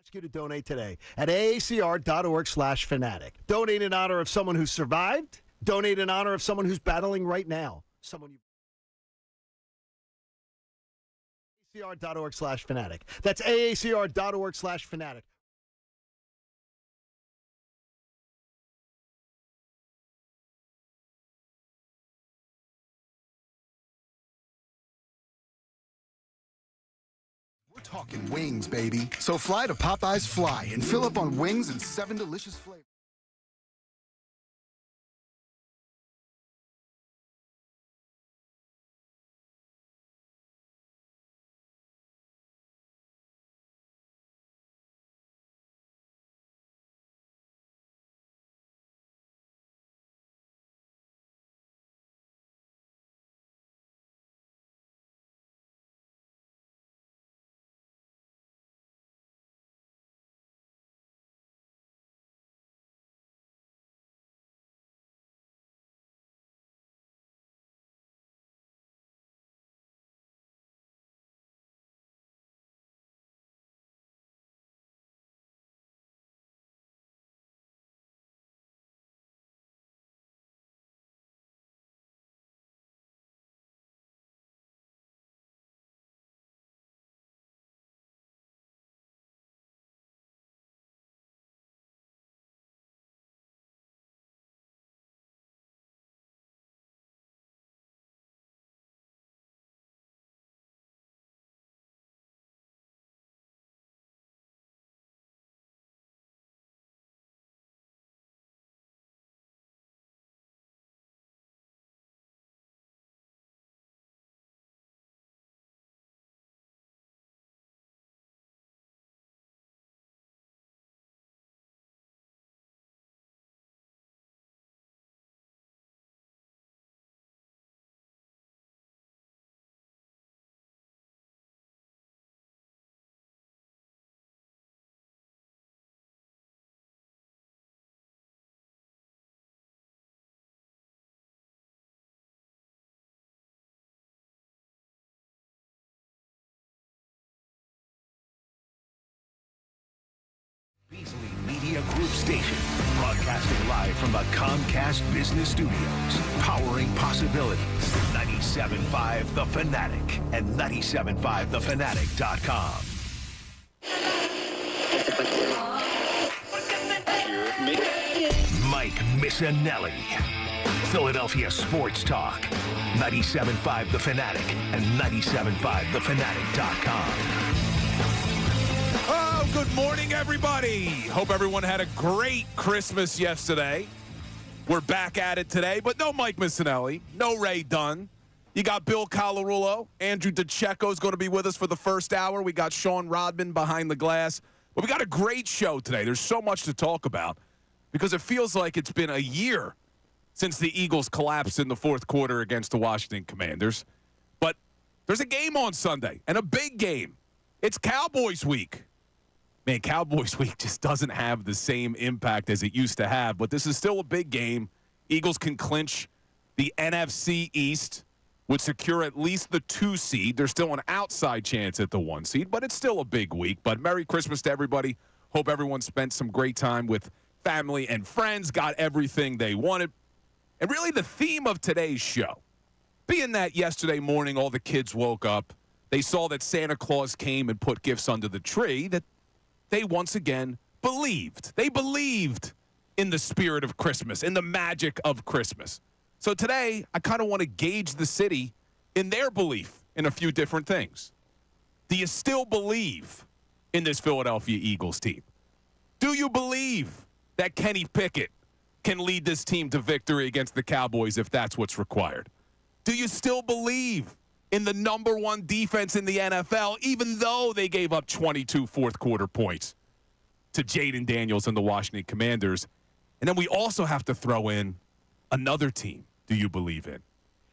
Ask you to donate today at aacr.org/fanatic. Donate in honor of someone who survived. Donate in honor of someone who's battling right now. aacr.org/fanatic. That's aacr.org/fanatic. We're talking wings, baby. So fly to Popeye's Fly and fill up on wings and 7 delicious flavors. Beasley Media Group Station, broadcasting live from the Comcast Business Studios, powering possibilities. 97.5 The Fanatic and 97.5thefanatic.com. Mike Missanelli, Philadelphia Sports Talk, 97.5 The Fanatic and 97.5thefanatic.com. Oh, good morning, everybody. Hope everyone had a great Christmas yesterday. We're back at it today, but no Mike Missanelli, no Ray Dunn. You got Bill Colarulo. Andrew DeCecco is going to be with us for the first hour. We got Sean Rodman behind the glass. But we got a great show today. There's so much to talk about because it feels like it's been a year since the Eagles collapsed in the fourth quarter against the Washington Commanders. But there's a game on Sunday, and a big game. It's Cowboys week. Man, Cowboys week just doesn't have the same impact as it used to have, but this is still a big game. Eagles can clinch the NFC East, would secure at least the 2 seed. There's still an outside chance at the 1 seed, but it's still a big week. But Merry Christmas to everybody. Hope everyone spent some great time with family and friends, got everything they wanted. And really the theme of today's show, being that yesterday morning all the kids woke up, they saw that Santa Claus came and put gifts under the tree, that they once again believed. They believed in the spirit of Christmas, in the magic of Christmas. So today, I kind of want to gauge the city in their belief in a few different things. Do you still believe in this Philadelphia Eagles team? Do you believe that Kenny Pickett can lead this team to victory against the Cowboys if that's what's required? Do you still believe in the number one defense in the NFL, even though they gave up 22 fourth-quarter points to Jaden Daniels and the Washington Commanders? And then we also have to throw in another team do you believe in?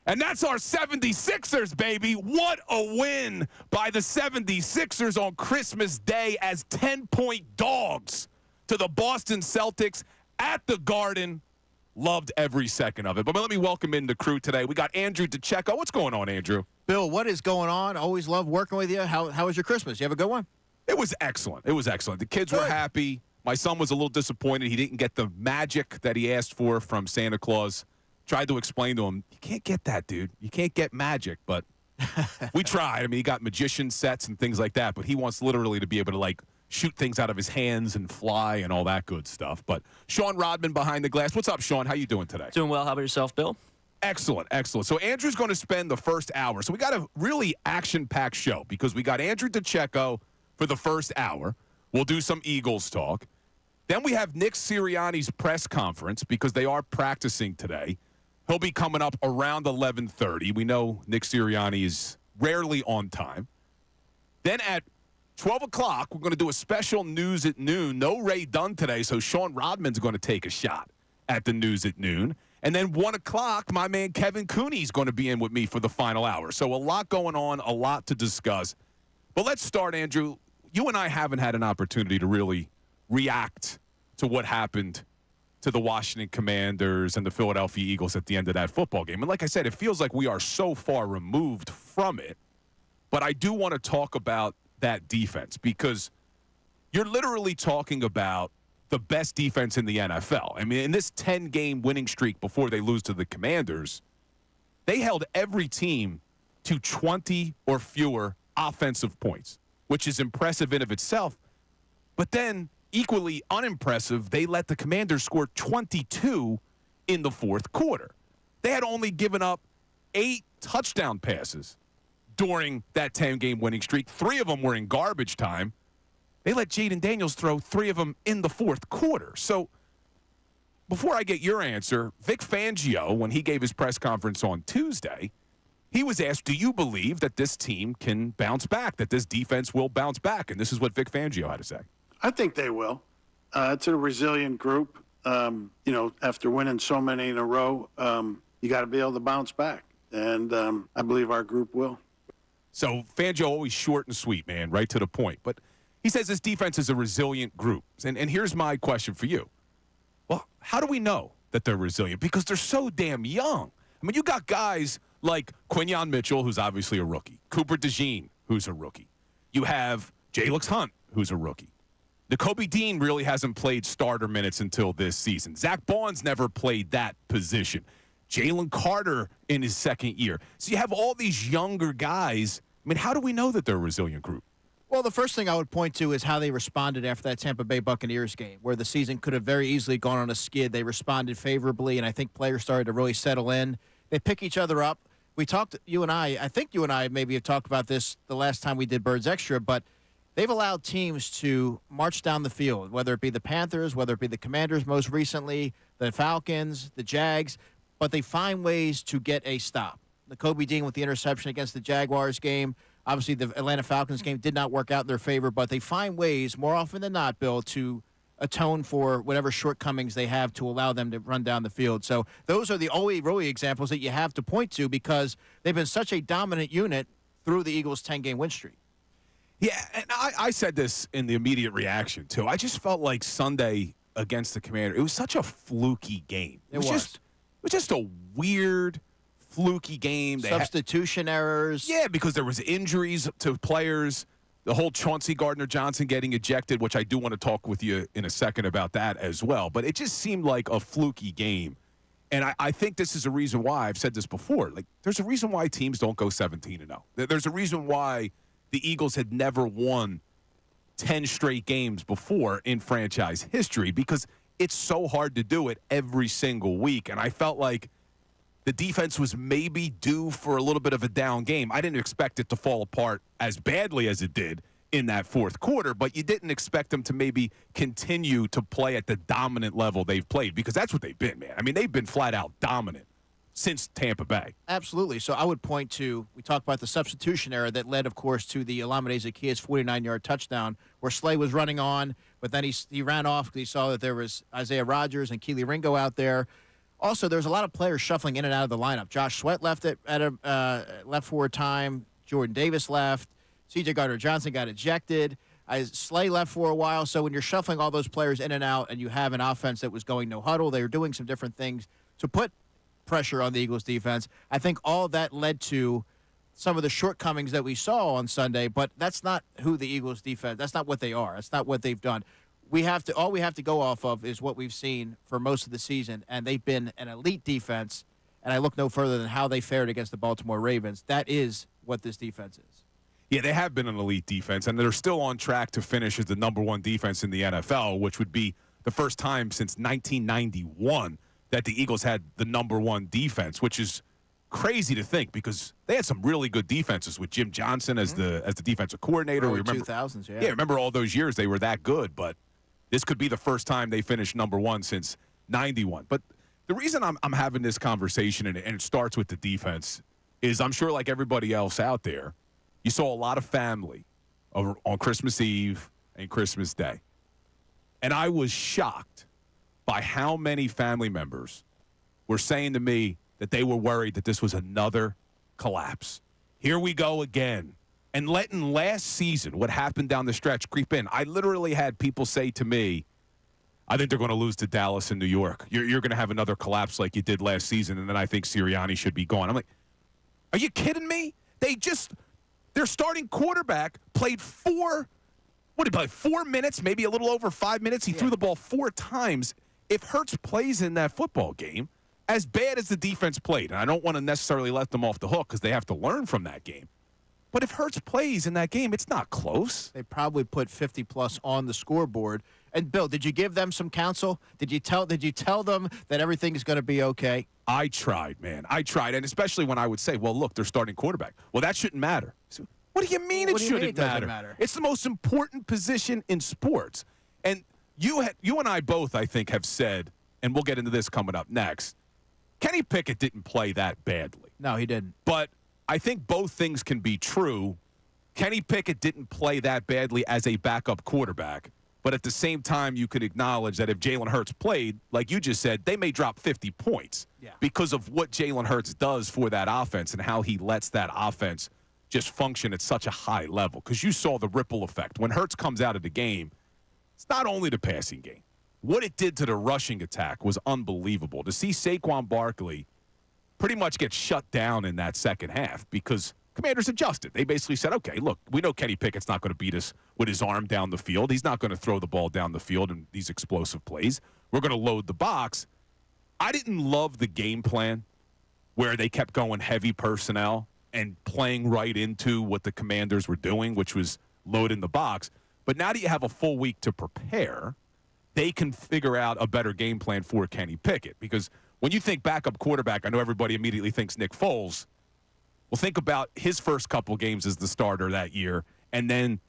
And that's our 76ers, baby. What a win by the 76ers on Christmas Day as 10-point dogs to the Boston Celtics at the Garden. Loved every second of it. But let me welcome in the crew today. We got Andrew DeCecco. What's going on, Andrew? Bill, what is going on? Always love working with you. How was your Christmas? You have a good one? It was excellent. It was excellent. The kids were happy. My son was a little disappointed. He didn't get the magic that he asked for from Santa Claus. Tried to explain to him, you can't get that, dude. You can't get magic. But we tried. I mean, he got magician sets and things like that. But he wants literally to be able to, like, shoot things out of his hands and fly and all that good stuff. But Sean Rodman behind the glass. What's up, Sean? How you doing today? Doing well. How about yourself, Bill? Excellent, excellent. So Andrew's going to spend the first hour. So we got a really action-packed show because we got Andrew DeCecco for the first hour. We'll do some Eagles talk. Then we have Nick Sirianni's press conference because they are practicing today. He'll be coming up around 11:30. We know Nick Sirianni is rarely on time. Then at 12 o'clock, we're going to do a special News at Noon. No Ray Dunn today, so Sean Rodman's going to take a shot at the News at Noon. And then 1 o'clock, my man Kevin Cooney is going to be in with me for the final hour. So a lot going on, a lot to discuss. But let's start, Andrew. You and I haven't had an opportunity to really react to what happened to the Washington Commanders and the Philadelphia Eagles at the end of that football game. And like I said, it feels like we are so far removed from it. But I do want to talk about that defense because you're literally talking about the best defense in the NFL. I mean, in this 10-game winning streak before they lose to the Commanders, they held every team to 20 or fewer offensive points, which is impressive in of itself. But then, equally unimpressive, they let the Commanders score 22 in the fourth quarter. They had only given up 8 touchdown passes during that 10-game winning streak. 3 of them were in garbage time. They let Jaden Daniels throw 3 of them in the fourth quarter. So before I get your answer, Vic Fangio, when he gave his press conference on Tuesday, he was asked, do you believe that this team can bounce back, that this defense will bounce back? And this is what Vic Fangio had to say. I think they will. It's a resilient group. After winning so many in a row, you got to be able to bounce back. And I believe our group will. So Fangio always short and sweet, man, right to the point. But he says this defense is a resilient group. And here's my question for you. Well, how do we know that they're resilient? Because they're so damn young. I mean, you got guys like Quinyon Mitchell, who's obviously a rookie. Cooper DeJean, who's a rookie. You have Jalix Hunt, who's a rookie. Nakobe Dean really hasn't played starter minutes until this season. Zach Bond's never played that position. Jalen Carter in his second year. So you have all these younger guys. I mean, how do we know that they're a resilient group? Well, the first thing I would point to is how they responded after that Tampa Bay Buccaneers game, where the season could have very easily gone on a skid. They responded favorably, and I think players started to really settle in. They pick each other up. We talked, I think you and I maybe have talked about this the last time we did Birds Extra, but they've allowed teams to march down the field, whether it be the Panthers, whether it be the Commanders most recently, the Falcons, the Jags, but they find ways to get a stop. Nakobe Dean with the interception against the Jaguars game. Obviously, the Atlanta Falcons game did not work out in their favor, but they find ways, more often than not, Bill, to atone for whatever shortcomings they have to allow them to run down the field. So those are the only really examples that you have to point to because they've been such a dominant unit through the Eagles' 10-game win streak. Yeah, and I said this in the immediate reaction, too. I just felt like Sunday against the Commanders, it was such a fluky game. It was just a weird, fluky game. Substitution errors. Yeah, because there was injuries to players. The whole Chauncey Gardner-Johnson getting ejected, which I do want to talk with you in a second about that as well. But it just seemed like a fluky game. And I think this is a reason why, I've said this before, like there's a reason why teams don't go 17-0. There's a reason why the Eagles had never won 10 straight games before in franchise history because it's so hard to do it every single week. And I felt like the defense was maybe due for a little bit of a down game. I didn't expect it to fall apart as badly as it did in that fourth quarter, but you didn't expect them to maybe continue to play at the dominant level they've played because that's what they've been, man. I mean, they've been flat out dominant since Tampa Bay. Absolutely. So I would point to, we talked about the substitution error that led, of course, to the Olamide Zaccheaus 49-yard touchdown where Slay was running on, but then he ran off because he saw that there was Isaiah Rodgers and Keely Ringo out there. Also, there's a lot of players shuffling in and out of the lineup. Josh Sweat left at a left forward time. Jordan Davis left. C.J. Gardner-Johnson got ejected. Slay left for a while. So when you're shuffling all those players in and out and you have an offense that was going no huddle, they were doing some different things to put pressure on the Eagles defense. I think all of that led to some of the shortcomings that we saw on Sunday, but that's not who the Eagles defense, that's not what they are. That's not what they've done. All we have to go off of is what we've seen for most of the season, and they've been an elite defense, and I look no further than how they fared against the Baltimore Ravens. That is what this defense is. Yeah, they have been an elite defense, and they're still on track to finish as the number one defense in the NFL, which would be the first time since 1991 that the Eagles had the number one defense, which is crazy to think because they had some really good defenses with Jim Johnson as the defensive coordinator. Early We remember 2000s, yeah. Yeah, remember all those years they were that good, but this could be the first time they finished number one since 91. But the reason I'm having this conversation, and it starts with the defense, is I'm sure like everybody else out there, you saw a lot of family on Christmas Eve and Christmas Day. And I was shocked by how many family members were saying to me that they were worried that this was another collapse. Here we go again. And letting last season, what happened down the stretch, creep in. I literally had people say to me, I think they're going to lose to Dallas and New York. You're going to have another collapse like you did last season, and then I think Sirianni should be gone. I'm like, are you kidding me? Their starting quarterback played 4 minutes, maybe a little over 5 minutes. He threw the ball 4 times. If Hurts plays in that football game, as bad as the defense played, and I don't want to necessarily let them off the hook because they have to learn from that game, but if Hurts plays in that game, it's not close. They probably put 50-plus on the scoreboard. And, Bill, did you give them some counsel? Did you tell them that everything is going to be okay? I tried, man. I tried, and especially when I would say, well, look, they're starting quarterback. Well, that shouldn't matter. So, what do you mean it shouldn't matter? It's the most important position in sports. And you and I both, I think, have said, and we'll get into this coming up next, Kenny Pickett didn't play that badly. No, he didn't. But I think both things can be true. Kenny Pickett didn't play that badly as a backup quarterback. But at the same time, you could acknowledge that if Jalen Hurts played, like you just said, they may drop 50 points because of what Jalen Hurts does for that offense and how he lets that offense just function at such a high level. Because you saw the ripple effect. When Hurts comes out of the game, it's not only the passing game. What it did to the rushing attack was unbelievable. To see Saquon Barkley pretty much get shut down in that second half because Commanders adjusted. They basically said, okay, look, we know Kenny Pickett's not going to beat us with his arm down the field. He's not going to throw the ball down the field in these explosive plays. We're going to load the box. I didn't love the game plan where they kept going heavy personnel and playing right into what the Commanders were doing, which was loading the box. But now that you have a full week to prepare, they can figure out a better game plan for Kenny Pickett. Because when you think backup quarterback, I know everybody immediately thinks Nick Foles. Well, think about his first couple games as the starter that year. And then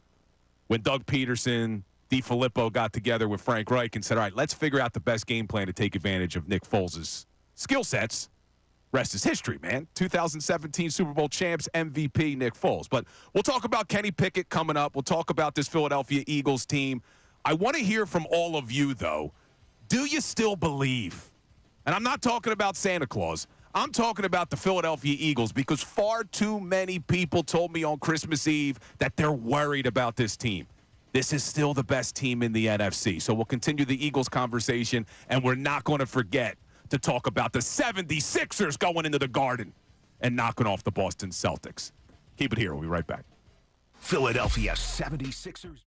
when Doug Peterson, DeFilippo got together with Frank Reich and said, all right, let's figure out the best game plan to take advantage of Nick Foles' skill sets. Rest is history, man. 2017 Super Bowl champs, MVP Nick Foles. But we'll talk about Kenny Pickett coming up. We'll talk about this Philadelphia Eagles team. I want to hear from all of you, though. Do you still believe? And I'm not talking about Santa Claus. I'm talking about the Philadelphia Eagles because far too many people told me on Christmas Eve that they're worried about this team. This is still the best team in the NFC. So we'll continue the Eagles conversation, and we're not going to forget to talk about the 76ers going into the Garden and knocking off the Boston Celtics. Keep it here. We'll be right back. Philadelphia 76ers.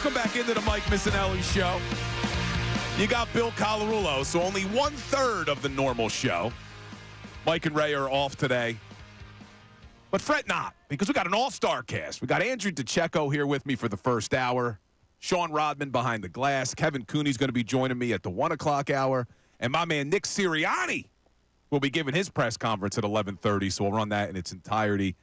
Welcome back into the Mike Missanelli Show. You got Bill Colarulo, so only 1/3 of the normal show. Mike and Ray are off today. But fret not, because we got an all-star cast. We got Andrew DeCecco here with me for the first hour. Sean Rodman behind the glass. Kevin Cooney's going to be joining me at the 1 o'clock hour. And my man Nick Sirianni will be giving his press conference at 11:30, so we'll run that in its entirety.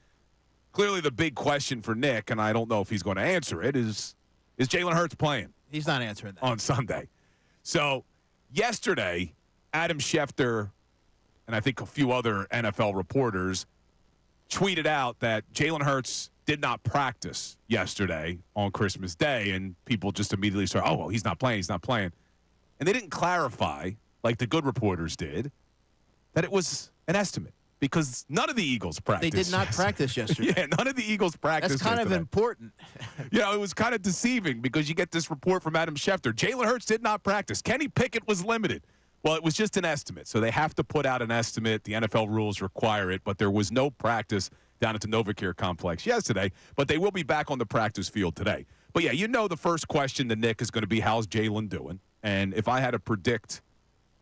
Clearly the big question for Nick, and I don't know if he's going to answer it, is Jalen Hurts playing? He's not answering that. On Sunday. So yesterday, Adam Schefter and I think a few other NFL reporters tweeted out that Jalen Hurts did not practice yesterday on Christmas Day, and people just immediately started, oh, well, he's not playing. And they didn't clarify, like the good reporters did, that it was an estimate because none of the Eagles practiced. They did not practice yesterday. Yeah, none of the Eagles practiced. That's kind yesterday. of important. It was kind of deceiving because you get this report from Adam Schefter. Jalen Hurts did not practice. Kenny Pickett was limited. Well, it was just an estimate, so they have to put out an estimate. The NFL rules require it, but there was no practice down at the NovaCare complex yesterday, but they will be back on the practice field today. But, yeah, the first question to Nick is going to be, how's Jalen doing? And if I had to predict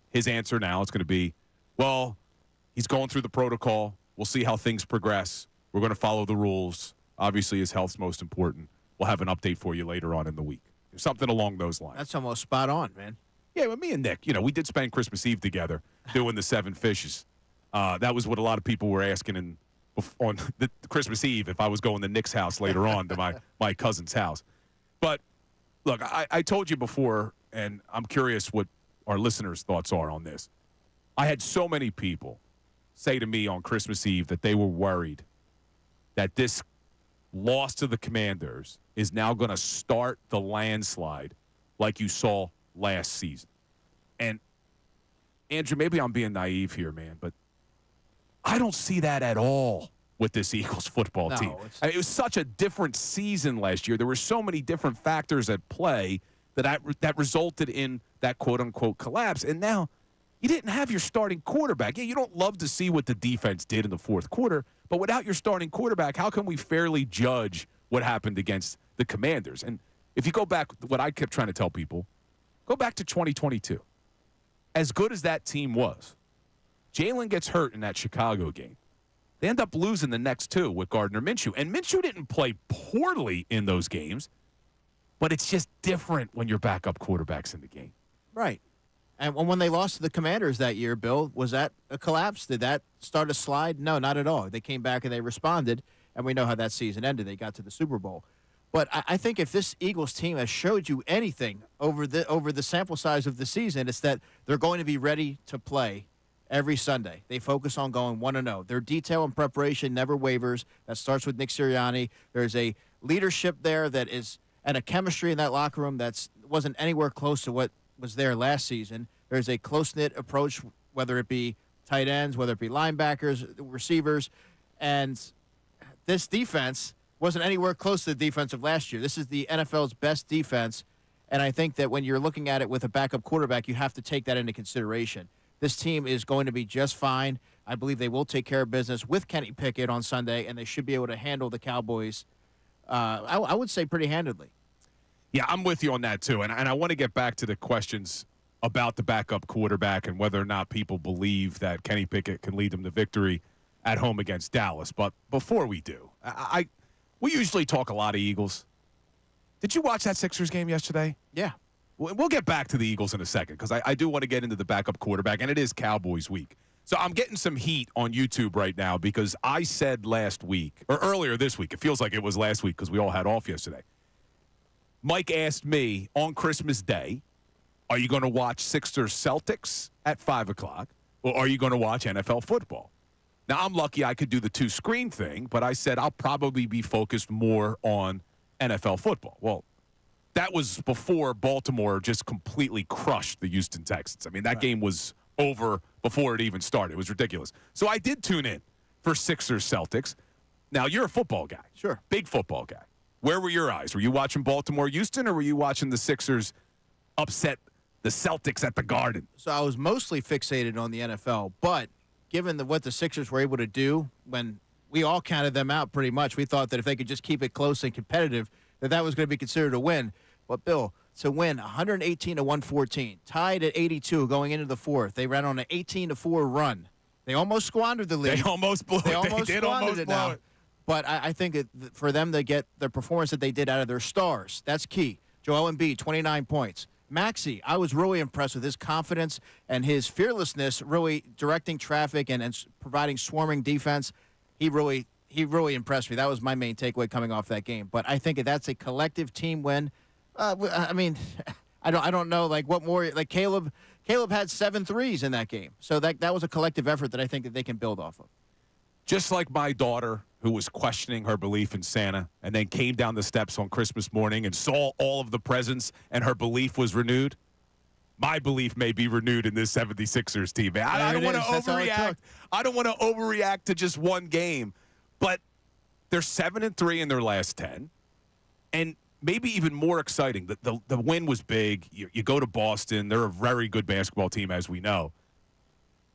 his answer now, it's going to be, well, he's going through the protocol. We'll see how things progress. We're going to follow the rules. Obviously, his health's most important. We'll have an update for you later on in the week. Something along those lines. That's almost spot on, man. Yeah, but me and Nick, we did spend Christmas Eve together doing the 7 Fishes. That was what a lot of people were asking on the Christmas Eve if I was going to Nick's house later on to my cousin's house. But, look, I told you before, and I'm curious what our listeners' thoughts are on this. I had so many people say to me on Christmas Eve that they were worried that this loss to the Commanders is now going to start the landslide like you saw last season. And, Andrew, maybe I'm being naive here, man, but I don't see that at all with this Eagles football team. It was such a different season last year. There were so many different factors at play that resulted in that quote-unquote collapse. And now you didn't have your starting quarterback. Yeah, you don't love to see what the defense did in the fourth quarter, but without your starting quarterback, how can we fairly judge what happened against the Commanders? And if you go back, what I kept trying to tell people, go back to 2022. As good as that team was, Jalen gets hurt in that Chicago game. They end up losing the next two with Gardner Minshew. And Minshew didn't play poorly in those games, but it's just different when your backup quarterback's in the game. Right. And when they lost to the Commanders that year, Bill, was that a collapse? Did that start a slide? No, not at all. They came back and they responded, and we know how that season ended. They got to the Super Bowl. But I think if this Eagles team has showed you anything over the sample size of the season, it's that they're going to be ready to play every Sunday. They focus on going 1-0. Their detail and preparation never wavers. That starts with Nick Sirianni. There's a leadership there that is, and a chemistry in that locker room that wasn't anywhere close to what was there last season. There's a close-knit approach, whether it be tight ends, whether it be linebackers, receivers, and this defense wasn't anywhere close to the defense of last year. This is the NFL's best defense, and I think that when you're looking at it with a backup quarterback, you have to take that into consideration. This team is going to be just fine. I believe they will take care of business with Kenny Pickett on Sunday, and they should be able to handle the Cowboys, I would say, pretty handedly. Yeah, I'm with you on that, too. And I want to get back to the questions about the backup quarterback and whether or not people believe that Kenny Pickett can lead them to victory at home against Dallas. But before we do, we usually talk a lot of Eagles. Did you watch that Sixers game yesterday? Yeah. We'll get back to the Eagles in a second because I do want to get into the backup quarterback, and it is Cowboys week. So I'm getting some heat on YouTube right now because I said last week, or earlier this week, it feels like it was last week because we all had off yesterday. Mike asked me on Christmas Day, are you going to watch Sixers Celtics at 5 o'clock, or are you going to watch NFL football? Now, I'm lucky I could do the two-screen thing, but I said I'll probably be focused more on NFL football. Well, that was before Baltimore just completely crushed the Houston Texans. I mean, that game was over before it even started. It was ridiculous. So I did tune in for Sixers Celtics. Now, you're a football guy. Sure. Big football guy. Where were your eyes? Were you watching Baltimore-Houston, or were you watching the Sixers upset the Celtics at the Garden? So I was mostly fixated on the NFL, but given what the Sixers were able to do when we all counted them out pretty much, we thought that if they could just keep it close and competitive, that was going to be considered a win. But, Bill, to win 118 to 114, tied at 82 going into the fourth, they ran on an 18-4 run. They almost squandered the lead. They almost blew it. They almost did squandered almost it blow now. it. But I think for them to get the performance that they did out of their stars, that's key. Joel Embiid, 29 points. Maxey, I was really impressed with his confidence and his fearlessness, really directing traffic and providing swarming defense. He really impressed me. That was my main takeaway coming off that game. But I think that's a collective team win. I mean, I don't know like what more. Like Caleb had 7 threes in that game, so that was a collective effort that I think that they can build off of. Just like my daughter, who was questioning her belief in Santa and then came down the steps on Christmas morning and saw all of the presents and her belief was renewed, my belief may be renewed in this 76ers team. Man, I don't want to overreact. I don't want to overreact to just one game, but they're 7-3 in their last 10. And maybe even more exciting, the win was big. You go to Boston. They're a very good basketball team, as we know.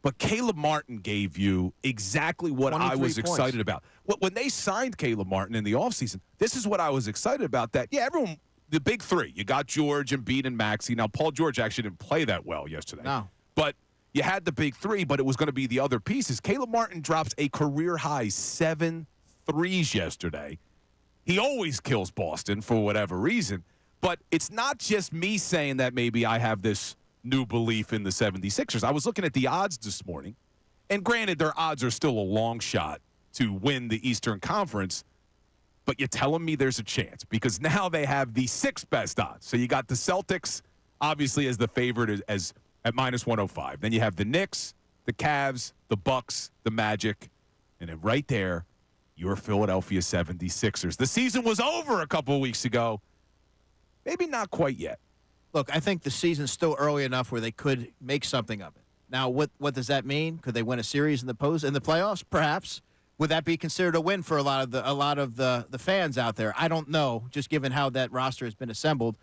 But Caleb Martin gave you exactly what I was excited about. When they signed Caleb Martin in the offseason, this is what I was excited about. That, yeah, everyone, the big three. You got George, Embiid, and Maxey. Now, Paul George actually didn't play that well yesterday. No. But you had the big three, but it was going to be the other pieces. Caleb Martin drops a career-high 7 threes yesterday. He always kills Boston for whatever reason. But it's not just me saying that maybe I have this new belief in the 76ers. I was looking at the odds this morning, and granted, their odds are still a long shot to win the Eastern Conference, but you're telling me there's a chance because now they have the 6th best odds. So you got the Celtics, obviously, as the favorite as at -105. Then you have the Knicks, the Cavs, the Bucks, the Magic, and then right there, your Philadelphia 76ers. The season was over a couple of weeks ago. Maybe not quite yet. Look, I think the season's still early enough where they could make something of it. Now, what does that mean? Could they win a series in the playoffs? Perhaps. Would that be considered a win for a lot of the fans out there? I don't know, just given how that roster has been assembled.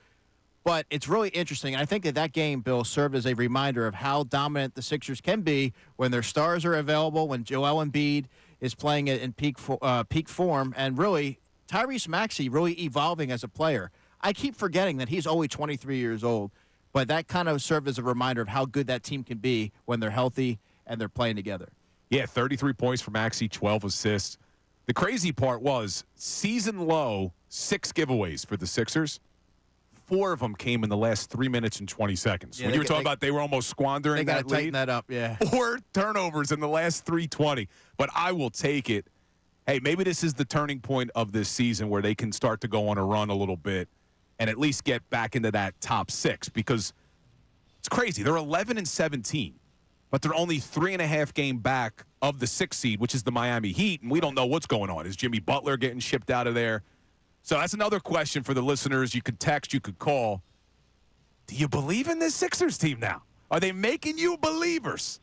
But it's really interesting. And I think that game, Bill, served as a reminder of how dominant the Sixers can be when their stars are available, when Joel Embiid is playing in peak form, and really Tyrese Maxey really evolving as a player. I keep forgetting that he's only 23 years old, but that kind of served as a reminder of how good that team can be when they're healthy and they're playing together. Yeah, 33 points for Maxey, 12 assists. The crazy part was season low 6 giveaways for the Sixers. 4 of them came in the last 3 minutes and 20 seconds. Yeah, when you were talking about they were almost squandering that lead. They got to tighten that up, yeah. 4 turnovers in the last 3:20. But I will take it. Hey, maybe this is the turning point of this season where they can start to go on a run a little bit and at least get back into that top 6 because it's crazy. They're 11-17, but they're only 3.5 game back of the 6th seed, which is the Miami Heat, and we don't know what's going on. Is Jimmy Butler getting shipped out of there? So that's another question for the listeners. You could text, you could call. Do you believe in this Sixers team now? Are they making you believers?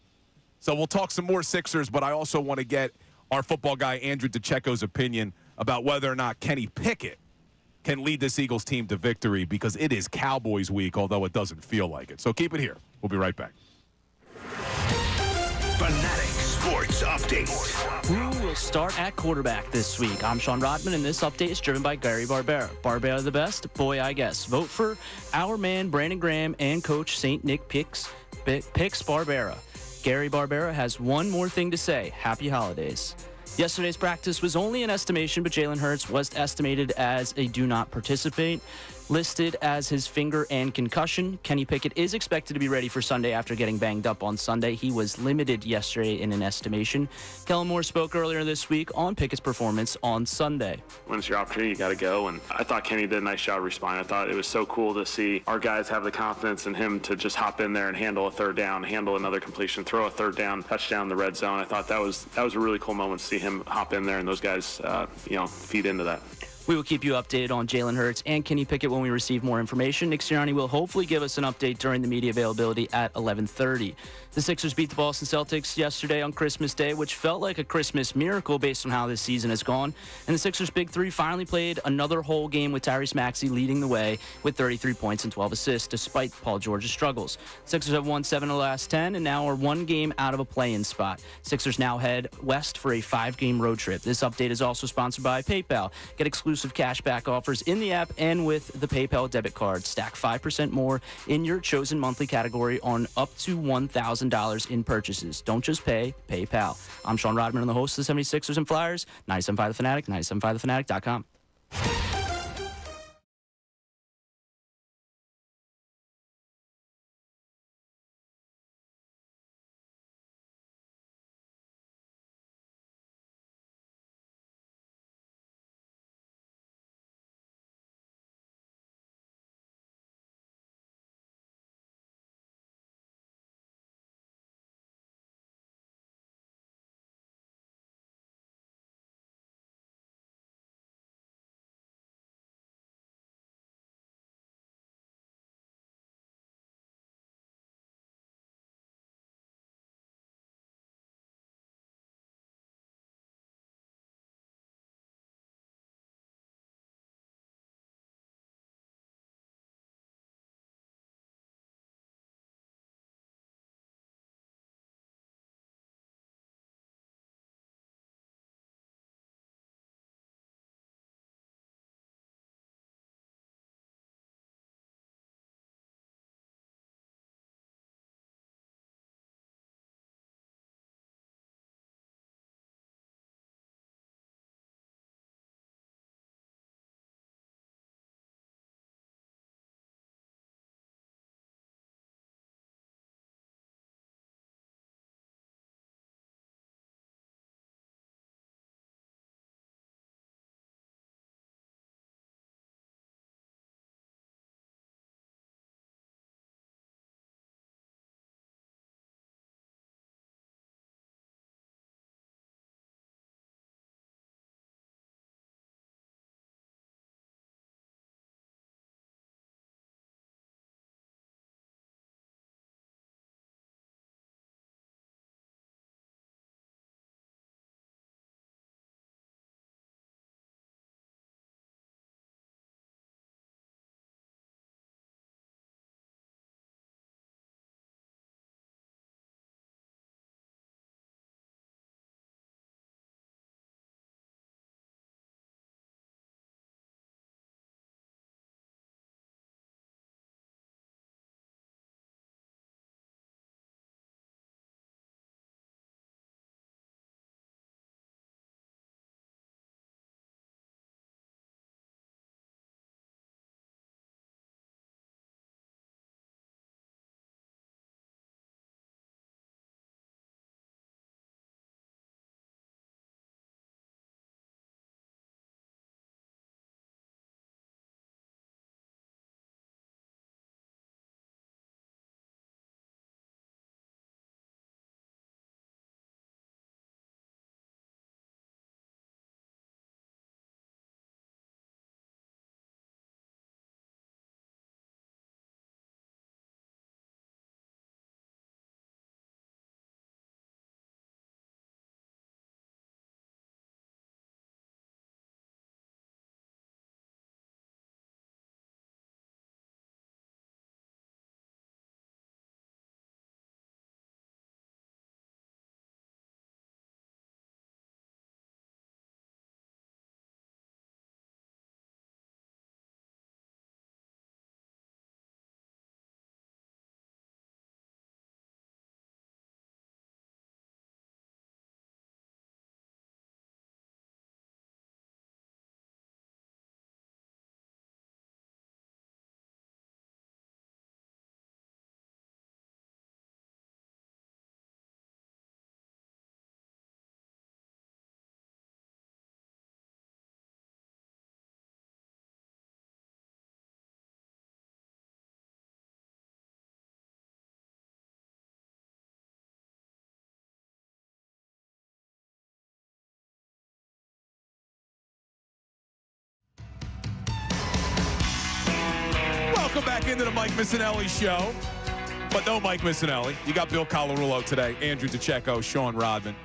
So we'll talk some more Sixers, but I also want to get our football guy Andrew DeCecco's opinion about whether or not Kenny Pickett can lead this Eagles team to victory because it is Cowboys week, although it doesn't feel like it. So keep it here. We'll be right back. Fanatic Sports Update. Who will start at quarterback this week? I'm Sean Rodman, and this update is driven by Gary Barbera. Barbera the best? Boy, I guess. Vote for our man, Brandon Graham, and Coach St. Nick Picks Barbera. Gary Barbera has one more thing to say. Happy holidays. Yesterday's practice was only an estimation, but Jalen Hurts was estimated as a do not participate. Listed as his finger and concussion. Kenny Pickett is expected to be ready for Sunday after getting banged up on Sunday. He was limited yesterday in an estimation. Kellen Moore spoke earlier this week on Pickett's performance on Sunday. When it's your opportunity, you got to go. And I thought Kenny did a nice job responding. I thought it was so cool to see our guys have the confidence in him to just hop in there and handle a third down, handle another completion, throw a third down, touchdown in the red zone. I thought that was a really cool moment to see him hop in there and those guys, feed into that. We will keep you updated on Jalen Hurts and Kenny Pickett when we receive more information. Nick Sirianni will hopefully give us an update during the media availability at 11:30. The Sixers beat the Boston Celtics yesterday on Christmas Day, which felt like a Christmas miracle based on how this season has gone. And the Sixers' Big Three finally played another whole game with Tyrese Maxey leading the way with 33 points and 12 assists, despite Paul George's struggles. Sixers have won 7 of the last 10 and now are 1 game out of a play-in spot. Sixers now head west for a 5-game road trip. This update is also sponsored by PayPal. Get exclusive exclusive cashback offers in the app and with the PayPal debit card. Stack 5% more in your chosen monthly category on up to $1,000 in purchases. Don't just pay, PayPal. I'm Sean Rodman, the host of the 76ers and Flyers. 97.5 The Fanatic, 97.5thefanatic.com. Welcome back into the Mike Missanelli Show. But no Mike Missanelli. You got Bill Colarulo today, Andrew DeCecco, Sean Rodman.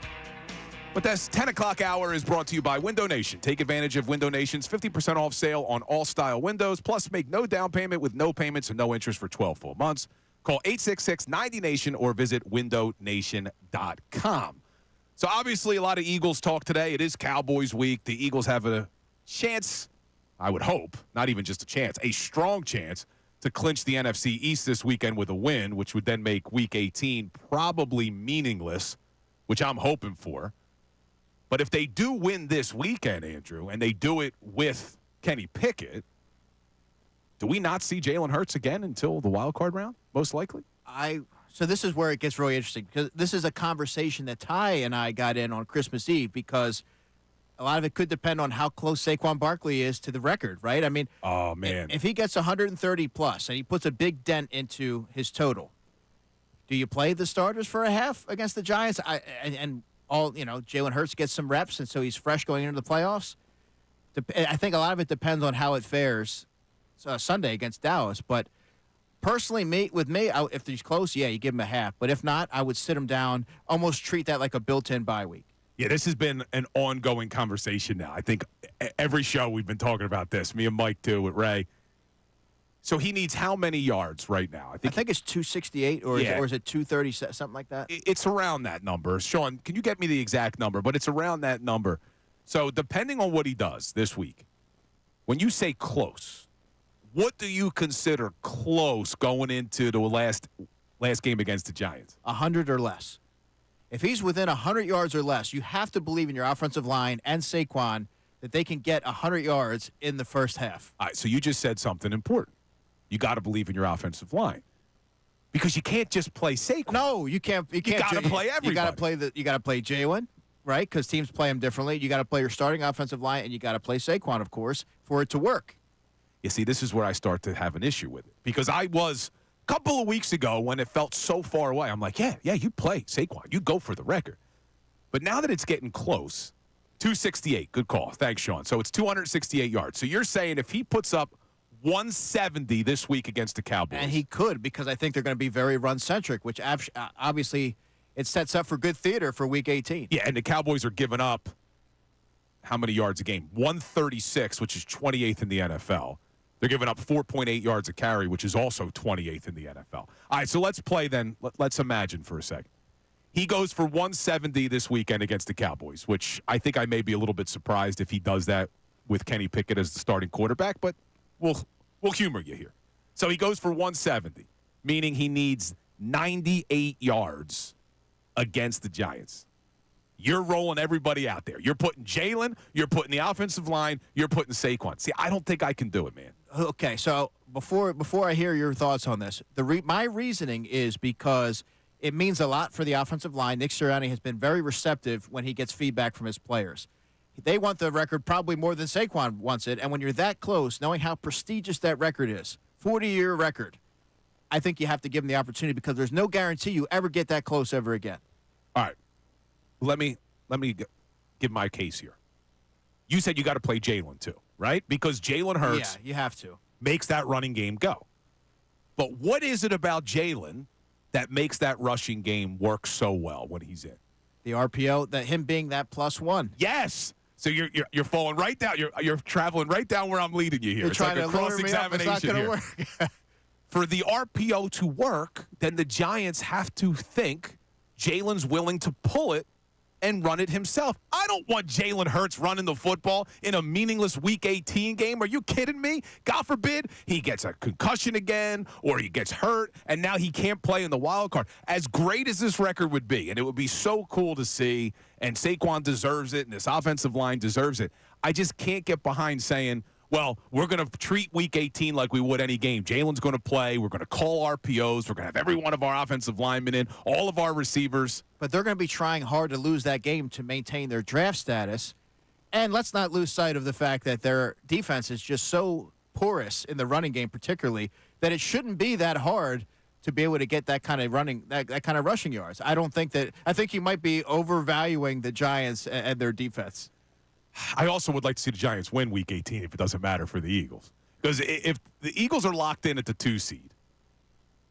But this 10 o'clock hour is brought to you by Window Nation. Take advantage of Window Nation's 50% off sale on all style windows. Plus, make no down payment with no payments and no interest for 12 full months. Call 866-90-NATION or visit windownation.com. So, obviously, a lot of Eagles talk today. It is Cowboys week. The Eagles have a chance I would hope, not even just a chance, a strong chance to clinch the NFC East this weekend with a win, which would then make Week 18 probably meaningless, which I'm hoping for. But if they do win this weekend, Andrew, and they do it with Kenny Pickett, do we not see Jalen Hurts again until the wild card round, most likely? So this is where it gets really interesting, because this is a conversation that Ty and I got in on Christmas Eve, because a lot of it could depend on how close Saquon Barkley is to the record, right? I mean, oh man, if he gets 130 plus and he puts a big dent into his total, do you play the starters for a half against the Giants? Jalen Hurts gets some reps, and so he's fresh going into the playoffs. I think a lot of it depends on how it fares Sunday against Dallas. But personally, if he's close, yeah, you give him a half. But if not, I would sit him down, almost treat that like a built-in bye week. Yeah, this has been an ongoing conversation now. I think every show we've been talking about this, me and Mike too, with Ray. So he needs how many yards right now? I think it's 268 or is it 230, something like that? It's around that number. Sean, can you get me the exact number? But it's around that number. So depending on what he does this week, when you say close, what do you consider close going into the last game against the Giants? 100 or less. If he's within 100 yards or less, you have to believe in your offensive line and Saquon that they can get 100 yards in the first half. All right, so you just said something important. You got to believe in your offensive line, because you can't just play Saquon. No, you can't. You got to play everybody. You got to play Jalen, right? Because teams play him differently. You got to play your starting offensive line, and you got to play Saquon, of course, for it to work. You see, this is where I start to have an issue with it, because I was a couple of weeks ago when it felt so far away. I'm like, yeah, you play Saquon. You go for the record. But now that it's getting close, 268, good call. Thanks, Sean. So it's 268 yards. So you're saying if he puts up 170 this week against the Cowboys. And he could, because I think they're going to be very run-centric, which obviously it sets up for good theater for Week 18. Yeah, and the Cowboys are giving up how many yards a game? 136, which is 28th in the NFL. They're giving up 4.8 yards a carry, which is also 28th in the NFL. All right, so let's play then. Let's imagine for a second. He goes for 170 this weekend against the Cowboys, which I think I may be a little bit surprised if he does that with Kenny Pickett as the starting quarterback, but we'll humor you here. So he goes for 170, meaning he needs 98 yards against the Giants. You're rolling everybody out there. You're putting Jalen, you're putting the offensive line, you're putting Saquon. See, I don't think I can do it, man. Okay, so before I hear your thoughts on this, my reasoning is because it means a lot for the offensive line. Nick Sirianni has been very receptive when he gets feedback from his players. They want the record probably more than Saquon wants it, and when you're that close, knowing how prestigious that record is, 40-year record, I think you have to give him the opportunity, because there's no guarantee you ever get that close ever again. All right. Let me give my case here. You said you got to play Jalen too, right? Because Jalen Hurts you have to. Makes that running game go. But what is it about Jalen that makes that rushing game work so well when he's in? The RPO, that him being that +1. Yes. So you're falling right down. You're traveling right down where I'm leading you here. You're it's trying like a to lure me up. It's not cross-examination going to here. work. For the RPO to work, then the Giants have to think Jalen's willing to pull it and run it himself. I don't want Jalen Hurts running the football in a meaningless Week 18 game. Are you kidding me? God forbid he gets a concussion again, or he gets hurt, and now he can't play in the wild card. As great as this record would be, and it would be so cool to see, and Saquon deserves it, and this offensive line deserves it, I just can't get behind saying, well, we're going to treat Week 18 like we would any game. Jalen's going to play. We're going to call RPOs. We're going to have every one of our offensive linemen in, all of our receivers. But they're going to be trying hard to lose that game to maintain their draft status. And let's not lose sight of the fact that their defense is just so porous in the running game particularly that it shouldn't be that hard to be able to get that kind of that kind of rushing yards. I think you might be overvaluing the Giants and their defense. I also would like to see the Giants win Week 18 if it doesn't matter for the Eagles. Because if the Eagles are locked in at the 2 seed,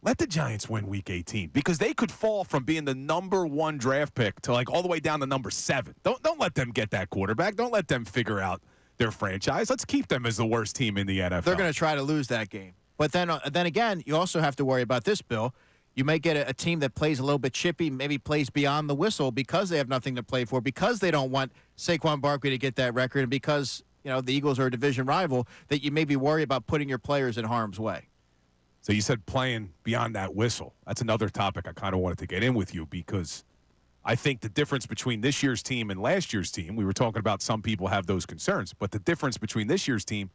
let the Giants win Week 18, because they could fall from being the number 1 draft pick to like all the way down to number 7. Don't let them get that quarterback. Don't let them figure out their franchise. Let's keep them as the worst team in the NFL. They're going to try to lose that game. But then again, you also have to worry about this, Bill. You may get a team that plays a little bit chippy, maybe plays beyond the whistle because they have nothing to play for, because they don't want Saquon Barkley to get that record, and because the Eagles are a division rival, that you maybe worry about putting your players in harm's way. So you said playing beyond that whistle. That's another topic I kind of wanted to get in with you because I think the difference between this year's team and last year's team, we were talking about some people have those concerns, but the difference between this year's team,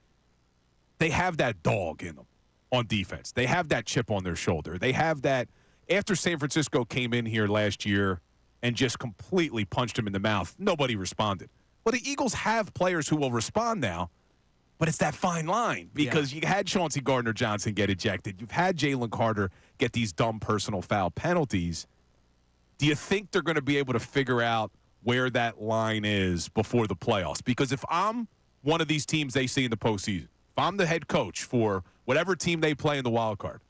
they have that dog in them on defense. They have that chip on their shoulder. They have that after San Francisco came in here last year and just completely punched him in the mouth, nobody responded. Well, the Eagles have players who will respond now, but it's that fine line because you had Chauncey Gardner-Johnson get ejected. You've had Jalen Carter get these dumb personal foul penalties. Do you think they're going to be able to figure out where that line is before the playoffs? Because if I'm one of these teams they see in the postseason, if I'm the head coach for whatever team they play in the wild card,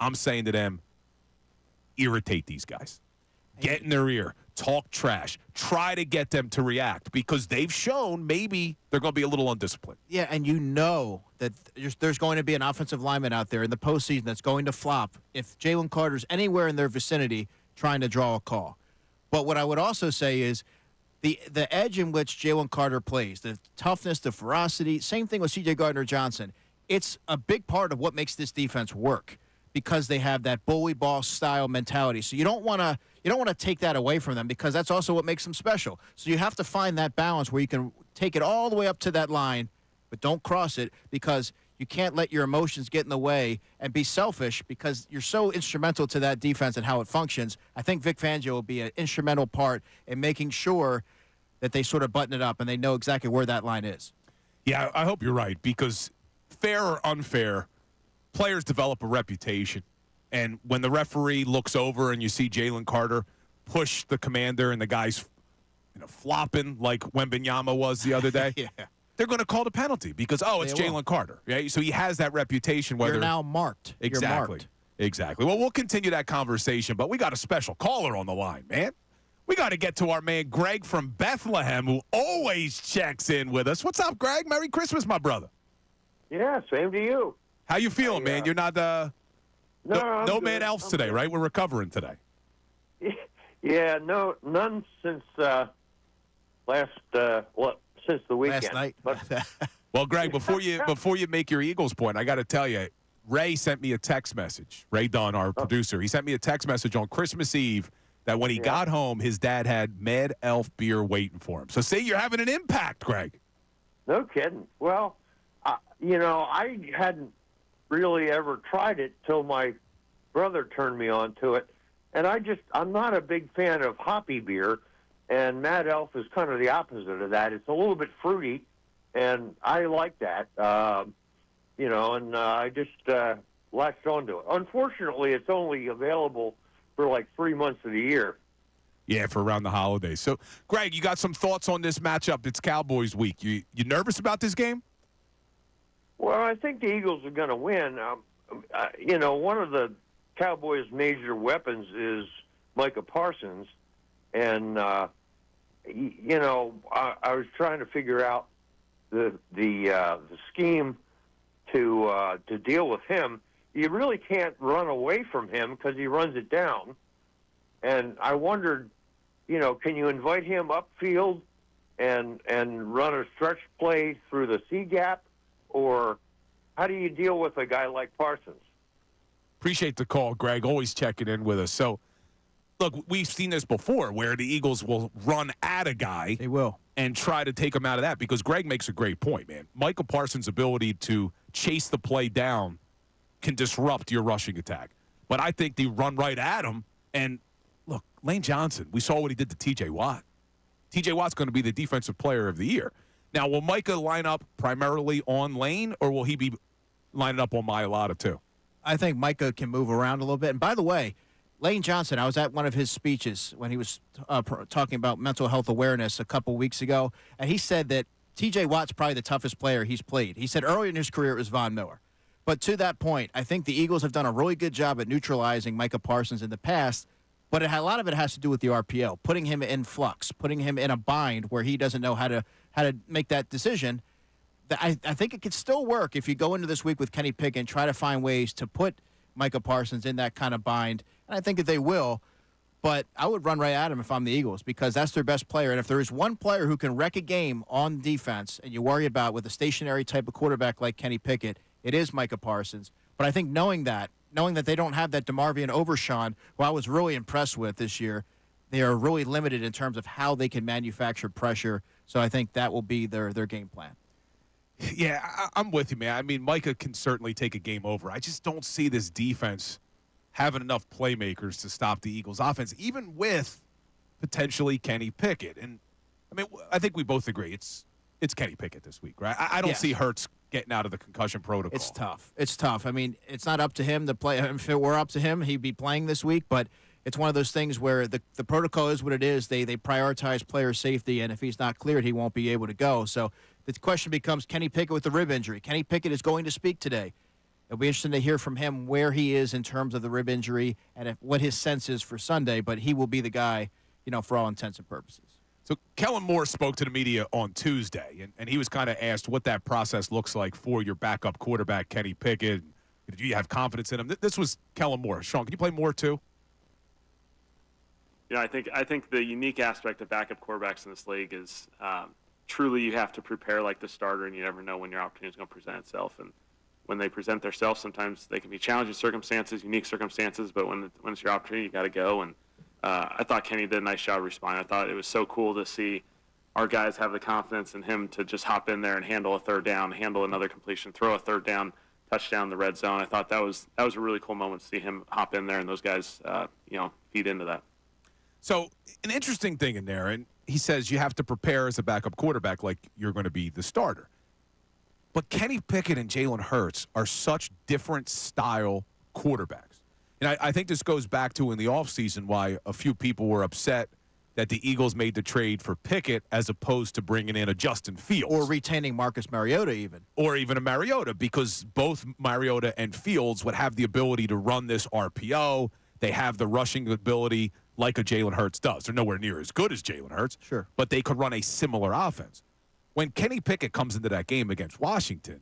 I'm saying to them, irritate these guys. Get in their ear. Talk trash. Try to get them to react because they've shown maybe they're going to be a little undisciplined. Yeah, and you know that there's going to be an offensive lineman out there in the postseason that's going to flop if Jalen Carter's anywhere in their vicinity trying to draw a call. But what I would also say is the edge in which Jalen Carter plays, the toughness, the ferocity, same thing with C.J. Gardner-Johnson. It's a big part of what makes this defense work because they have that bully ball style mentality. So you don't want to take that away from them because that's also what makes them special. So you have to find that balance where you can take it all the way up to that line, but don't cross it because you can't let your emotions get in the way and be selfish because you're so instrumental to that defense and how it functions. I think Vic Fangio will be an instrumental part in making sure that they sort of button it up and they know exactly where that line is. Yeah, I hope you're right because fair or unfair, players develop a reputation. And when the referee looks over and you see Jalen Carter push the commander and the guy's flopping like Wembanyama was the other day, they're going to call the penalty because, it's Jalen Carter. Right? So he has that reputation. Whether You're now marked. Exactly. You're marked. Exactly. Well, we'll continue that conversation, but we got a special caller on the line, man. We got to get to our man Greg from Bethlehem who always checks in with us. What's up, Greg? Merry Christmas, my brother. Yeah, same to you. How you feeling, man? You're not no man else today, good. right? We're recovering today. Yeah, none since since the weekend. Last night. But Well, Greg, before you make your Eagles point, I got to tell you, Ray sent me a text message. Ray Dunn, our producer, he sent me a text message on Christmas Eve that when he got home, his dad had Mad Elf beer waiting for him. So, see, you're having an impact, Greg. no kidding. Well, I hadn't really ever tried it till my brother turned me on to it, and I'm not a big fan of hoppy beer, and Mad Elf is kind of the opposite of that. It's a little bit fruity, and I like that. And I just latched onto it. Unfortunately, it's only available for like 3 months of the year. Yeah, for around the holidays. So, Greg, you got some thoughts on this matchup? It's Cowboys week. You nervous about this game? Well, I think the Eagles are going to win. One of the Cowboys' major weapons is Micah Parsons, and I was trying to figure out the scheme to deal with him. You really can't run away from him because he runs it down. And I wondered, can you invite him upfield and run a stretch play through the C gap, or how do you deal with a guy like Parsons? Appreciate the call, Greg. Always checking in with us. So, look, we've seen this before where the Eagles will run at a guy. They will. And try to take him out of that because Greg makes a great point, man. Michael Parsons' ability to chase the play down can disrupt your rushing attack. But I think they run right at him. And, look, Lane Johnson, we saw what he did to T.J. Watt. T.J. Watt's going to be the defensive player of the year. Now, will Micah line up primarily on Lane, or will he be lining up on Mailata too? I think Micah can move around a little bit. And by the way, Lane Johnson, I was at one of his speeches when he was talking about mental health awareness a couple weeks ago, and he said that T.J. Watt's probably the toughest player he's played. He said earlier in his career it was Von Miller. But to that point, I think the Eagles have done a really good job at neutralizing Micah Parsons in the past, but a lot of it has to do with the RPO, putting him in flux, putting him in a bind where he doesn't know how to make that decision. I think it could still work if you go into this week with Kenny Pickett and try to find ways to put Micah Parsons in that kind of bind, and I think that they will. but I would run right at him if I'm the Eagles because that's their best player. And if there is one player who can wreck a game on defense and you worry about with a stationary type of quarterback like Kenny Pickett, it is Micah Parsons. But I think knowing that they don't have that DeMarvion Overshawn, who I was really impressed with this year, they are really limited in terms of how they can manufacture pressure. So I think that will be their game plan. Yeah, I'm with you, man. I mean, Micah can certainly take a game over. I just don't see this defense having enough playmakers to stop the Eagles' offense, even with potentially Kenny Pickett. And, I mean, I think we both agree it's Kenny Pickett this week, right? I don't see Hurts getting out of the concussion protocol. It's tough. It's tough. I mean, it's not up to him to play. If it were up to him, he'd be playing this week, but it's one of those things where the protocol is what it is. They prioritize player safety, and if he's not cleared, he won't be able to go. So the question becomes Kenny Pickett with the rib injury. Kenny Pickett is going to speak today. It'll be interesting to hear from him where he is in terms of the rib injury and what his sense is for Sunday, but he will be the guy, for all intents and purposes. So Kellen Moore spoke to the media on Tuesday, and he was kind of asked what that process looks like for your backup quarterback, Kenny Pickett. Do you have confidence in him? This was Kellen Moore. Sean, can you play Moore too? I think the unique aspect of backup quarterbacks in this league is truly you have to prepare like the starter, and you never know when your opportunity is going to present itself. And when they present themselves, sometimes they can be challenging circumstances, unique circumstances, but when it's your opportunity, you got to go. And I thought Kenny did a nice job responding. I thought it was so cool to see our guys have the confidence in him to just hop in there and handle a third down, handle another completion, throw a third down touchdown in the red zone. I thought that was a really cool moment to see him hop in there and those guys, feed into that. So an interesting thing in there, and he says you have to prepare as a backup quarterback like you're going to be the starter. But Kenny Pickett and Jalen Hurts are such different style quarterbacks. And I think this goes back to in the offseason why a few people were upset that the Eagles made the trade for Pickett as opposed to bringing in a Justin Fields. Or retaining Marcus Mariota even. Or even a Mariota, because both Mariota and Fields would have the ability to run this RPO. They have the rushing ability like a Jalen Hurts does. They're nowhere near as good as Jalen Hurts. Sure. But they could run a similar offense. When Kenny Pickett comes into that game against Washington,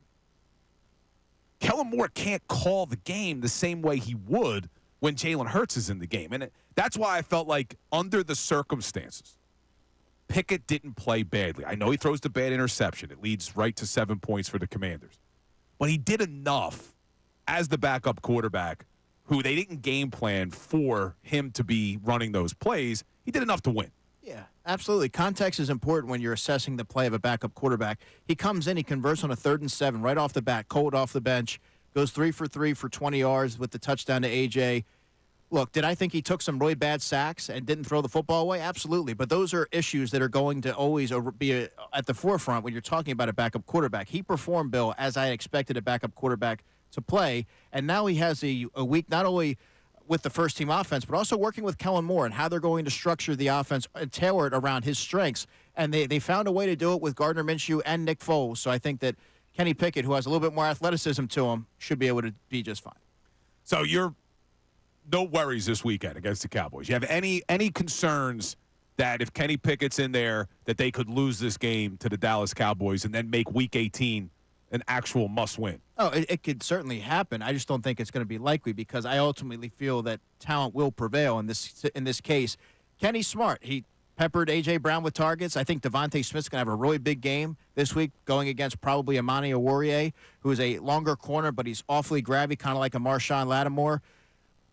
Kellen Moore can't call the game the same way he would when Jalen Hurts is in the game. And that's why I felt like under the circumstances, Pickett didn't play badly. I know he throws the bad interception. It leads right to 7 points for the Commanders. But he did enough as the backup quarterback who they didn't game plan for him to be running those plays. He did enough to win. Yeah, absolutely. Context is important when you're assessing the play of a backup quarterback. He comes in, he converts on a 3rd and 7 right off the bat, cold off the bench, goes 3 for 3 for 20 yards with the touchdown to A.J. Look, did I think he took some really bad sacks and didn't throw the football away? Absolutely. But those are issues that are going to always be at the forefront when you're talking about a backup quarterback. He performed, Bill, as I expected a backup quarterback to play, and now he has a week not only with the first-team offense, but also working with Kellen Moore and how they're going to structure the offense and tailor it around his strengths. And they found a way to do it with Gardner Minshew and Nick Foles. So I think that Kenny Pickett, who has a little bit more athleticism to him, should be able to be just fine. So you're no worries this weekend against the Cowboys. You have any concerns that if Kenny Pickett's in there, that they could lose this game to the Dallas Cowboys and then make Week 18 an actual must-win? Oh, it could certainly happen. I just don't think it's going to be likely because I ultimately feel that talent will prevail in this case. Kenny's smart. He peppered A.J. Brown with targets. I think Devontae Smith's going to have a really big game this week going against probably Amani Oruwariye, who is a longer corner, but he's awfully grabby, kind of like a Marshawn Lattimore.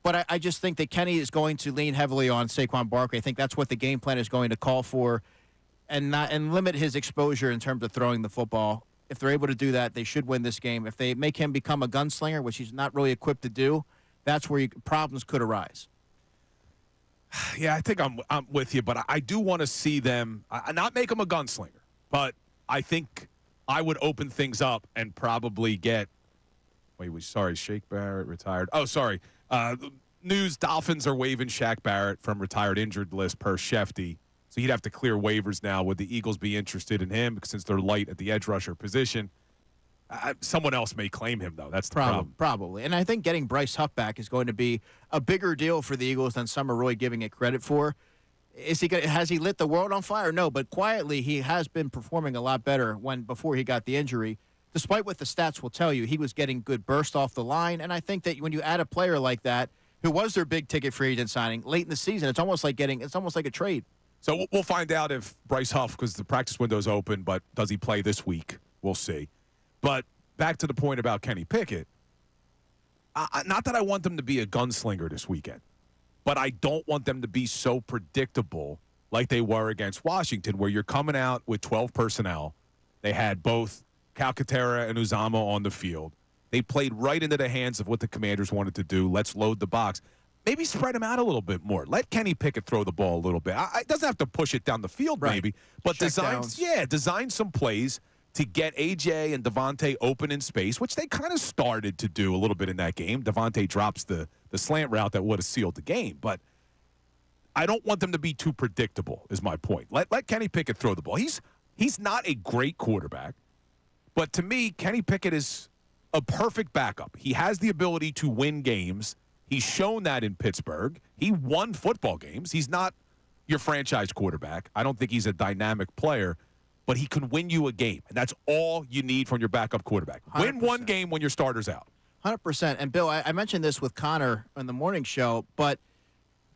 But I just think that Kenny is going to lean heavily on Saquon Barkley. I think that's what the game plan is going to call for and limit his exposure in terms of throwing the football. If they're able to do that, they should win this game. If they make him become a gunslinger, which he's not really equipped to do, that's where problems could arise. Yeah, I think I'm with you, but I do want to see them not make him a gunslinger, but I think I would open things up and probably get Shaq Barrett retired. Oh, sorry. News, Dolphins are waiving Shaq Barrett from retired injured list per Shefty. So he'd have to clear waivers now. Would the Eagles be interested in him since they're light at the edge rusher position? Someone else may claim him, though. That's the problem. Probably. And I think getting Bryce Huff back is going to be a bigger deal for the Eagles than some are really giving it credit for. Has he lit the world on fire? No, but quietly he has been performing a lot better before he got the injury. Despite what the stats will tell you, he was getting good burst off the line. And I think that when you add a player like that, who was their big ticket free agent signing late in the season. It's almost like a trade. So we'll find out if Bryce Huff, because the practice window's open, but does he play this week? We'll see. But back to the point about Kenny Pickett, not that I want them to be a gunslinger this weekend, but I don't want them to be so predictable like they were against Washington, where you're coming out with 12 personnel. They had both Calcaterra and Uzama on the field. They played right into the hands of what the Commanders wanted to do. Let's load the box. Maybe spread them out a little bit more. Let Kenny Pickett throw the ball a little bit. It doesn't have to push it down the field, Right. maybe, but design some plays to get A.J. and Devontae open in space, which they kind of started to do a little bit in that game. Devontae drops the slant route that would have sealed the game. But I don't want them to be too predictable, is my point. Let Kenny Pickett throw the ball. He's not a great quarterback, but to me, Kenny Pickett is a perfect backup. He has the ability to win games. He's shown that in Pittsburgh. He won football games. He's not your franchise quarterback. I don't think he's a dynamic player, but he can win you a game, and that's all you need from your backup quarterback. 100%. Win one game when your starter's out. 100%. And, Bill, I mentioned this with Connor on the morning show, but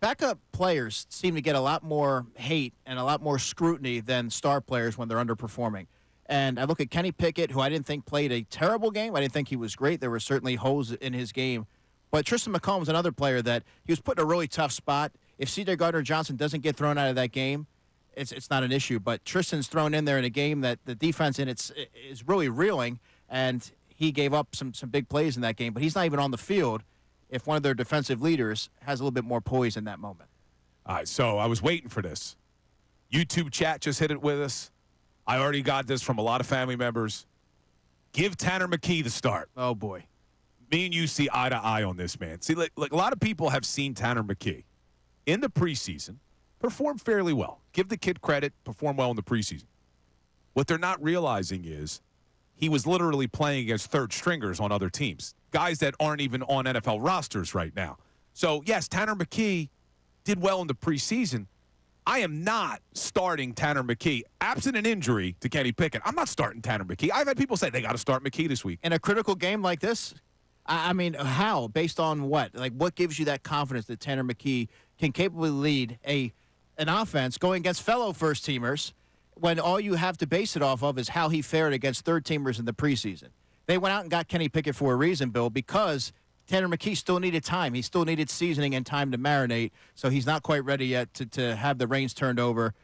backup players seem to get a lot more hate and a lot more scrutiny than star players when they're underperforming. And I look at Kenny Pickett, who I didn't think played a terrible game. I didn't think he was great. There were certainly holes in his game. But Tristan McCollum's another player that he was put in a really tough spot. If C.J. Gardner-Johnson doesn't get thrown out of that game, it's not an issue. But Tristan's thrown in there in a game that the defense in it is really reeling, and he gave up some big plays in that game. But he's not even on the field if one of their defensive leaders has a little bit more poise in that moment. All right, so I was waiting for this. YouTube chat just hit it with us. I already got this from a lot of family members. Give Tanner McKee the start. Oh, boy. Me and you see eye to eye on this, man. See, like a lot of people have seen Tanner McKee in the preseason perform fairly well. Give the kid credit, perform well in the preseason. What they're not realizing is he was literally playing against third stringers on other teams, guys that aren't even on NFL rosters right now. So, yes, Tanner McKee did well in the preseason. I am not starting Tanner McKee. Absent an injury to Kenny Pickett, I'm not starting Tanner McKee. I've had people say they got to start McKee this week. In a critical game like this? I mean, how? Based on what? Like, what gives you that confidence that Tanner McKee can capably lead an offense going against fellow first-teamers when all you have to base it off of is how he fared against third-teamers in the preseason? They went out and got Kenny Pickett for a reason, Bill, because Tanner McKee still needed time. He still needed seasoning and time to marinate, so he's not quite ready yet to have the reins turned over.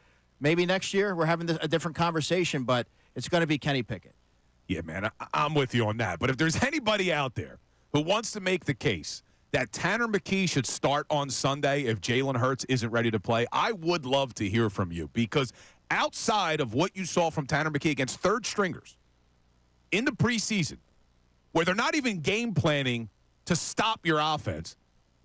Maybe next year we're having a different conversation, but it's going to be Kenny Pickett. Yeah, man, I'm with you on that. But if there's anybody out there who wants to make the case that Tanner McKee should start on Sunday if Jalen Hurts isn't ready to play, I would love to hear from you, because outside of what you saw from Tanner McKee against third stringers in the preseason, where they're not even game planning to stop your offense,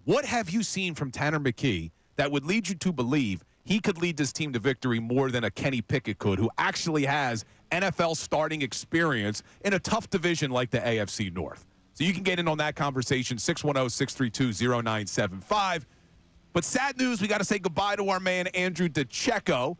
what have you seen from Tanner McKee that would lead you to believe he could lead this team to victory more than a Kenny Pickett could, who actually has NFL starting experience in a tough division like the AFC North? So you can get in on that conversation, 610-632-0975. But sad news, we got to say goodbye to our man, Andrew DeCecco.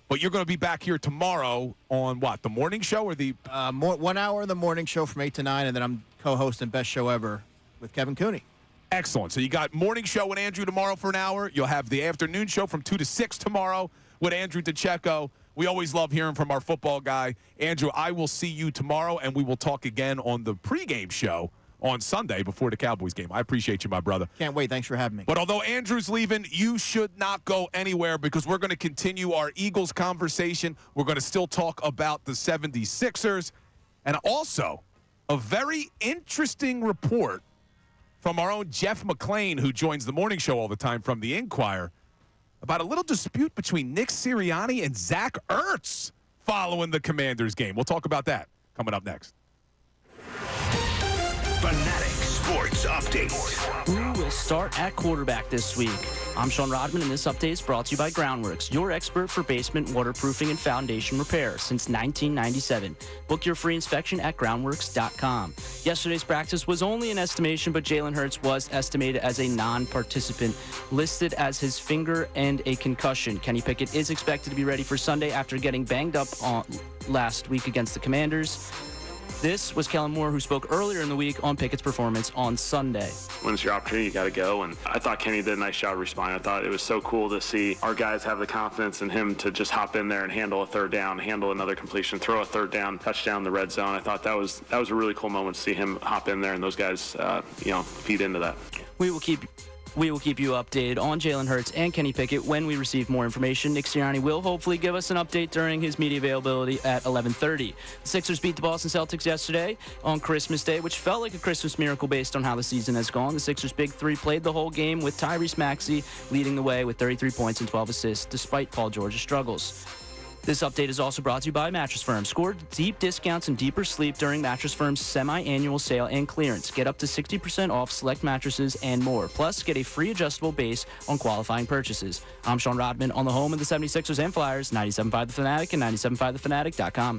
But you're going to be back here tomorrow on what, the morning show or the... 1 hour in the morning show from 8 to 9, and then I'm co-hosting Best Show Ever with Kevin Cooney. Excellent. So you got morning show with Andrew tomorrow for an hour. You'll have the afternoon show from 2 to 6 tomorrow with Andrew DeCecco. We always love hearing from our football guy. Andrew, I will see you tomorrow, and we will talk again on the pregame show on Sunday before the Cowboys game. I appreciate you, my brother. Can't wait. Thanks for having me. But although Andrew's leaving, you should not go anywhere, because we're going to continue our Eagles conversation. We're going to still talk about the 76ers, and also a very interesting report from our own Jeff McClain, who joins the morning show all the time from the Inquirer, about a little dispute between Nick Sirianni and Zach Ertz following the Commanders game. We'll talk about that coming up next. Fanatic Sports Update. Who will start at quarterback this week? I'm Sean Rodman, and this update is brought to you by Groundworks, your expert for basement waterproofing and foundation repair since 1997. Book your free inspection at groundworks.com. Yesterday's practice was only an estimation, but Jalen Hurts was estimated as a non-participant, listed as his finger and a concussion. Kenny Pickett is expected to be ready for Sunday after getting banged up last week against the Commanders. This was Kellen Moore, who spoke earlier in the week on Pickett's performance on Sunday. When it's your opportunity, you got to go. And I thought Kenny did a nice job responding. I thought it was so cool to see our guys have the confidence in him to just hop in there and handle a third down, handle another completion, throw a third down, touchdown in the red zone. I thought that was a really cool moment to see him hop in there and those guys, feed into that. We will keep you updated on Jalen Hurts and Kenny Pickett when we receive more information. Nick Sirianni will hopefully give us an update during his media availability at 11:30. The Sixers beat the Boston Celtics yesterday on Christmas Day, which felt like a Christmas miracle based on how the season has gone. The Sixers' big three played the whole game with Tyrese Maxey leading the way with 33 points and 12 assists, despite Paul George's struggles. This update is also brought to you by Mattress Firm. Score deep discounts and deeper sleep during Mattress Firm's semi-annual sale and clearance. Get up to 60% off select mattresses and more. Plus, get a free adjustable base on qualifying purchases. I'm Sean Rodman on the home of the 76ers and Flyers, 97.5 The Fanatic and 97.5thefanatic.com.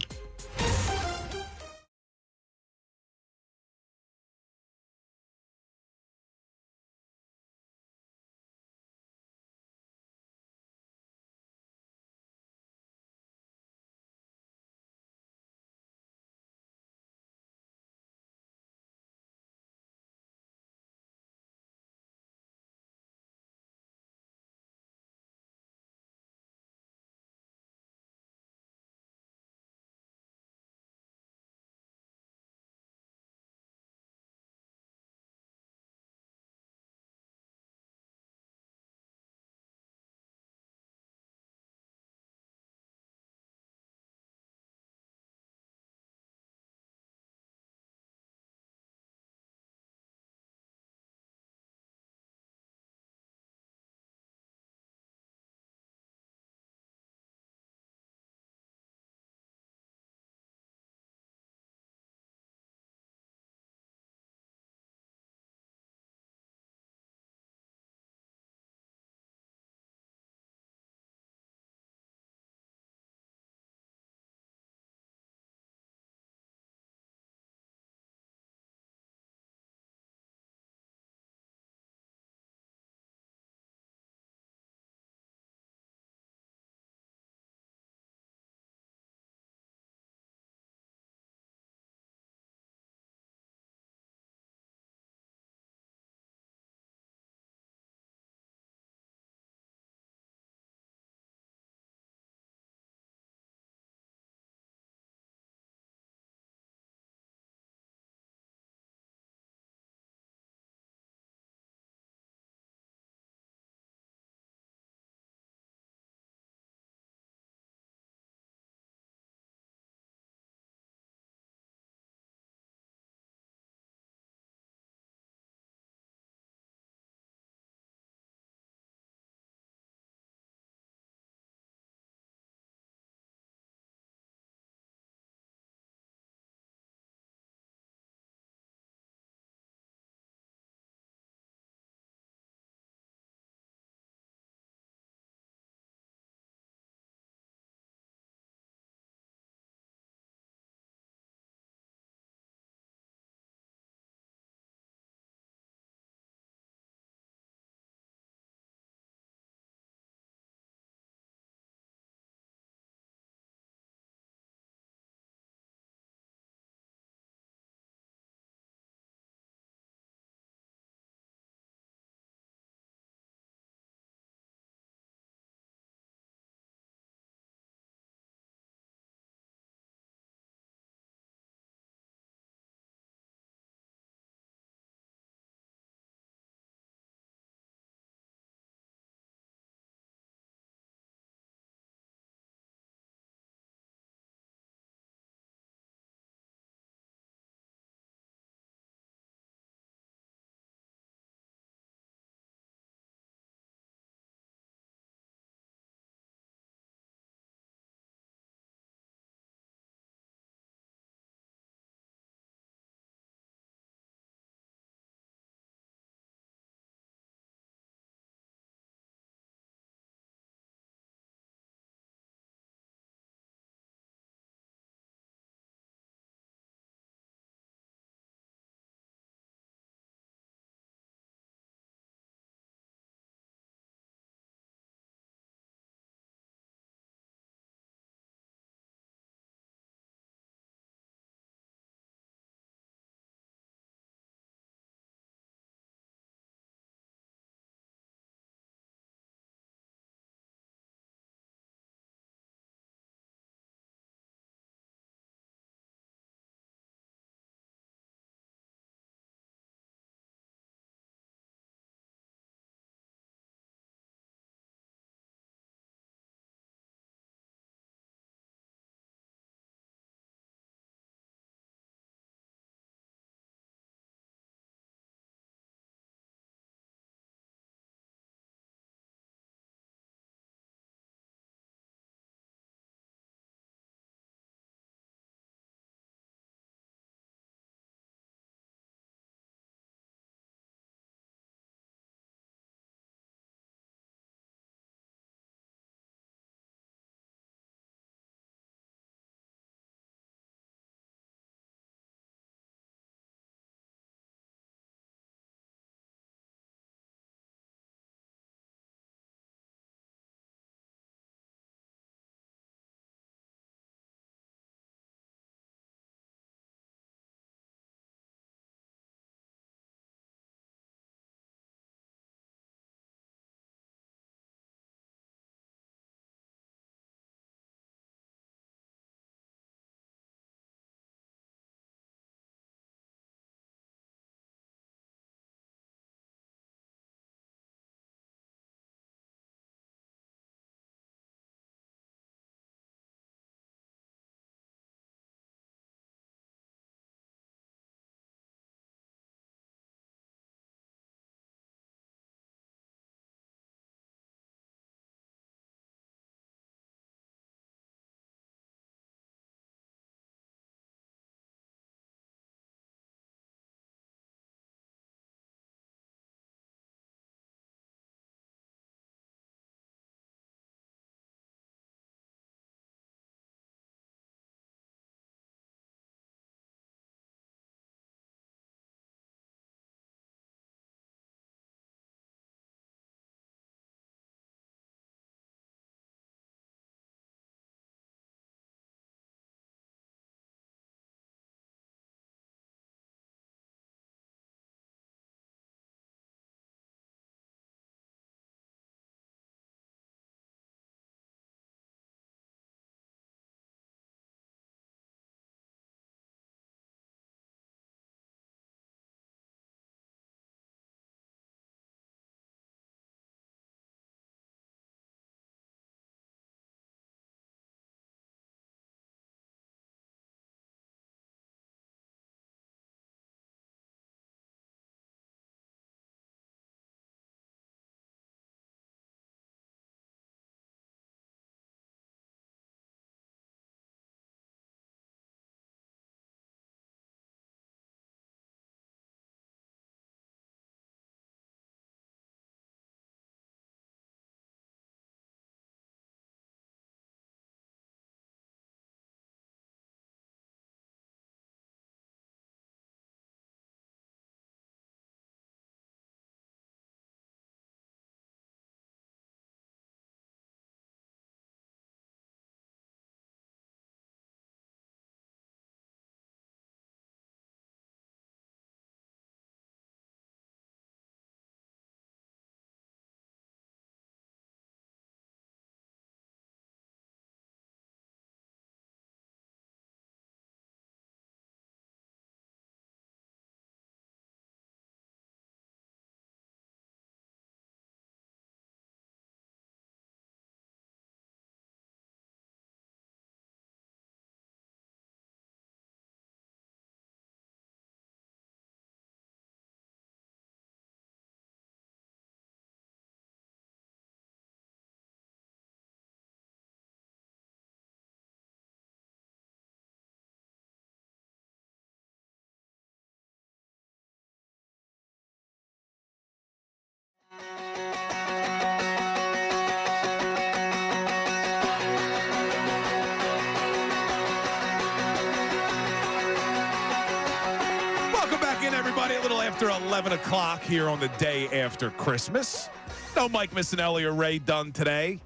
Welcome back in, everybody. A little after 11 o'clock here on the day after Christmas. No Mike Missanelli or Ray Dunn today.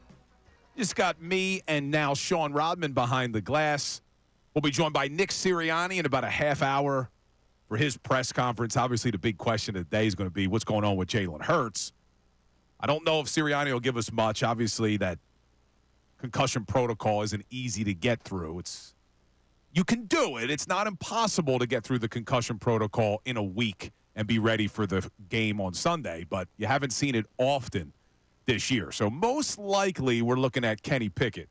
Just got me and now Sean Rodman behind the glass. We'll be joined by Nick Sirianni in about a half hour for his press conference. Obviously, the big question of the day is going to be what's going on with Jalen Hurts. I don't know if Sirianni will give us much. Obviously, that concussion protocol isn't easy to get through. You can do it. It's not impossible to get through the concussion protocol in a week and be ready for the game on Sunday, but you haven't seen it often this year. So most likely we're looking at Kenny Pickett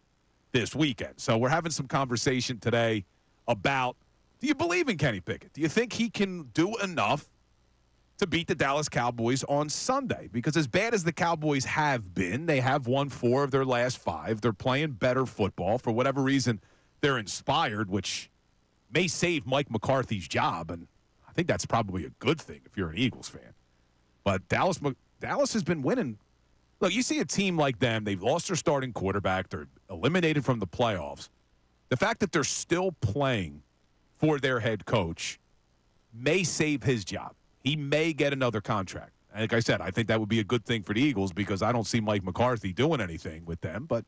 this weekend. So we're having some conversation today about, do you believe in Kenny Pickett? Do you think he can do enough to beat the Dallas Cowboys on Sunday? Because as bad as the Cowboys have been, they have won 4 of their last 5. They're playing better football. For whatever reason, they're inspired, which may save Mike McCarthy's job, and I think that's probably a good thing if you're an Eagles fan. But Dallas has been winning. Look, you see a team like them, they've lost their starting quarterback, they're eliminated from the playoffs. The fact that they're still playing for their head coach may save his job. He may get another contract. And like I said, I think that would be a good thing for the Eagles because I don't see Mike McCarthy doing anything with them, but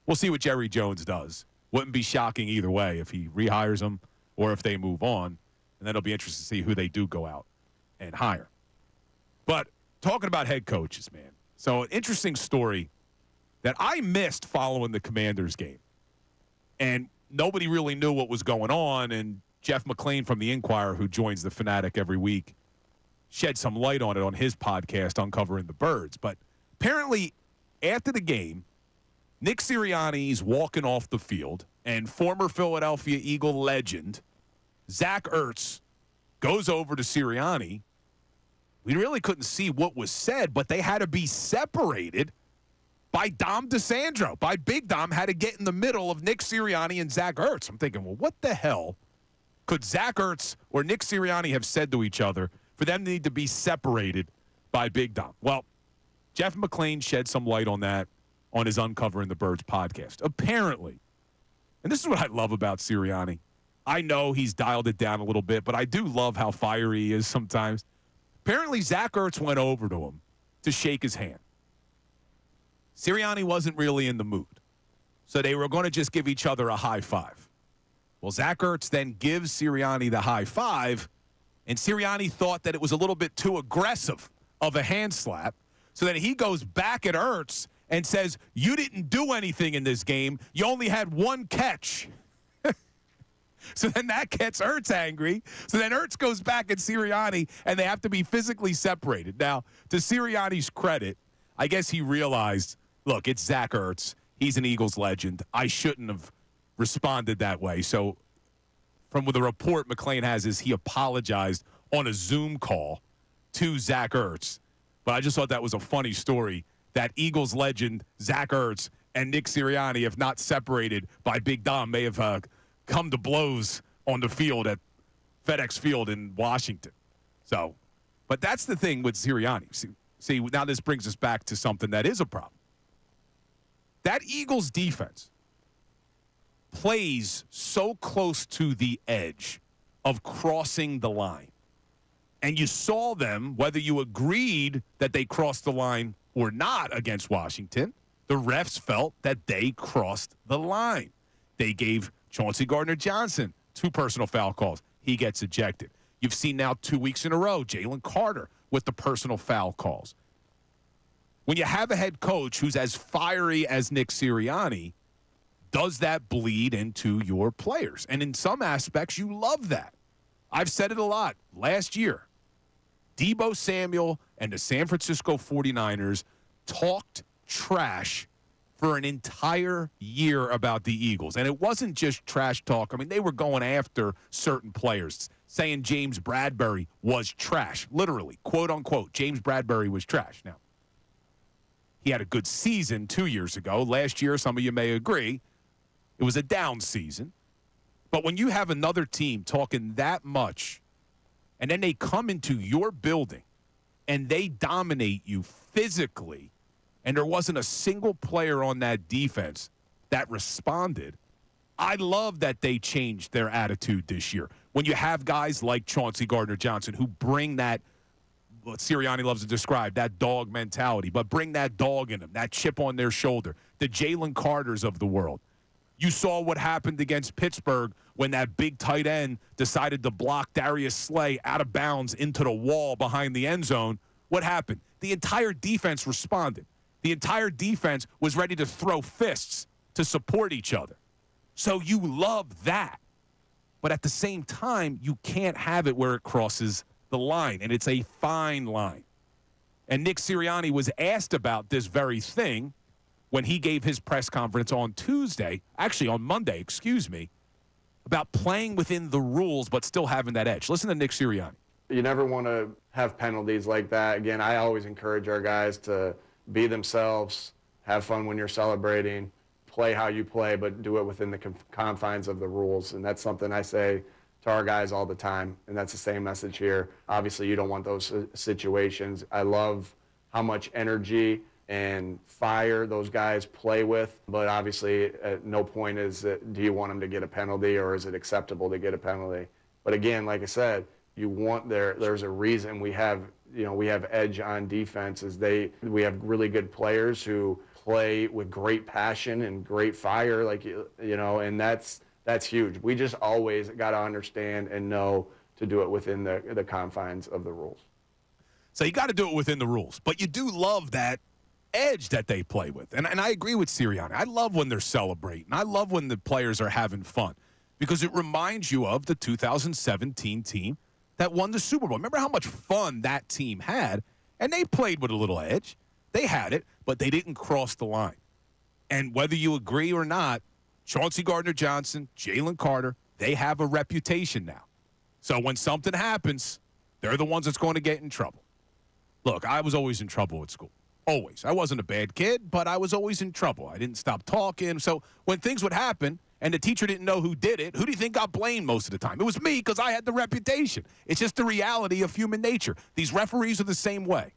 we'll see what Jerry Jones does. Wouldn't be shocking either way if he rehires them or if they move on. And then it'll be interesting to see who they do go out and hire. But talking about head coaches, man. So an interesting story that I missed following the Commanders game. And nobody really knew what was going on. And Jeff McClain from the Inquirer, who joins the Fanatic every week, shed some light on it on his podcast, Uncovering the Birds. But apparently after the game, Nick Sirianni's walking off the field, and former Philadelphia Eagle legend Zach Ertz goes over to Sirianni. We really couldn't see what was said, but they had to be separated by Dom DeSandro. By Big Dom had to get in the middle of Nick Sirianni and Zach Ertz. I'm thinking, well, what the hell could Zach Ertz or Nick Sirianni have said to each other for them to need to be separated by Big Dom? Well, Jeff McClain shed some light on that on his Uncovering the Birds podcast. Apparently, and this is what I love about Sirianni. I know he's dialed it down a little bit, but I do love how fiery he is sometimes. Apparently, Zach Ertz went over to him to shake his hand. Sirianni wasn't really in the mood, so they were going to just give each other a high five. Well, Zach Ertz then gives Sirianni the high five, and Sirianni thought that it was a little bit too aggressive of a hand slap, so then he goes back at Ertz and says, "You didn't do anything in this game. You only had 1 catch." So then that gets Ertz angry. So then Ertz goes back at Sirianni, and they have to be physically separated. Now, to Sirianni's credit, I guess he realized, look, it's Zach Ertz. He's an Eagles legend. I shouldn't have responded that way. So from the report McClain has is he apologized on a Zoom call to Zach Ertz. But I just thought that was a funny story that Eagles legend Zach Ertz and Nick Sirianni, if not separated by Big Dom, may have come to blows on the field at FedEx Field in Washington. So, but that's the thing with Sirianni. See, now this brings us back to something that is a problem. That Eagles defense plays so close to the edge of crossing the line. And you saw them, whether you agreed that they crossed the line or not against Washington, the refs felt that they crossed the line. They gave Chauncey Gardner-Johnson 2 personal foul calls. He gets ejected. You've seen now 2 weeks in a row, Jalen Carter with the personal foul calls. When you have a head coach who's as fiery as Nick Sirianni, does that bleed into your players? And in some aspects, you love that. I've said it a lot. Last year, Deebo Samuel and the San Francisco 49ers talked trash for an entire year about the Eagles. And it wasn't just trash talk. I mean, they were going after certain players, saying James Bradbury was trash. Literally, quote unquote, James Bradbury was trash. Now, he had a good season 2 years ago. Last year, some of you may agree, it was a down season. But when you have another team talking that much, and then they come into your building and they dominate you physically, and there wasn't a single player on that defense that responded, I love that they changed their attitude this year. When you have guys like Chauncey Gardner-Johnson who bring that, what Sirianni loves to describe, that dog mentality, but bring that dog in them, that chip on their shoulder, the Jalen Carters of the world. You saw what happened against Pittsburgh when that big tight end decided to block Darius Slay out of bounds into the wall behind the end zone. What happened? The entire defense responded. The entire defense was ready to throw fists to support each other. So you love that. But at the same time, you can't have it where it crosses the line, and it's a fine line. And Nick Sirianni was asked about this very thing when he gave his press conference on Monday, about playing within the rules but still having that edge. Listen to Nick Sirianni. You never want to have penalties like that. Again, I always encourage our guys to be themselves, have fun when you're celebrating, play how you play, but do it within the confines of the rules. And that's something I say to our guys all the time, and that's the same message here. Obviously, you don't want those situations. I love how much energy and fire those guys play with, but obviously at no point do you want them to get a penalty, or is it acceptable to get a penalty. But again, like I said, there's a reason we have edge on defense. We have really good players who play with great passion and great fire, and that's huge. We just always got to understand and know to do it within the confines of the rules. So you got to do it within the rules, but you do love that edge that they play with. And I agree with Sirianni. I love when they're celebrating. I love when the players are having fun because it reminds you of the 2017 team that won the Super Bowl. Remember how much fun that team had? And they played with a little edge. They had it, but they didn't cross the line. And whether you agree or not, Chauncey Gardner-Johnson, Jalen Carter, they have a reputation now. So when something happens, they're the ones that's going to get in trouble. Look, I was always in trouble at school. Always. I wasn't a bad kid, but I was always in trouble. I didn't stop talking. So when things would happen and the teacher didn't know who did it, who do you think got blamed most of the time? It was me because I had the reputation. It's just the reality of human nature. These referees are the same way.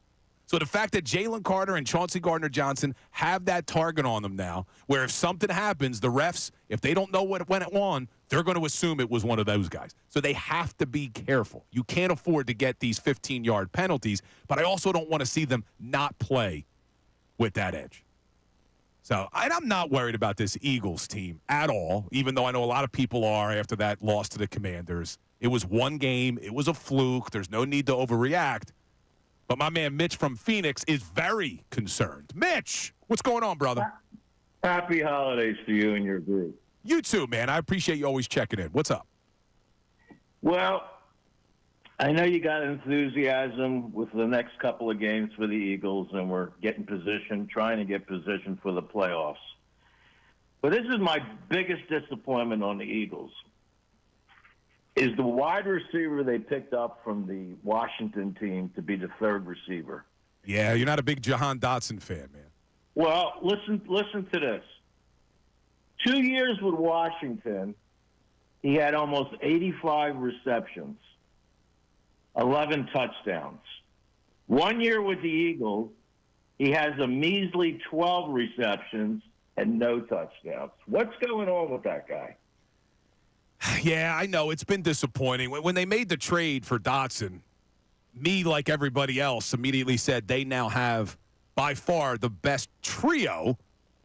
So the fact that Jalen Carter and Chauncey Gardner-Johnson have that target on them now, where if something happens, the refs, if they don't know when it won, they're going to assume it was one of those guys. So they have to be careful. You can't afford to get these 15-yard penalties, but I also don't want to see them not play with that edge. So I'm not worried about this Eagles team at all, even though I know a lot of people are after that loss to the Commanders. It was one game. It was a fluke. There's no need to overreact. But my man Mitch from Phoenix is very concerned. Mitch, what's going on, brother? Happy holidays to you and your group. You too, man. I appreciate you always checking in. What's up? Well, I know you got enthusiasm with the next couple of games for the Eagles, and we're trying to get position for the playoffs. But this is my biggest disappointment on the Eagles. Is the wide receiver they picked up from the Washington team to be the third receiver. Yeah, you're not a big Jahan Dotson fan, man. Well, listen to this. 2 years with Washington, he had almost 85 receptions, 11 touchdowns. 1 year with the Eagles, he has a measly 12 receptions and no touchdowns. What's going on with that guy? Yeah, I know. It's been disappointing. When they made the trade for Dotson, me, like everybody else, immediately said they now have, by far, the best trio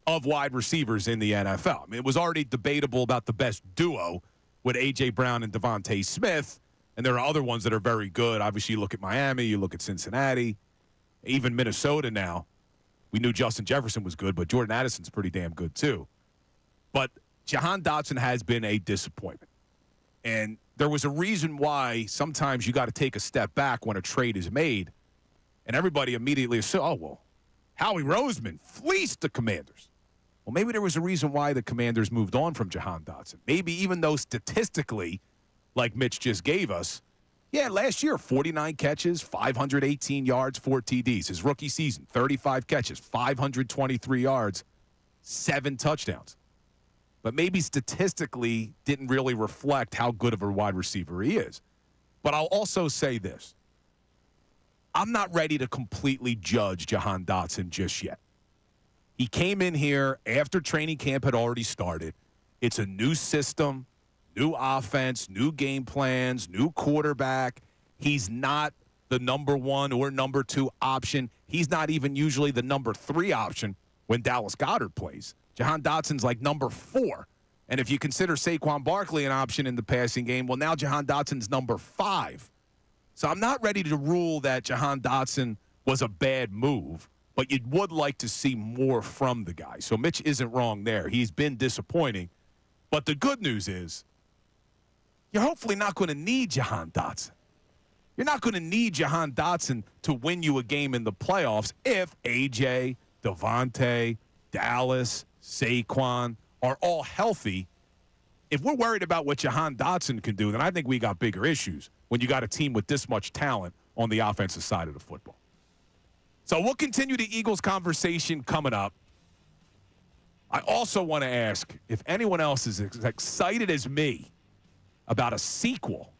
of wide receivers in the NFL. I mean, it was already debatable about the best duo with A.J. Brown and Devontae Smith, and there are other ones that are very good. Obviously, you look at Miami, you look at Cincinnati, even Minnesota now. We knew Justin Jefferson was good, but Jordan Addison's pretty damn good, too. But Jahan Dotson has been a disappointment. And there was a reason why sometimes you got to take a step back when a trade is made. And everybody immediately assumed, oh, well, Howie Roseman fleeced the Commanders. Well, maybe there was a reason why the Commanders moved on from Jahan Dotson. Maybe even though statistically, like Mitch just gave us, yeah, last year, 49 catches, 518 yards, 4 TDs. His rookie season, 35 catches, 523 yards, 7 touchdowns. But maybe statistically didn't really reflect how good of a wide receiver he is. But I'll also say this. I'm not ready to completely judge Jahan Dotson just yet. He came in here after training camp had already started. It's a new system, new offense, new game plans, new quarterback. He's not the number 1 or number 2 option. He's not even usually the number 3 option when Dallas Goedert plays. Jahan Dotson's like number 4. And if you consider Saquon Barkley an option in the passing game, well, now Jahan Dotson's number 5. So I'm not ready to rule that Jahan Dotson was a bad move, but you would like to see more from the guy. So Mitch isn't wrong there. He's been disappointing. But the good news is you're hopefully not going to need Jahan Dotson. You're not going to need Jahan Dotson to win you a game in the playoffs if AJ, Devontae, Dallas, Saquon are all healthy. If we're worried about what Jahan Dotson can do, then I think we got bigger issues when you got a team with this much talent on the offensive side of the football. So we'll continue the Eagles conversation coming up. I also want to ask if anyone else is as excited as me about a sequel,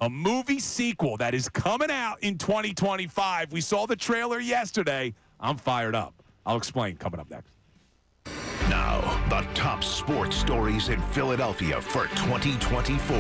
a movie sequel that is coming out in 2025. We saw the trailer yesterday. I'm fired up. I'll explain coming up next. Now, the top sports stories in Philadelphia for 2024.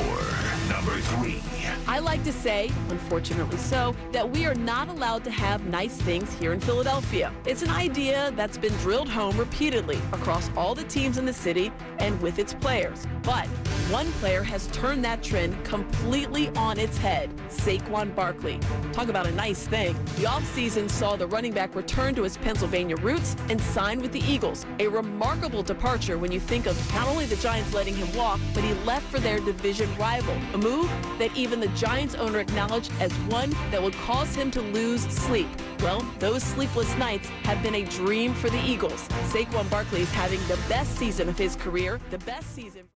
Number 3. I like to say, unfortunately so, that we are not allowed to have nice things here in Philadelphia. It's an idea that's been drilled home repeatedly across all the teams in the city and with its players. But one player has turned that trend completely on its head, Saquon Barkley. Talk about a nice thing. The offseason saw the running back return to his Pennsylvania roots and sign with the Eagles, a remarkable departure when you think of not only the Giants letting him walk, but he left for their division rival, a move that even the Giants owner acknowledged as one that would cause him to lose sleep. Well, those sleepless nights have been a dream for the Eagles. Saquon Barkley is having the best season of his career, the best season.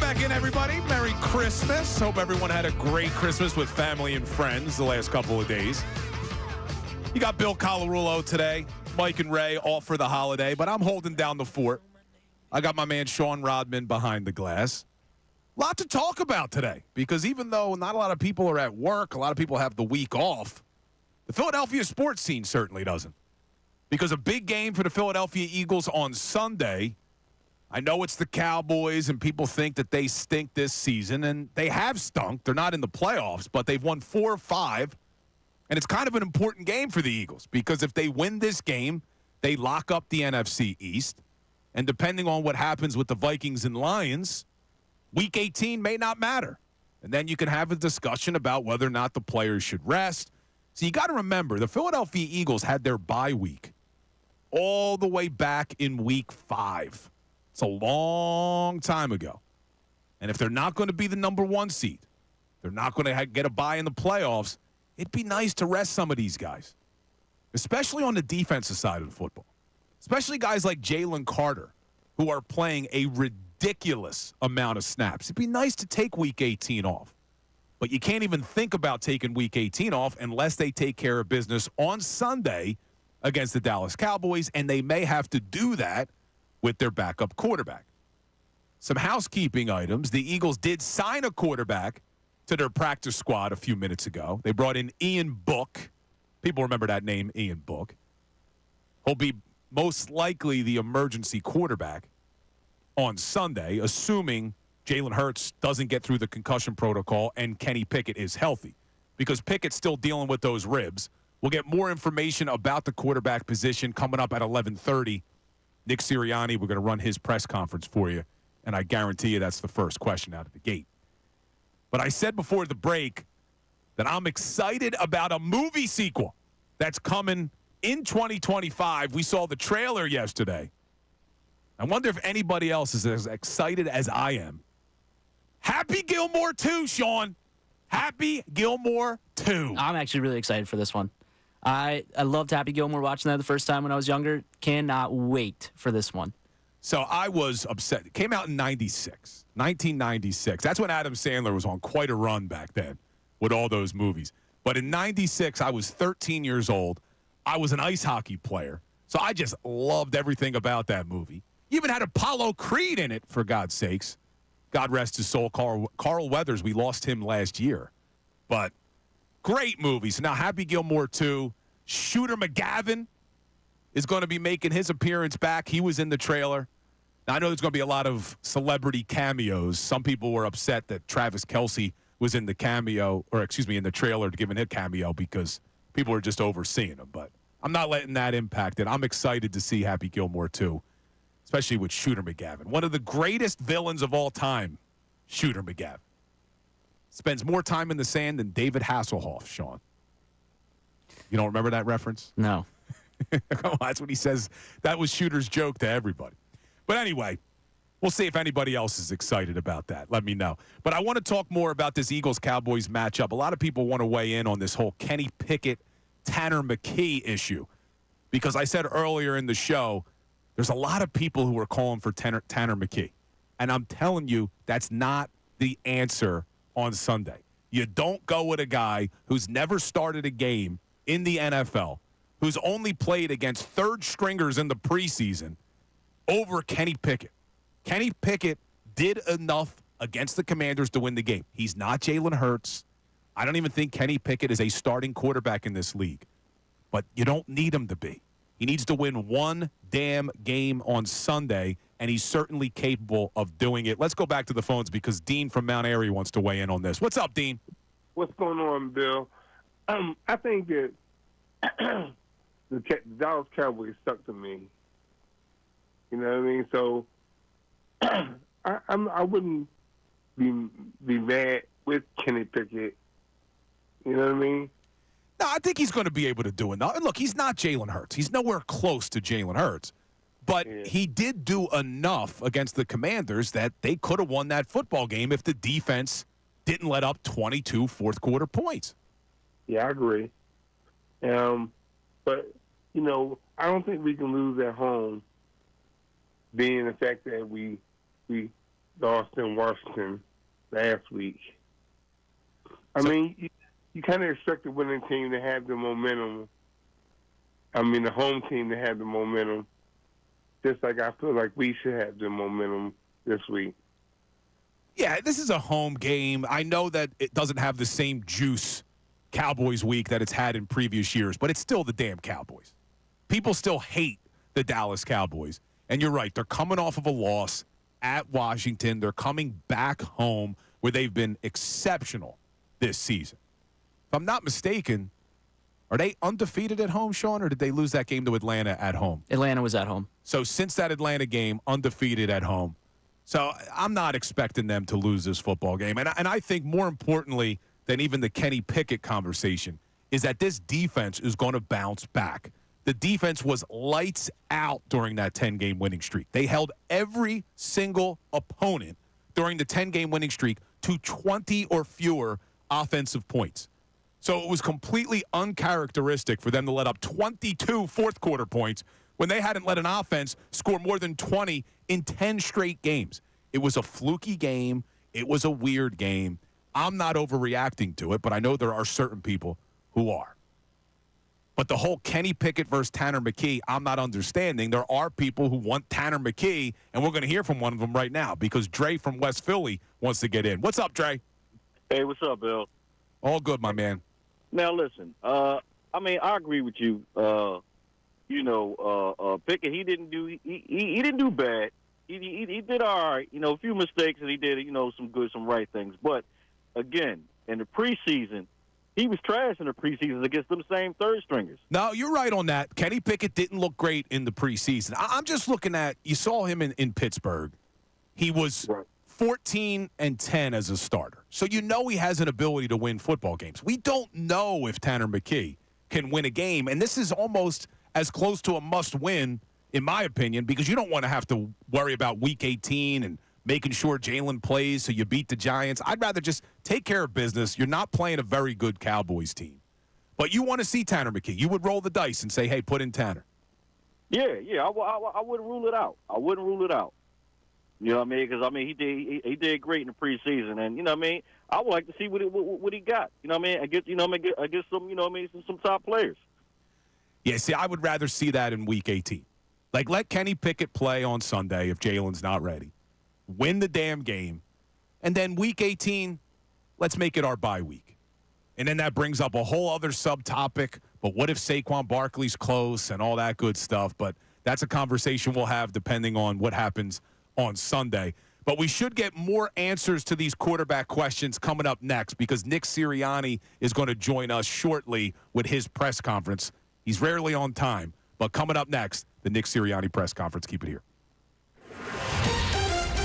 back in, everybody. Merry Christmas. Hope everyone had a great Christmas with family and friends the last couple of days. You got Bill Colarulo today, Mike and Ray all for the holiday, but I'm holding down the fort. I got my man Sean Rodman behind the glass. A lot to talk about today because even though not a lot of people are at work, a lot of people have the week off, the Philadelphia sports scene certainly doesn't. Because a big game for the Philadelphia Eagles on Sunday. I know it's the Cowboys, and people think that they stink this season, and they have stunk. They're not in the playoffs, but they've won 4 or 5, and it's kind of an important game for the Eagles because if they win this game, they lock up the NFC East, and depending on what happens with the Vikings and Lions, Week 18 may not matter, and then you can have a discussion about whether or not the players should rest. So you got to remember, the Philadelphia Eagles had their bye week all the way back in Week 5. It's a long time ago. And if they're not going to be the number 1 seed, they're not going to get a bye in the playoffs, it'd be nice to rest some of these guys, especially on the defensive side of the football, especially guys like Jalen Carter, who are playing a ridiculous amount of snaps. It'd be nice to take Week 18 off. But you can't even think about taking Week 18 off unless they take care of business on Sunday against the Dallas Cowboys, and they may have to do that with their backup quarterback. Some housekeeping items. The Eagles did sign a quarterback to their practice squad a few minutes ago. They brought in Ian Book. People remember that name, Ian Book. He'll be most likely the emergency quarterback on Sunday, assuming Jalen Hurts doesn't get through the concussion protocol and Kenny Pickett is healthy, because Pickett's still dealing with those ribs. We'll get more information about the quarterback position coming up at 11:30. Nick Sirianni, we're going to run his press conference for you, and I guarantee you that's the first question out of the gate. But I said before the break that I'm excited about a movie sequel that's coming in 2025. We saw the trailer yesterday. I wonder if anybody else is as excited as I am. Happy Gilmore 2, Sean. Happy Gilmore 2. I'm actually really excited for this one. I loved Happy Gilmore, watching that the first time when I was younger. Cannot wait for this one. So I was upset. It came out in 1996. That's when Adam Sandler was on quite a run back then with all those movies. But in 96, I was 13 years old. I was an ice hockey player. So I just loved everything about that movie. You even had Apollo Creed in it, for God's sakes. God rest his soul, Carl Weathers. We lost him last year. But great movie. So now Happy Gilmore 2. Shooter McGavin is going to be making his appearance back. He was in the trailer. Now, I know there's going to be a lot of celebrity cameos. Some people were upset that Travis Kelce was in the in the trailer giving a cameo because people are just overseeing him. But I'm not letting that impact it. I'm excited to see Happy Gilmore 2, especially with Shooter McGavin. One of the greatest villains of all time, Shooter McGavin. Spends more time in the sand than David Hasselhoff, Sean. You don't remember that reference? No. Come on, that's what he says. That was Shooter's joke to everybody. But anyway, we'll see if anybody else is excited about that. Let me know. But I want to talk more about this Eagles-Cowboys matchup. A lot of people want to weigh in on this whole Kenny Pickett, Tanner McKee issue. Because I said earlier in the show, there's a lot of people who are calling for Tanner McKee. And I'm telling you, that's not the answer on Sunday. You don't go with a guy who's never started a game in the NFL, who's only played against third stringers in the preseason, over Kenny Pickett. Kenny Pickett did enough against the Commanders to win the game. He's not Jalen Hurts. I don't even think Kenny Pickett is a starting quarterback in this league. But you don't need him to be. He needs to win one damn game on Sunday, and he's certainly capable of doing it. Let's go back to the phones because Dean from Mount Airy wants to weigh in on this. What's up, Dean? What's going on, Bill? I think that the Dallas Cowboys stuck to me. You know what I mean? So I wouldn't be mad with Kenny Pickett. You know what I mean? No, I think he's going to be able to do enough. Look, he's not Jalen Hurts. He's nowhere close to Jalen Hurts. But he did do enough against the Commanders that they could have won that football game if the defense didn't let up 22 fourth-quarter points. Yeah, I agree. But, you know, I don't think we can lose at home, being the fact that we lost in Washington last week. I mean, you kind of expect the winning team to have the momentum. I mean, the home team to have the momentum. Just like I feel like we should have the momentum this week. Yeah, this is a home game. I know that it doesn't have the same juice Cowboys week that it's had in previous years, but it's still the damn Cowboys. People still hate the Dallas Cowboys. And you're right, they're coming off of a loss at Washington. They're coming back home where they've been exceptional this season. If I'm not mistaken, are they undefeated at home, Sean, or did they lose that game to Atlanta at home? Atlanta was at home. So since that Atlanta game, undefeated at home. So I'm not expecting them to lose this football game. And I think more importantly than even the Kenny Pickett conversation is that this defense is going to bounce back. The defense was lights out during that 10-game winning streak. They held every single opponent during the 10-game winning streak to 20 or fewer offensive points. So it was completely uncharacteristic for them to let up 22 fourth-quarter points when they hadn't let an offense score more than 20 in 10 straight games. It was a fluky game. It was a weird game. I'm not overreacting to it, but I know there are certain people who are. But the whole Kenny Pickett versus Tanner McKee, I'm not understanding. There are people who want Tanner McKee, and we're going to hear from one of them right now because Dre from West Philly wants to get in. What's up, Dre? Hey, what's up, Bill? All good, my man. Now, listen, I mean, I agree with you. Pickett, he didn't do bad. He did all right. You know, a few mistakes, and he did, some right things. But, again, in the preseason, he was trash in the preseason against them same third stringers. No, you're right on that. Kenny Pickett didn't look great in the preseason. I'm just looking at, you saw him in Pittsburgh. He was 14-10 as a starter. So you know he has an ability to win football games. We don't know if Tanner McKee can win a game, and this is almost as close to a must-win, in my opinion, because you don't want to have to worry about Week 18 and making sure Jalen plays so you beat the Giants. I'd rather just take care of business. You're not playing a very good Cowboys team. But you want to see Tanner McKee. You would roll the dice and say, hey, put in Tanner. Yeah, I wouldn't rule it out. I wouldn't rule it out. You know what I mean? Because, I mean, he did great in the preseason. And, you know what I mean, I would like to see what he got. You know what I mean? Against some, some top players. Yeah, see, I would rather see that in Week 18. Like, let Kenny Pickett play on Sunday if Jalen's not ready. Win the damn game. And then Week 18, let's make it our bye week. And then that brings up a whole other subtopic. But what if Saquon Barkley's close and all that good stuff? But that's a conversation we'll have depending on what happens on Sunday. But we should get more answers to these quarterback questions coming up next because Nick Sirianni is going to join us shortly with his press conference. He's rarely on time. But coming up next, the Nick Sirianni press conference. Keep it here.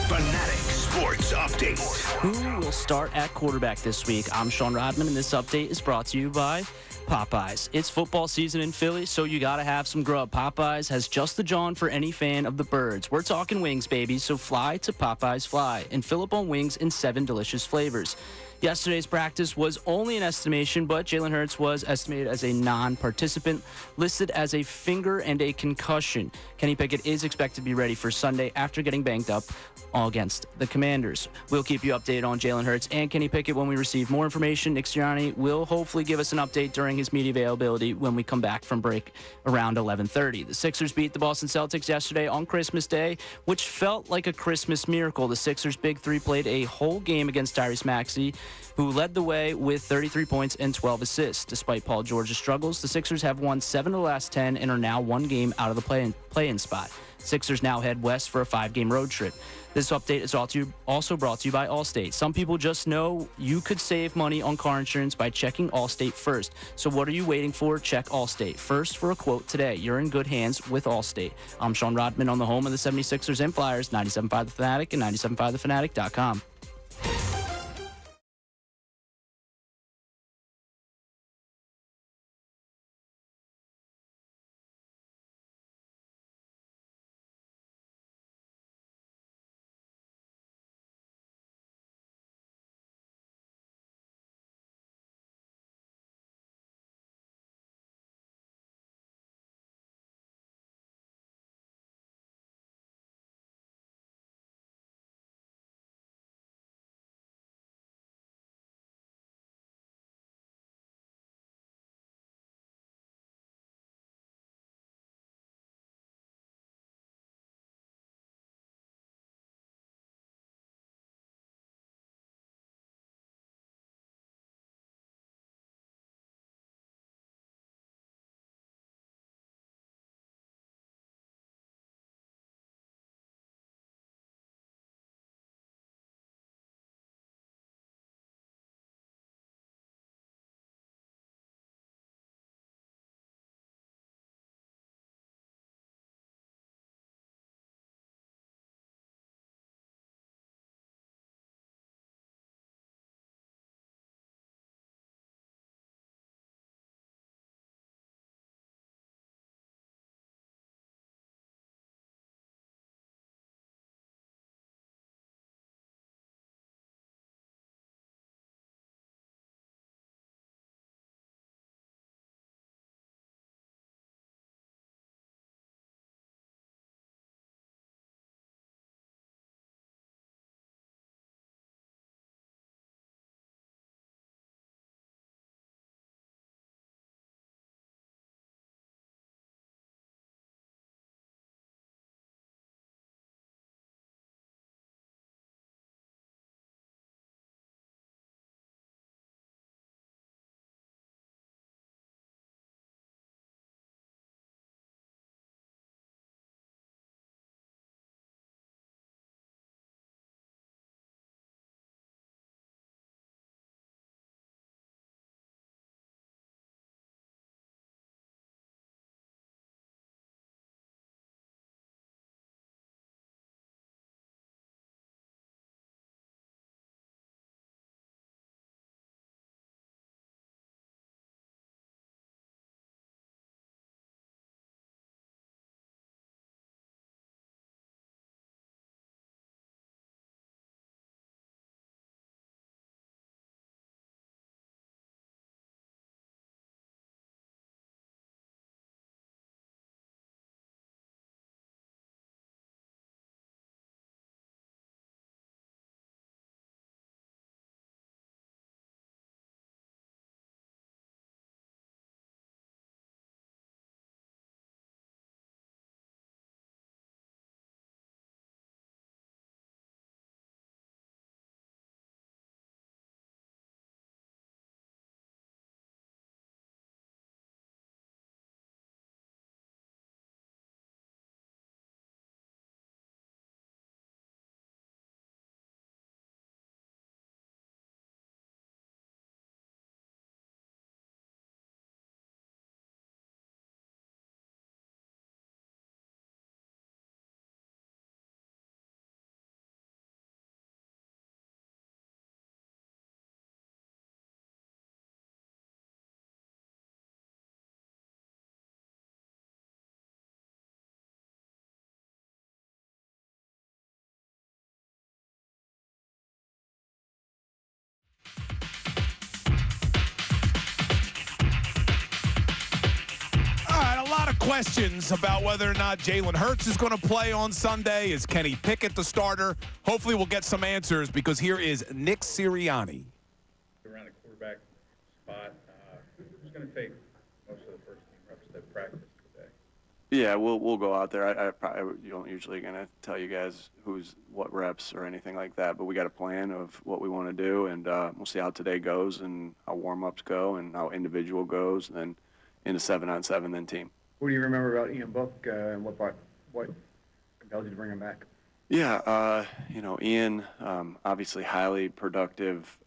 Fanatic Sports Update. Who will start at quarterback this week? I'm Sean Rodman, and this update is brought to you by Popeyes. It's football season in Philly, so you gotta have some grub. Popeyes has just the John for any fan of the birds. We're talking wings, baby, so fly to Popeyes Fly and fill up on wings in 7 delicious flavors. Yesterday's practice was only an estimation, but Jalen Hurts was estimated as a non-participant, listed as a finger and a concussion. Kenny Pickett is expected to be ready for Sunday after getting banged up against the Commanders. We'll keep you updated on Jalen Hurts and Kenny Pickett when we receive more information. Nick Sirianni will hopefully give us an update during his media availability when we come back from break around 11:30. The Sixers beat the Boston Celtics yesterday on Christmas Day, which felt like a Christmas miracle. The Sixers' Big Three played a whole game against Tyrese Maxey, who led the way with 33 points and 12 assists. Despite Paul George's struggles, the Sixers have won 7 of the last 10 and are now one game out of the play-in spot. Sixers now head west for a 5-game road trip. This update is also brought to you by Allstate. Some people just know you could save money on car insurance by checking Allstate first. So what are you waiting for? Check Allstate first for a quote today. You're in good hands with Allstate. I'm Sean Rodman on the home of the 76ers and Flyers, 97.5 The Fanatic and 97.5thefanatic.com. questions about whether or not Jalen Hurts is going to play on Sunday. Is Kenny Pickett the starter? Hopefully we'll get some answers because here is Nick Sirianni. Around the quarterback spot, who's going to take most of the first team reps that practice today? Yeah, we'll go out there. I probably don't usually going to tell you guys what reps or anything like that, but we got a plan of what we want to do, and we'll see how today goes and how warm-ups go and how individual goes, and then into 7-on-7, then team. What do you remember about Ian Book and what compelled you to bring him back? Yeah, Ian, obviously highly productive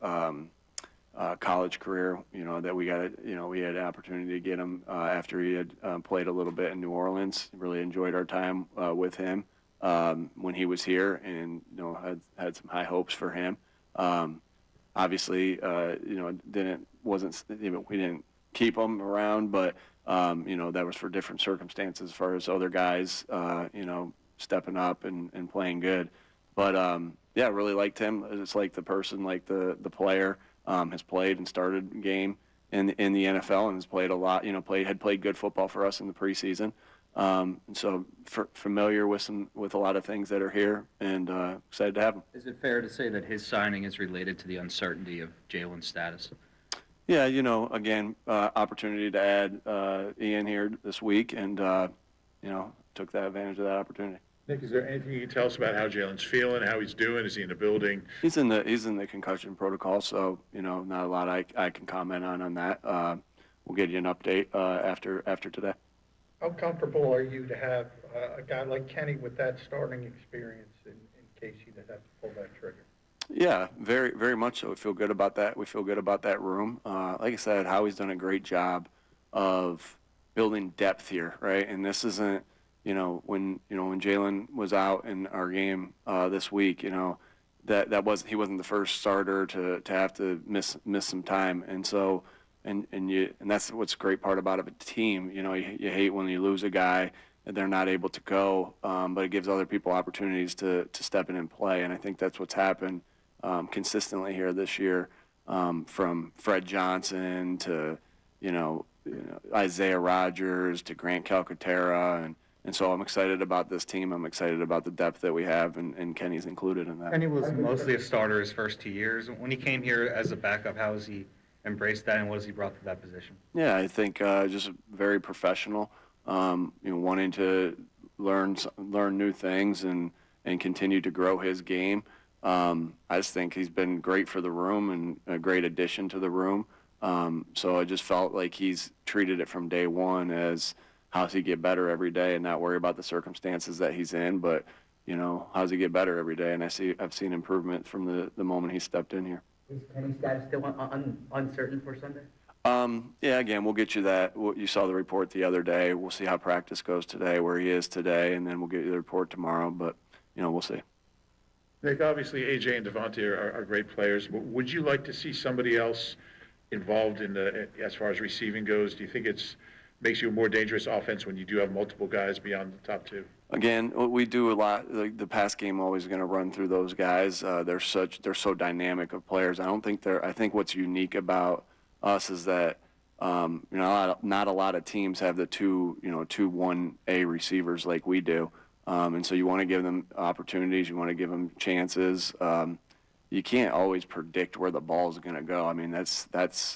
college career. That we had an opportunity to get him after he had played a little bit in New Orleans. Really enjoyed our time with him when he was here, and had some high hopes for him. Obviously, we didn't keep him around, but that was for different circumstances as far as other guys, stepping up and playing good. But yeah, really liked him. It's like the person, like the player, has played and started a game in the NFL and has played a lot. Had played good football for us in the preseason. And so familiar with a lot of things that are here, and excited to have him. Is it fair to say that his signing is related to the uncertainty of Jalen's status? Yeah, again, opportunity to add Ian here this week, and took that advantage of that opportunity. Nick, is there anything you can tell us about how Jalen's feeling, how he's doing? Is he in the building? He's in the concussion protocol, so not a lot I can comment on that. We'll get you an update after today. How comfortable are you to have a guy like Kenny with that starting experience in case he did have to pull that trigger? Yeah, very, very much so. We feel good about that. We feel good about that room. Like I said, Howie's done a great job of building depth here, right? And this isn't, when Jalen was out in our game this week, he wasn't the first starter to have to miss some time, and so and that's what's a great part about a team. You hate when you lose a guy and they're not able to go, but it gives other people opportunities to step in and play, and I think that's what's happened consistently here this year, from Fred Johnson to Isaiah Rodgers to Grant Calcaterra, and so I'm excited about this team. I'm excited about the depth that we have, and Kenny's included in that. Kenny was mostly a starter his first 2 years. When he came here as a backup, how has he embraced that, and what has he brought to that position? Yeah, I think just very professional, wanting to learn new things and continue to grow his game. I just think he's been great for the room and a great addition to the room. So I just felt like he's treated it from day one as how does he get better every day and not worry about the circumstances that he's in, but how does he get better every day? And I've seen improvement from the moment he stepped in here. Is Kenny's status still uncertain for Sunday? Yeah, again, we'll get you that. You saw the report the other day. We'll see how practice goes today, where he is today, and then we'll get you the report tomorrow, but we'll see. Nick, obviously AJ and Devontae are great players, but would you like to see somebody else involved as far as receiving goes? Do you think makes you a more dangerous offense when you do have multiple guys beyond the top two? Again, we do a lot. Like the pass game always going to run through those guys. They're so dynamic of players. I think what's unique about us is that not a lot of teams have the two 1A receivers like we do. And so you want to give them opportunities. You want to give them chances. You can't always predict where the ball is going to go. I mean, that's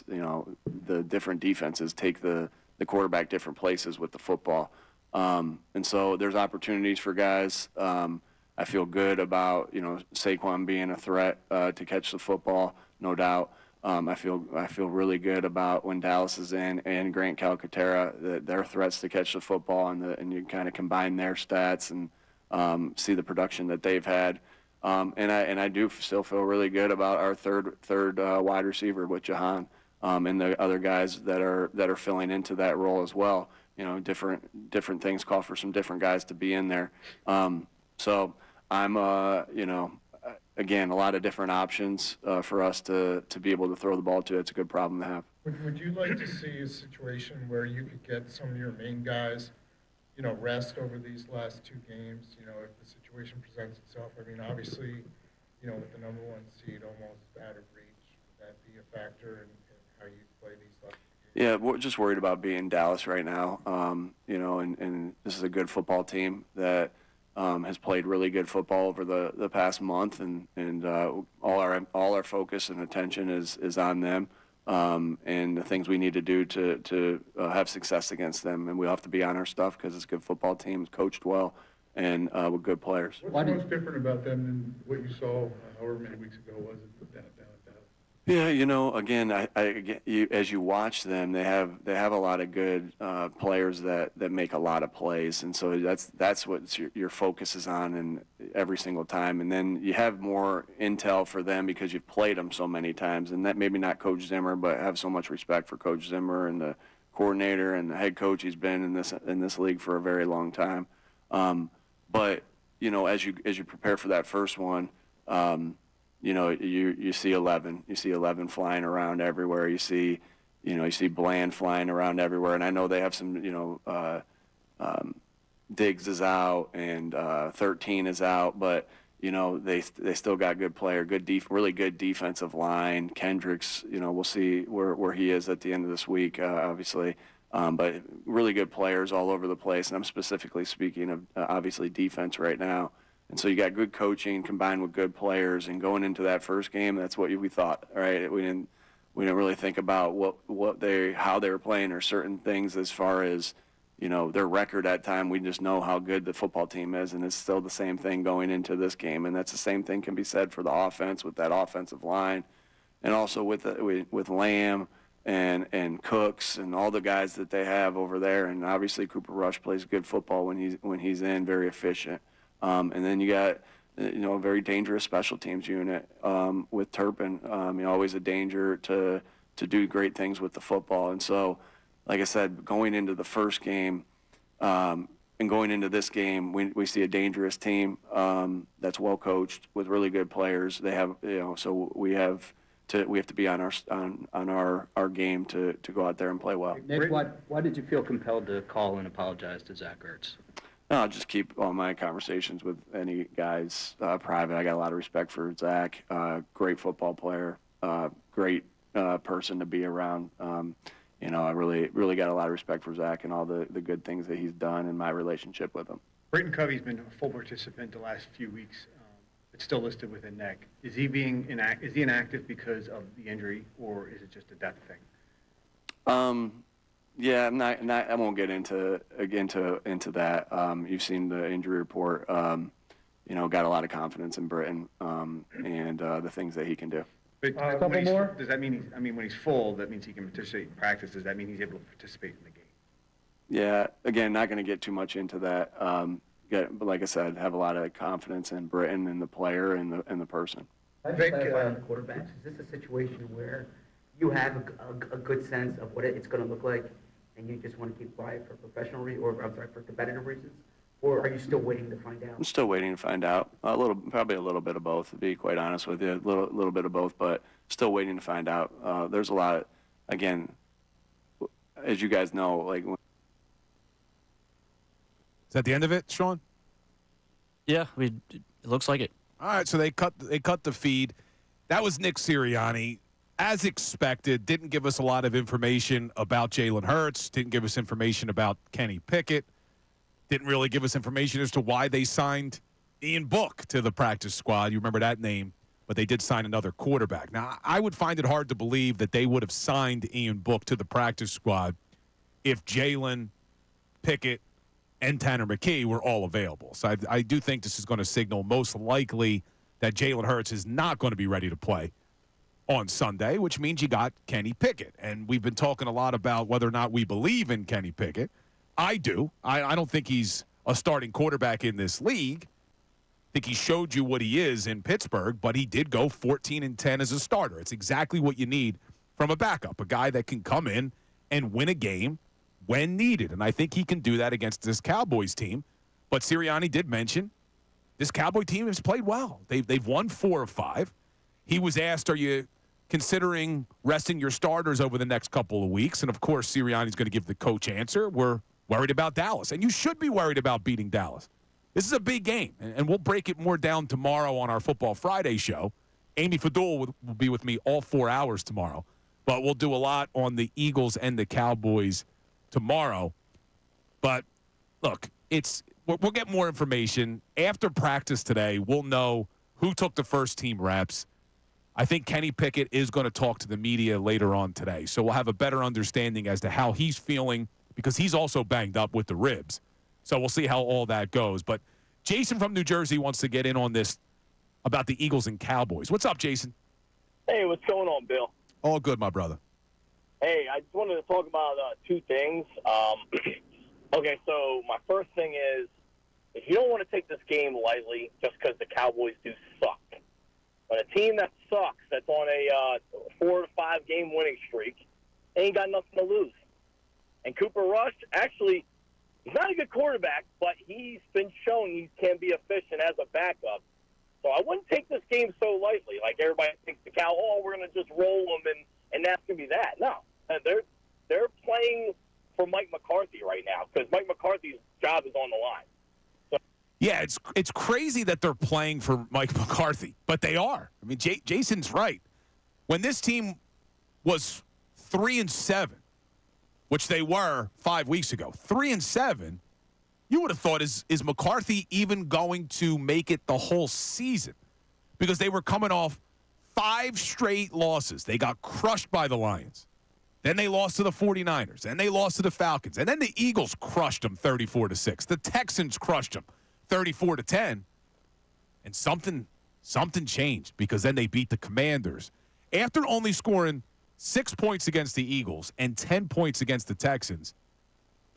the different defenses take the quarterback different places with the football. And so there's opportunities for guys. I feel good about Saquon being a threat to catch the football, no doubt. I feel really good about when Dallas is in and Grant Calcaterra, their threats to catch the football, and you kind of combine their stats and see the production that they've had. And I do still feel really good about our third wide receiver with Jahan, and the other guys that are filling into that role as well. Different things call for some different guys to be in there. So I'm again, a lot of different options for us to be able to throw the ball to. It's a good problem to have. Would you like to see a situation where you could get some of your main guys, rest over these last two games, if the situation presents itself? I mean, obviously, with the number one seed almost out of reach, would that be a factor in how you play these last two games? Yeah, we're just worried about beating Dallas right now. And this is a good football team that has played really good football over the past month, and all our focus and attention is on them and the things we need to do to have success against them. And we have to be on our stuff because it's a good football team, it's coached well, and with good players. What's most different about them than what you saw however many weeks ago was it down at Dallas? Yeah, again, as you watch them, they have a lot of good players that make a lot of plays, and so that's what your focus is on, and every single time. And then you have more intel for them because you've played them so many times, and that maybe not Coach Zimmer, but have so much respect for Coach Zimmer and the coordinator and the head coach. He's been in this league for a very long time. But as you prepare for that first one. You see 11. You see 11 flying around everywhere. You see Bland flying around everywhere. And I know they have some, Diggs is out and 13 is out, but they still got good player, really good defensive line. Kendricks, we'll see where he is at the end of this week, obviously. But really good players all over the place. And I'm specifically speaking of obviously defense right now. And so you got good coaching combined with good players, and going into that first game, that's what we thought. Right? We didn't really think about how they were playing or certain things as far as their record at time. We just know how good the football team is, and it's still the same thing going into this game. And that's the same thing can be said for the offense with that offensive line, and also with Lamb and Cooks and all the guys that they have over there. And obviously Cooper Rush plays good football when he's in, very efficient. And then you got, a very dangerous special teams unit with Turpin. Always a danger to do great things with the football. And so, like I said, going into the first game and going into this game, we see a dangerous team that's well coached with really good players. They have, so we have to be on our game to go out there and play well. Nick, why did you feel compelled to call and apologize to Zach Ertz? No, I'll just keep all my conversations with any guys private. I got a lot of respect for Zach. Great football player, great person to be around. I really got a lot of respect for Zach and all the good things that he's done in my relationship with him. Brayton Covey's been a full participant the last few weeks. It's still listed with a neck. Is he inactive because of the injury, or is it just a depth thing? Yeah, I won't get into that. You've seen the injury report. Got a lot of confidence in Britton and the things that he can do. But a couple more. Does that mean when he's full, that means he can participate in practice? Does that mean he's able to participate in the game? Yeah. Again, not going to get too much into that. But like I said, have a lot of confidence in Britton and the player and the person. Vic, on the quarterbacks, is this a situation where you have a good sense of what it's going to look like, and you just want to keep quiet for for competitive reasons, or are you still waiting to find out? I'm still waiting to find out. Probably a little bit of both, to be quite honest with you. A little bit of both, but still waiting to find out. There's a lot. Again, as you guys know, like. Is that the end of it, Sean? Yeah, it looks like it. All right, so they cut the feed. That was Nick Sirianni. As expected, didn't give us a lot of information about Jalen Hurts, didn't give us information about Kenny Pickett, didn't really give us information as to why they signed Ian Book to the practice squad. You remember that name, but they did sign another quarterback. Now, I would find it hard to believe that they would have signed Ian Book to the practice squad if Jalen, Pickett, and Tanner McKee were all available. So I do think this is going to signal most likely that Jalen Hurts is not going to be ready to play on Sunday, which means you got Kenny Pickett. And we've been talking a lot about whether or not we believe in Kenny Pickett. I do. I don't think he's a starting quarterback in this league. I think he showed you what he is in Pittsburgh, but he did go 14-10 as a starter. It's exactly what you need from a backup, a guy that can come in and win a game when needed. And I think he can do that against this Cowboys team. But Sirianni did mention this Cowboy team has played well. They've won 4 of 5. He was asked, are you considering resting your starters over the next couple of weeks? And, of course, Sirianni's going to give the coach answer. We're worried about Dallas. And you should be worried about beating Dallas. This is a big game. And we'll break it more down tomorrow on our Football Friday show. Amy Fadul will be with me all 4 hours tomorrow. But we'll do a lot on the Eagles and the Cowboys tomorrow. But, look, we'll get more information. After practice today, we'll know who took the first-team reps. I think Kenny Pickett is going to talk to the media later on today. So we'll have a better understanding as to how he's feeling because he's also banged up with the ribs. So we'll see how all that goes. But Jason from New Jersey wants to get in on this about the Eagles and Cowboys. What's up, Jason? Hey, what's going on, Bill? All good, my brother. Hey, I just wanted to talk about two things. Okay, so my first thing is, if you don't want to take this game lightly just because the Cowboys do suck, but a team that sucks, that's on a 4 to 5 game winning streak, ain't got nothing to lose. And Cooper Rush, actually, he's not a good quarterback, but he's been showing he can be efficient as a backup. So I wouldn't take this game so lightly. Like everybody thinks the Cow, we're going to just roll them and that's going to be that. No, they're playing for Mike McCarthy right now because Mike McCarthy's job is on the line. So, yeah, it's crazy that they're playing for Mike McCarthy, but they are. I mean, Jason's right. When this team was 3-7, which they were 5 weeks ago, 3-7, you would have thought, is McCarthy even going to make it the whole season? Because they were coming off 5 straight losses. They got crushed by the Lions. Then they lost to the 49ers. And they lost to the Falcons. And then the Eagles crushed them 34-6. The Texans crushed them 34-10. And something changed because then they beat the Commanders. After only scoring 6 points against the Eagles and 10 points against the Texans,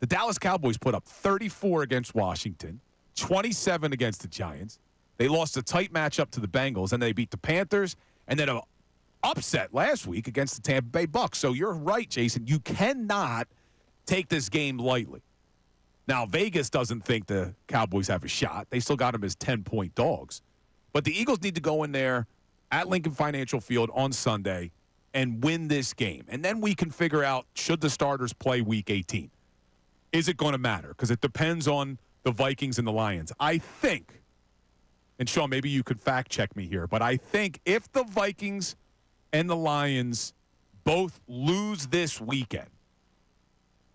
the Dallas Cowboys put up 34 against Washington, 27 against the Giants. They lost a tight matchup to the Bengals, and they beat the Panthers, and then an upset last week against the Tampa Bay Bucks. So you're right, Jason. You cannot take this game lightly. Now, Vegas doesn't think the Cowboys have a shot. They still got them as 10-point dogs. But the Eagles need to go in there at Lincoln Financial Field on Sunday and win this game. And then we can figure out, should the starters play Week 18? Is it going to matter? Because it depends on the Vikings and the Lions. I think, and Sean, maybe you could fact check me here, but I think if the Vikings and the Lions both lose this weekend,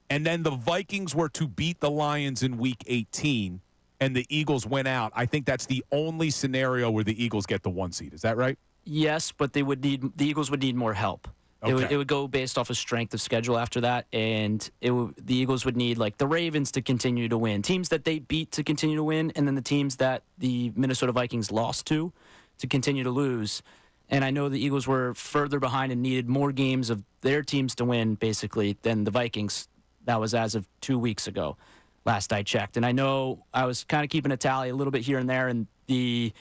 and then the Vikings were to beat the Lions in Week 18, and the Eagles went out, I think that's the only scenario where the Eagles get the 1 seed. Is that right? Yes, but the Eagles would need more help. Okay. It would go based off of strength of schedule after that, and the Eagles would need, like, the Ravens to continue to win, teams that they beat to continue to win, and then the teams that the Minnesota Vikings lost to continue to lose. And I know the Eagles were further behind and needed more games of their teams to win, basically, than the Vikings. That was as of 2 weeks ago, last I checked. And I know I was kind of keeping a tally a little bit here and there, and the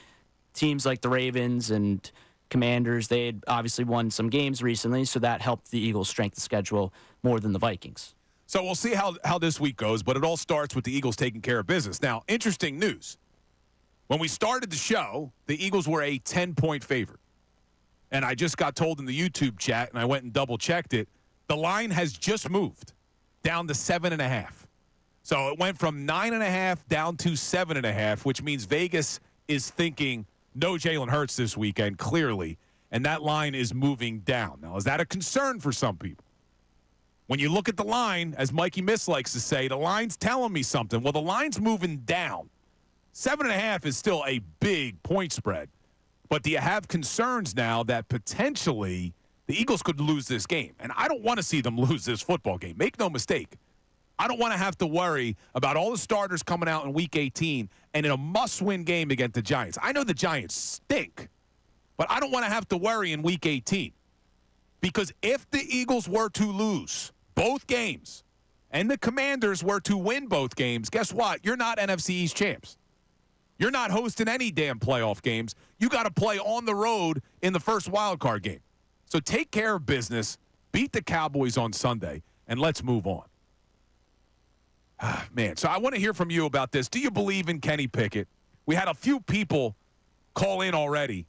teams like the Ravens and Commanders, they had obviously won some games recently, so that helped the Eagles' strength of schedule more than the Vikings. So we'll see how this week goes, but it all starts with the Eagles taking care of business. Now, interesting news. When we started the show, the Eagles were a 10-point favorite. And I just got told in the YouTube chat, and I went and double-checked it, the line has just moved down to 7.5. So it went from 9.5 down to 7.5, which means Vegas is thinking no Jalen Hurts this weekend, clearly, and that line is moving down. Now, is that a concern for some people? When you look at the line, as Mikey Miss likes to say, the line's telling me something. Well, the line's moving down. 7.5 is still a big point spread. But do you have concerns now that potentially the Eagles could lose this game? And I don't want to see them lose this football game. Make no mistake. I don't want to have to worry about all the starters coming out in Week 18 and in a must-win game against the Giants. I know the Giants stink, but I don't want to have to worry in Week 18. Because if the Eagles were to lose both games and the Commanders were to win both games, guess what? You're not NFC East champs. You're not hosting any damn playoff games. You got to play on the road in the first wild card game. So take care of business, beat the Cowboys on Sunday, and let's move on. Man, so I want to hear from you about this. Do you believe in Kenny Pickett? We had a few people call in already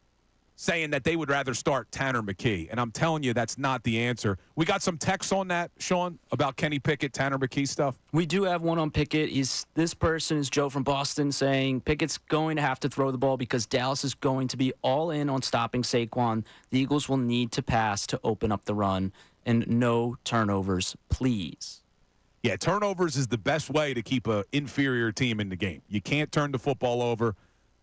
saying that they would rather start Tanner McKee, and I'm telling you that's not the answer. We got some texts on that, Sean, about Kenny Pickett, Tanner McKee stuff? We do have one on Pickett. This person is Joe from Boston saying Pickett's going to have to throw the ball because Dallas is going to be all in on stopping Saquon. The Eagles will need to pass to open up the run. and no turnovers, please. Yeah, turnovers is the best way to keep an inferior team in the game. You can't turn the football over.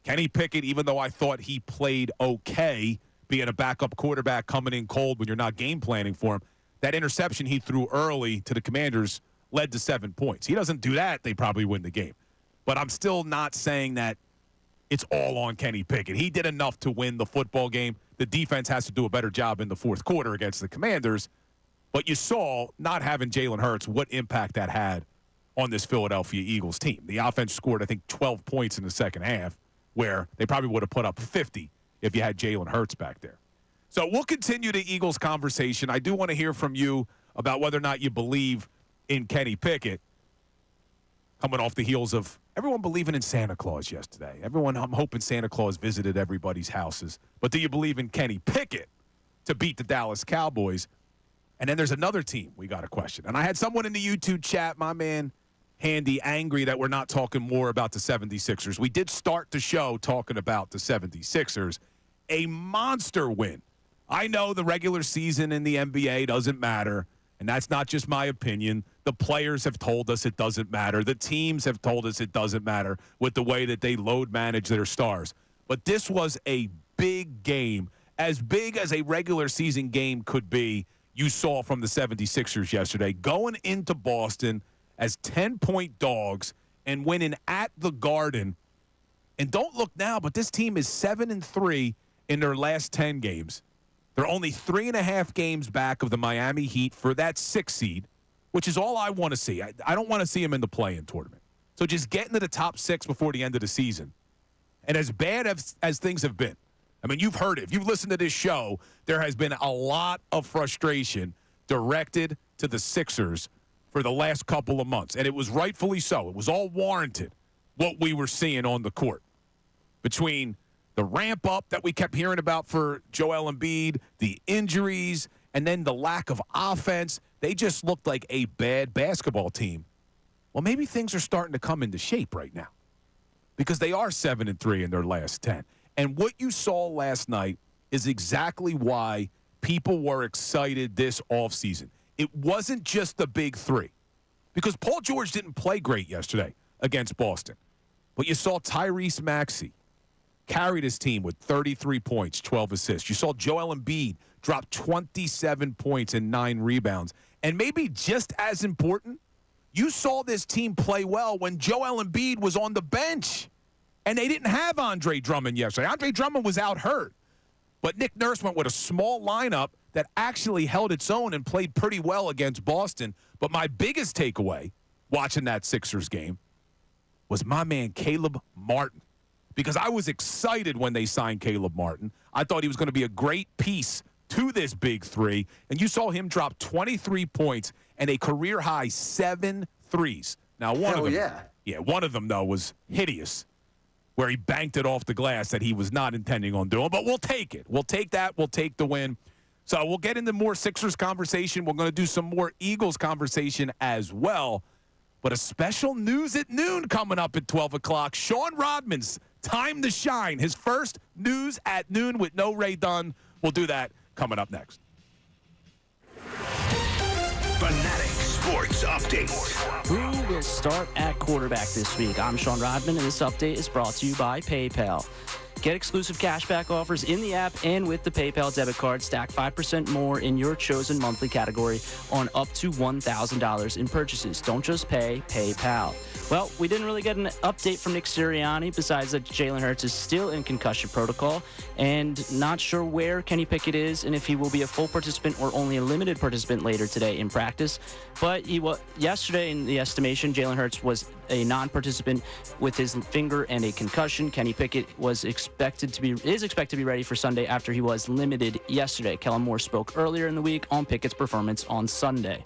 Kenny Pickett, even though I thought he played okay, being a backup quarterback coming in cold when you're not game planning for him, that interception he threw early to the Commanders led to 7 points. He doesn't do that, they probably win the game. But I'm still not saying that it's all on Kenny Pickett. He did enough to win the football game. The defense has to do a better job in the fourth quarter against the Commanders. But you saw, not having Jalen Hurts, what impact that had on this Philadelphia Eagles team. The offense scored, I think, 12 points in the second half, where they probably would have put up 50 if you had Jalen Hurts back there. So we'll continue the Eagles conversation. I do want to hear from you about whether or not you believe in Kenny Pickett, coming off the heels of everyone believing in Santa Claus yesterday. I'm hoping Santa Claus visited everybody's houses. But do you believe in Kenny Pickett to beat the Dallas Cowboys? And then there's another team we got a question. And I had someone in the YouTube chat, my man Handy, angry that we're not talking more about the 76ers. We did start the show talking about the 76ers. A monster win. I know the regular season in the NBA doesn't matter, and that's not just my opinion. The players have told us it doesn't matter. The teams have told us it doesn't matter with the way that they load manage their stars. But this was a big game, as big as a regular season game could be. You saw from the 76ers yesterday, going into Boston as 10-point dogs and winning at the Garden. And don't look now, but this team is 7-3 in their last 10 games. They're only 3.5 games back of the Miami Heat for that 6th seed, which is all I want to see. I don't want to see them in the play-in tournament. So just get into the top 6 before the end of the season. And as bad as things have been, I mean, you've heard it. If you've listened to this show, there has been a lot of frustration directed to the Sixers for the last couple of months, and it was rightfully so. It was all warranted, what we were seeing on the court. Between the ramp-up that we kept hearing about for Joel Embiid, the injuries, and then the lack of offense, they just looked like a bad basketball team. Well, maybe things are starting to come into shape right now because they are 7-3 in their last 10. And what you saw last night is exactly why people were excited this offseason. It wasn't just the big three, because Paul George didn't play great yesterday against Boston. But you saw Tyrese Maxey carried his team with 33 points, 12 assists. You saw Joel Embiid drop 27 points and 9 rebounds. And maybe just as important, you saw this team play well when Joel Embiid was on the bench. And they didn't have Andre Drummond yesterday. Andre Drummond was out hurt. But Nick Nurse went with a small lineup that actually held its own and played pretty well against Boston. But my biggest takeaway watching that Sixers game was my man Caleb Martin. Because I was excited when they signed Caleb Martin. I thought he was going to be a great piece to this big three. And you saw him drop 23 points and a career-high 7 threes. Now, one of them, though, was hideous, where he banked it off the glass that he was not intending on doing. But we'll take it. We'll take that. We'll take the win. So we'll get into more Sixers conversation. We're going to do some more Eagles conversation as well. But a special news at noon coming up at 12 o'clock. Sean Rodman's time to shine. His first news at noon with no Ray Dunn. We'll do that coming up next. Fanatic Sports Update. Who will start at quarterback this week? I'm Sean Rodman, and this update is brought to you by PayPal. Get exclusive cashback offers in the app and with the PayPal debit card. Stack 5% more in your chosen monthly category on up to $1,000 in purchases. Don't just pay, PayPal. Well, we didn't really get an update from Nick Sirianni besides that Jalen Hurts is still in concussion protocol and not sure where Kenny Pickett is and if he will be a full participant or only a limited participant later today in practice. But yesterday, in the estimation, Jalen Hurts was a non-participant with his finger and a concussion. Kenny Pickett is expected to be ready for Sunday after he was limited yesterday. Kellen Moore spoke earlier in the week on Pickett's performance on Sunday.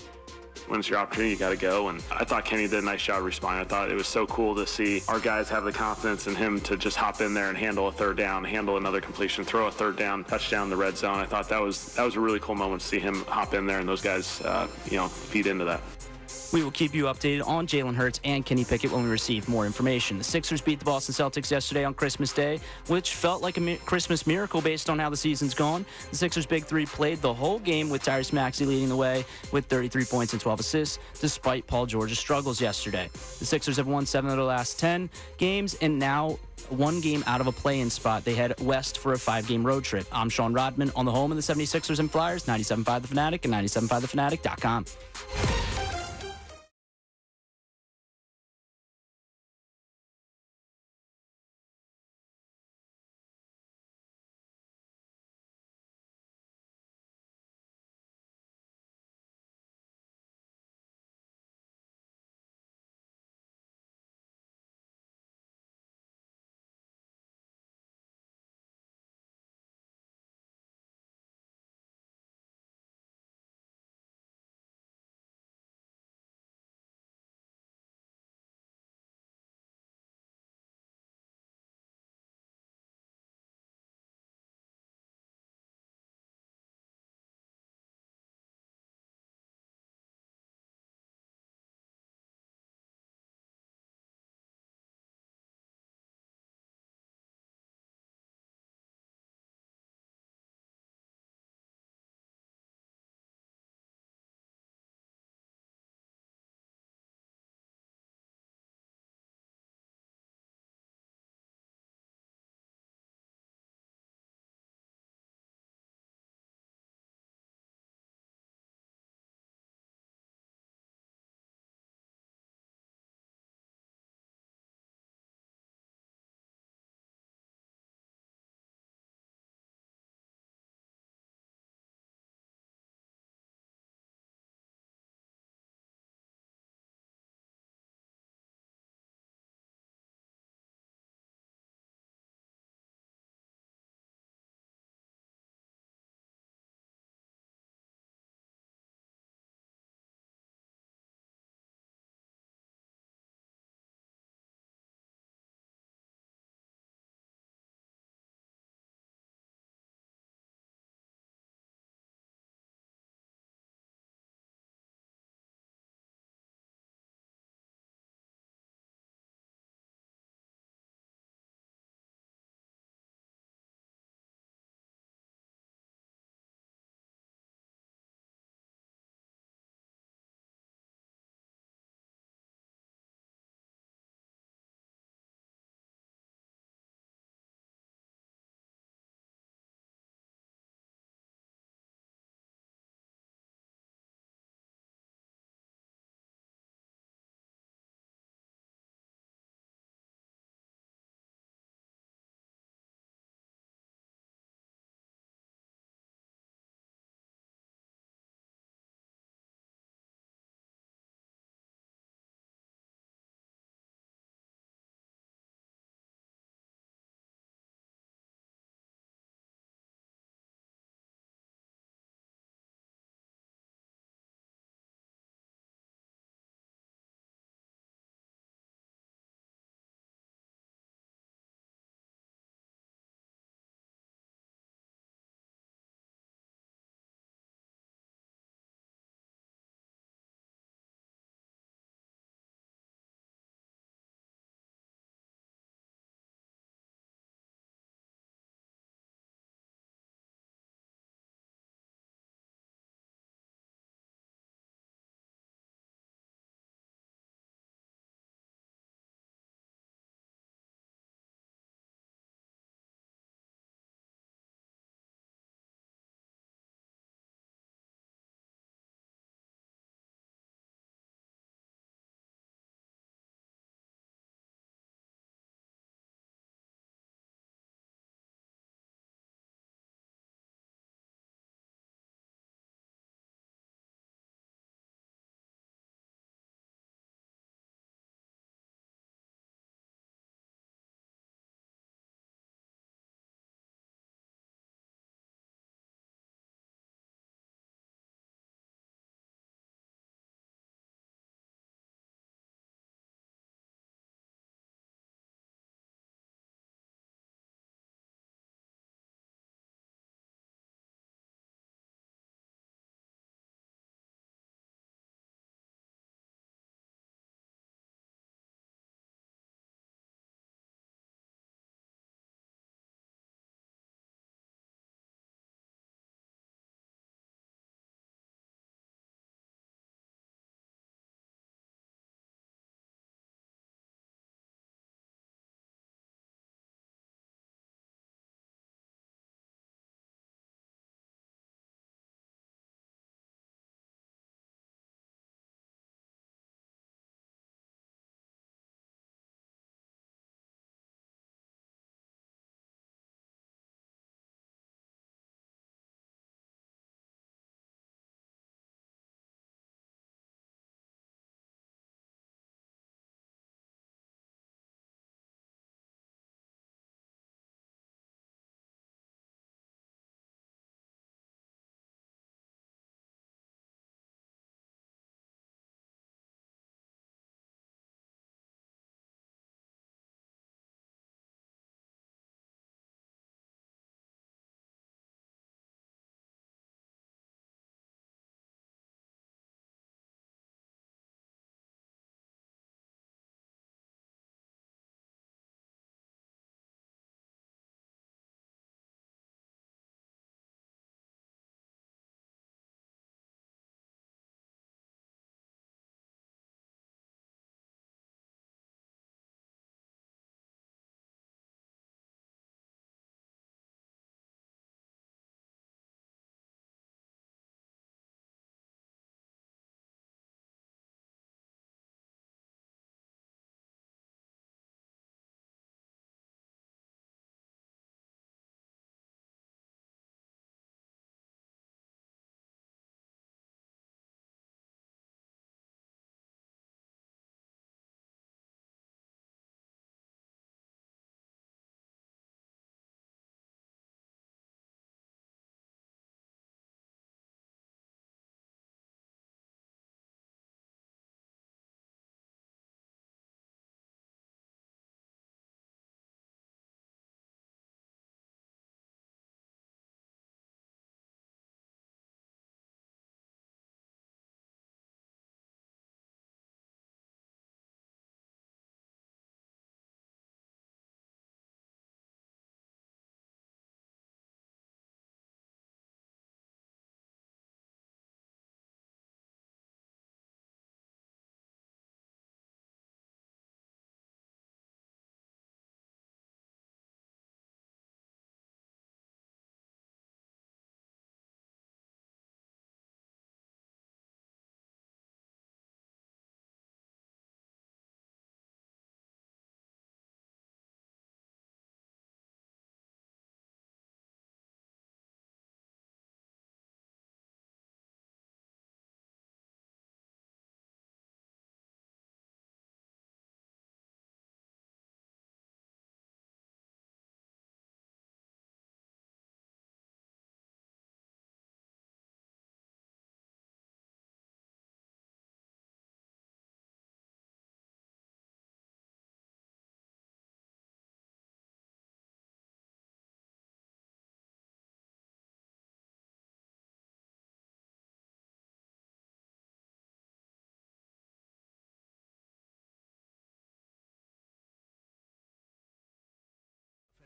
When it's your opportunity, you got to go. And I thought Kenny did a nice job responding. I thought it was so cool to see our guys have the confidence in him to just hop in there and handle a third down, handle another completion, throw a third down, touchdown in the red zone. I thought that was a really cool moment to see him hop in there and those guys, feed into that. We will keep you updated on Jalen Hurts and Kenny Pickett when we receive more information. The Sixers beat the Boston Celtics yesterday on Christmas Day, which felt like a Christmas miracle based on how the season's gone. The Sixers' big three played the whole game with Tyrese Maxey leading the way with 33 points and 12 assists, despite Paul George's struggles yesterday. The Sixers have won 7 of their last 10 games and now 1 game out of a play-in spot. They head west for a 5-game road trip. I'm Sean Rodman on the home of the 76ers and Flyers, 97.5 The Fanatic and 97.5thefanatic.com.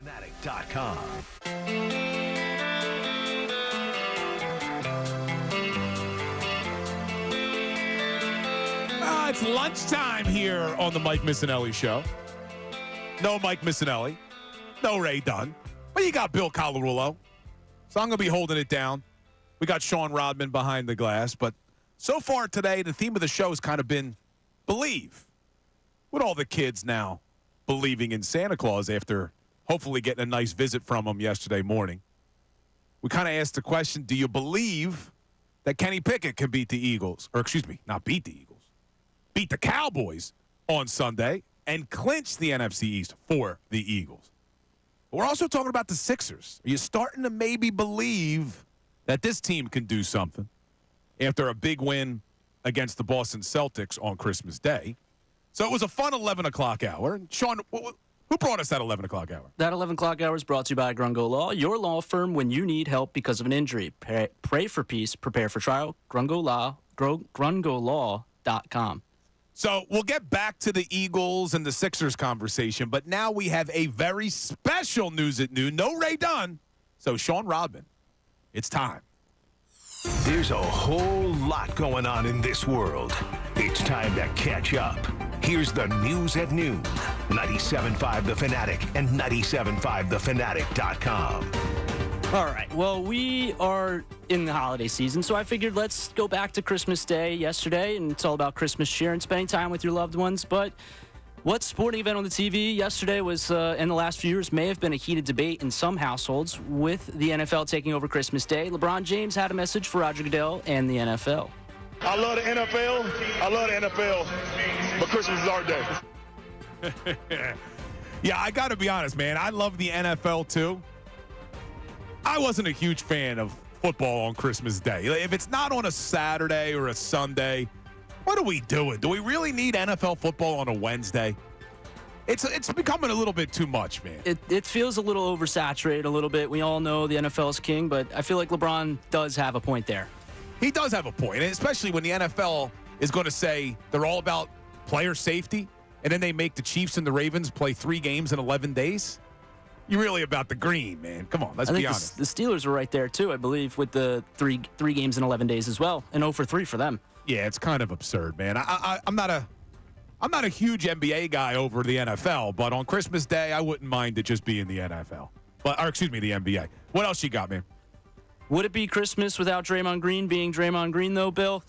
Fanatic.com. It's lunchtime here on the Mike Missanelli Show. No Mike Missanelli. No Ray Dunn. But you got Bill Colarulo. So I'm going to be holding it down. We got Sean Rodman behind the glass. But so far today, the theme of the show has kind of been believe. With all the kids now believing in Santa Claus after hopefully getting a nice visit from him yesterday morning. We kind of asked the question, do you believe that Kenny Pickett can beat the Eagles? Or excuse me, not beat the Eagles. Beat the Cowboys on Sunday and clinch the NFC East for the Eagles. But we're also talking about the Sixers. Are you starting to maybe believe that this team can do something after a big win against the Boston Celtics on Christmas Day? So it was a fun 11 o'clock hour. Sean, who brought us that 11 o'clock hour? That 11 o'clock hour is brought to you by Grungo Law, your law firm when you need help because of an injury. Pray for peace, prepare for trial. Grungo Law, grungolaw.com. So we'll get back to the Eagles and the Sixers conversation, but now we have a very special News at Noon. No Ray Dunn. So Sean Rodman, it's time. There's a whole lot going on in this world. It's time to catch up. Here's the News at Noon. 97.5 The Fanatic and 97.5thefanatic.com. All right. Well, we are in the holiday season, so I figured let's go back to Christmas Day yesterday, and it's all about Christmas cheer and spending time with your loved ones. But what sporting event on the TV yesterday was, in the last few years, may have been a heated debate in some households with the NFL taking over Christmas Day. LeBron James had a message for Roger Goodell and the NFL. I love the NFL. But Christmas is our day. Yeah, I got to be honest, man. I love the NFL, too. I wasn't a huge fan of football on Christmas Day. If it's not on a Saturday or a Sunday, what are we doing? Do we really need NFL football on a Wednesday? It's becoming a little bit too much, man. It feels a little oversaturated a little bit. We all know the NFL is king, but I feel like LeBron does have a point there. He does have a point, and especially when the NFL is going to say they're all about player safety, and then they make the Chiefs and the Ravens play 3 games in 11 days. You're really about the green, man. Come on, let's be honest. The Steelers were right there, too, I believe, with the three games in 11 days as well, and 0 for 3 for them. Yeah, it's kind of absurd, man. I'm not a huge NBA guy over the NFL, but on Christmas Day, I wouldn't mind it just being the NFL. The NBA. What else you got, man? Would it be Christmas without Draymond Green being Draymond Green, though, Bill?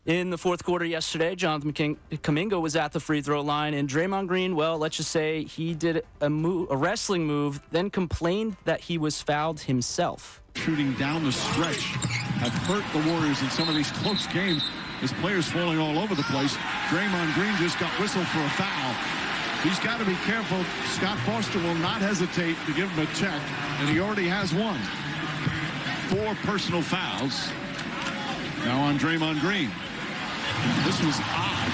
In the fourth quarter yesterday, Jonathan Kuminga was at the free throw line, and Draymond Green, well, let's just say he did a wrestling move, then complained that he was fouled himself. Shooting down the stretch have hurt the Warriors in some of these close games. His players falling all over the place. Draymond Green just got whistled for a foul. He's got to be careful. Scott Foster will not hesitate to give him a check, and he already has one. 4 personal fouls now on Draymond Green. This was odd.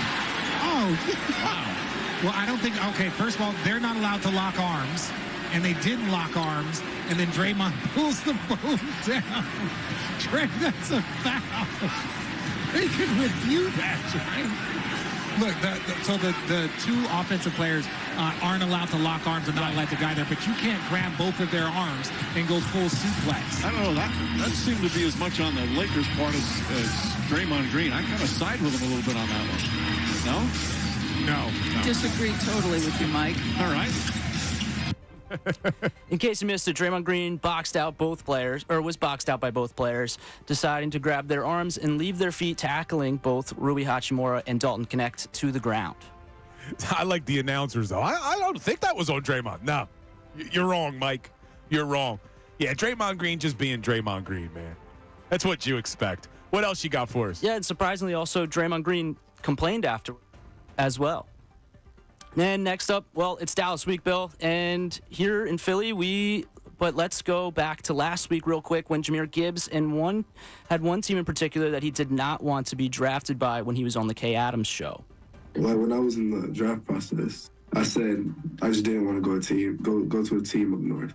Oh, wow. Well, I don't think, okay, first of all, they're not allowed to lock arms, and they didn't lock arms, and then Draymond pulls the phone down. That's a foul. They can review that, right? Look, so the 2 offensive players aren't allowed to lock arms and not let the guy there, but you can't grab both of their arms and go full suplex. I don't know. That seemed to be as much on the Lakers' part as Draymond Green. I kind of side with him a little bit on that one. No? No. Disagree totally with you, Mike. All right. In case you missed it, Draymond Green was boxed out by both players, deciding to grab their arms and leave their feet, tackling both Rui Hachimura and Dalton Knecht to the ground. I like the announcers, though. I don't think that was on Draymond. No, you're wrong, Mike. You're wrong. Yeah, Draymond Green just being Draymond Green, man. That's what you expect. What else you got for us? Yeah, and surprisingly also, Draymond Green complained after as well. And next up, well, it's Dallas week, Bill. And here in Philly, but let's go back to last week real quick when Jahmyr Gibbs had one team in particular that he did not want to be drafted by when he was on the Kay Adams show. Like when I was in the draft process, I said I just didn't want to go to a team up north.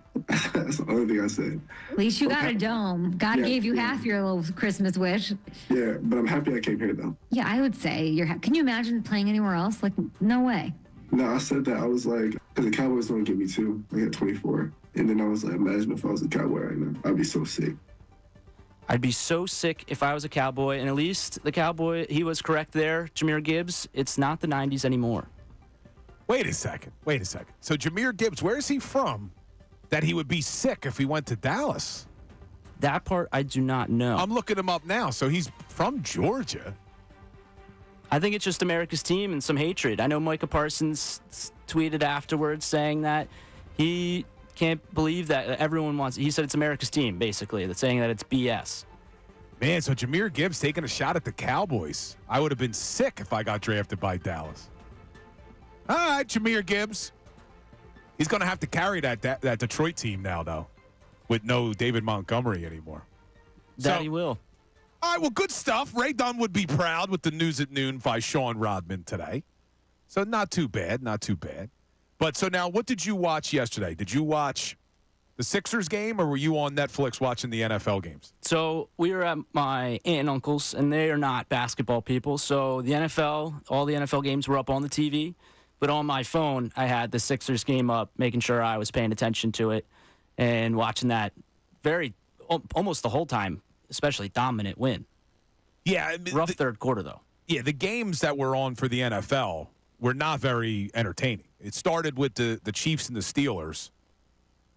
That's the only thing I said. At least you got a dome. God gave you half your little Christmas wish. Yeah, but I'm happy I came here though. Yeah, I would say can you imagine playing anywhere else? Like, no way. No, I said that. I was like, because the Cowboys don't give me 2. I got 24. And then I was like, imagine if I was a Cowboy right now. I'd be so sick. I'd be so sick if I was a Cowboy, and at least the Cowboy, he was correct there. Jahmyr Gibbs, it's not the 90s anymore. Wait a second. So Jahmyr Gibbs, where is he from that he would be sick if he went to Dallas? That part I do not know. I'm looking him up now. So he's from Georgia. I think it's just America's team and some hatred. I know Micah Parsons tweeted afterwards saying that he can't believe that everyone wants. He said it's America's team, basically. That's saying that it's BS. Man, so Jahmyr Gibbs taking a shot at the Cowboys. I would have been sick if I got drafted by Dallas. All right, Jahmyr Gibbs. He's going to have to carry that Detroit team now, though, with no David Montgomery anymore. That he will. All right, well, good stuff. Ray Dunn would be proud with the news at noon by Sean Rodman today. So not too bad. But so now, what did you watch yesterday? Did you watch the Sixers game, or were you on Netflix watching the NFL games? So we were at my aunt and uncle's, and they are not basketball people. So the NFL, all the NFL games were up on the TV. But on my phone, I had the Sixers game up, making sure I was paying attention to it and watching that almost the whole time, especially dominant win. Yeah. Rough third quarter, though. Yeah, the games that were on for the NFL were not very entertaining. It started with the Chiefs and the Steelers.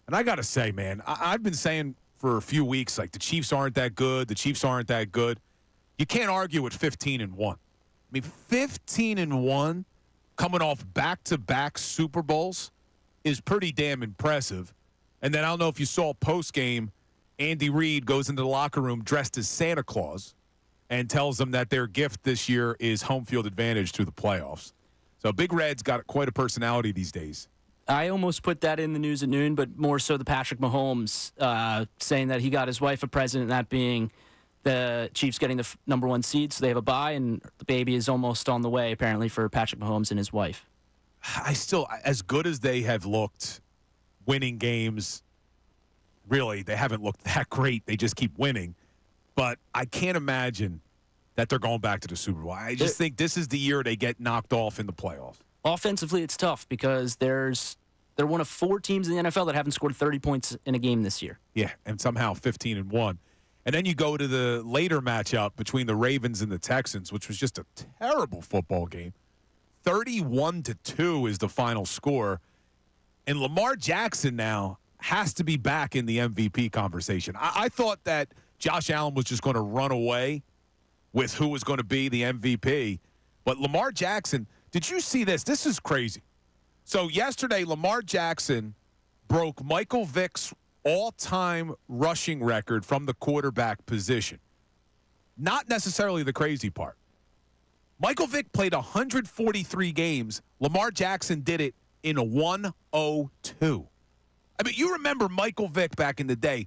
And I got to say, man, I've been saying for a few weeks, like, the Chiefs aren't that good. You can't argue with 15-1. I mean, 15-1 coming off back-to-back Super Bowls is pretty damn impressive. And then I don't know if you saw post-game, Andy Reid goes into the locker room dressed as Santa Claus and tells them that their gift this year is home field advantage through the playoffs. So Big Red's got quite a personality these days. I almost put that in the news at noon, but more so the Patrick Mahomes saying that he got his wife a present, and that being the Chiefs getting the number 1 seed, so they have a bye, and the baby is almost on the way, apparently, for Patrick Mahomes and his wife. As good as they have looked winning games, really, they haven't looked that great. They just keep winning. But I can't imagine that they're going back to the Super Bowl. I just think this is the year they get knocked off in the playoffs. Offensively, it's tough because they're one of 4 teams in the NFL that haven't scored 30 points in a game this year. Yeah, and somehow 15-1. And then you go to the later matchup between the Ravens and the Texans, which was just a terrible football game. 31-2 is the final score. And Lamar Jackson now has to be back in the MVP conversation. I thought that Josh Allen was just going to run away with who was going to be the MVP. But Lamar Jackson, did you see this? This is crazy. So yesterday, Lamar Jackson broke Michael Vick's all-time rushing record from the quarterback position. Not necessarily the crazy part. Michael Vick played 143 games. Lamar Jackson did it in a 102. I mean, you remember Michael Vick back in the day.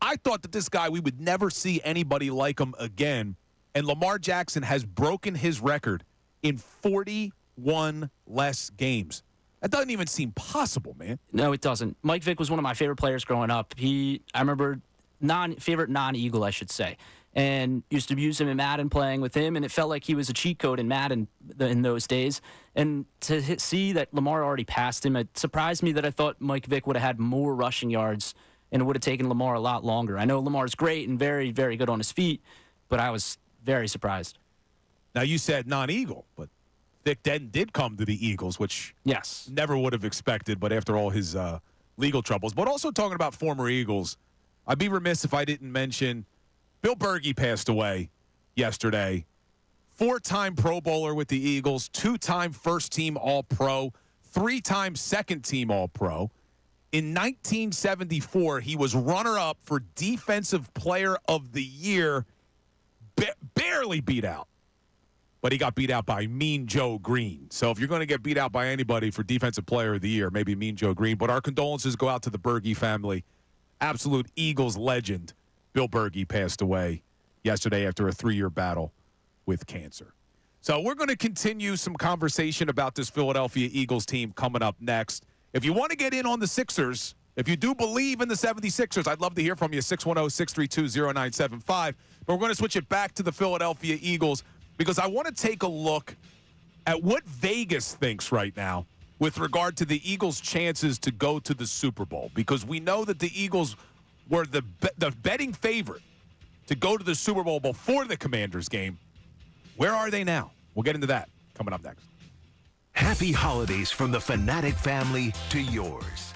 I thought that this guy, we would never see anybody like him again. And Lamar Jackson has broken his record in 41 less games. That doesn't even seem possible, man. No, it doesn't. Mike Vick was one of my favorite players growing up. I remember favorite non-Eagle, I should say, and used to use him in Madden, playing with him, and it felt like he was a cheat code in Madden in those days. And to see that Lamar already passed him, it surprised me that I thought Mike Vick would have had more rushing yards, and it would have taken Lamar a lot longer. I know Lamar's great and very, very good on his feet, but I was very surprised. Now, you said non-Eagle, but Vick Denton did come to the Eagles, which yes, never would have expected, but after all his legal troubles. But also talking about former Eagles, I'd be remiss if I didn't mention Bill Bergey passed away yesterday. 4-time Pro Bowler with the Eagles, 2-time first-team All-Pro, 3-time second-team All-Pro. In 1974, he was runner-up for Defensive Player of the Year, barely beat out. But he got beat out by Mean Joe Green. So if you're going to get beat out by anybody for Defensive Player of the Year, maybe Mean Joe Green. But our condolences go out to the Bergey family. Absolute Eagles legend, Bill Bergey, passed away yesterday after a 3-year battle with cancer. So we're going to continue some conversation about this Philadelphia Eagles team coming up next. If you want to get in on the Sixers, if you do believe in the 76ers, I'd love to hear from you, 610-632-0975. But we're going to switch it back to the Philadelphia Eagles, because I want to take a look at what Vegas thinks right now with regard to the Eagles' chances to go to the Super Bowl? Because we know that the Eagles were the betting favorite to go to the Super Bowl before the Commanders game. Where are they now? We'll get into that coming up next. Happy holidays from the Fanatic family to yours.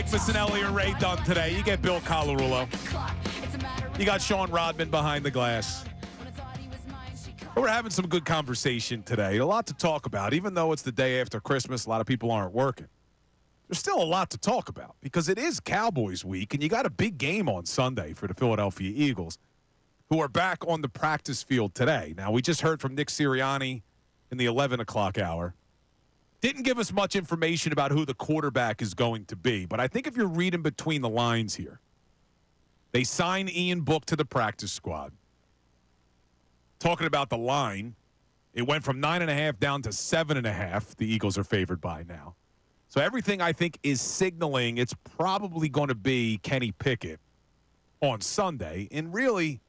Mike Missanelli or Ray Dunn today. You get Bill Colarulo. You got Sean Rodman behind the glass. We're having some good conversation today. A lot to talk about. Even though it's the day after Christmas, a lot of people aren't working. There's still a lot to talk about because it is Cowboys week, and you got a big game on Sunday for the Philadelphia Eagles, who are back on the practice field today. Now, we just heard from Nick Sirianni in the 11 o'clock hour. Didn't give us much information about who the quarterback is going to be, but I think if you're reading between the lines here, they signed Ian Book to the practice squad. Talking about the line, it went from 9.5 down to 7.5. The Eagles are favored by now. So everything, I think, is signaling it's probably going to be Kenny Pickett on Sunday. And really,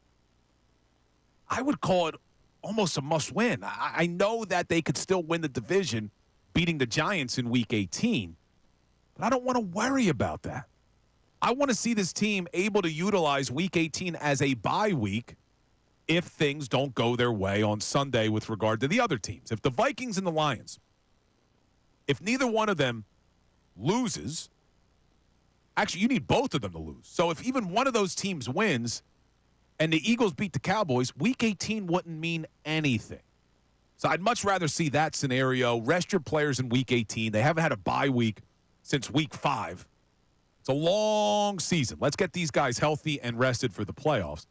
I would call it almost a must-win. I know that they could still win the division, beating the Giants in Week 18. But I don't want to worry about that. I want to see this team able to utilize Week 18 as a bye week if things don't go their way on Sunday with regard to the other teams. If the Vikings and the Lions, if neither one of them loses, actually, you need both of them to lose. So if even one of those teams wins and the Eagles beat the Cowboys, Week 18 wouldn't mean anything. So I'd much rather see that scenario. Rest your players in Week 18. They haven't had a bye week since Week 5. It's a long season. Let's get these guys healthy and rested for the playoffs.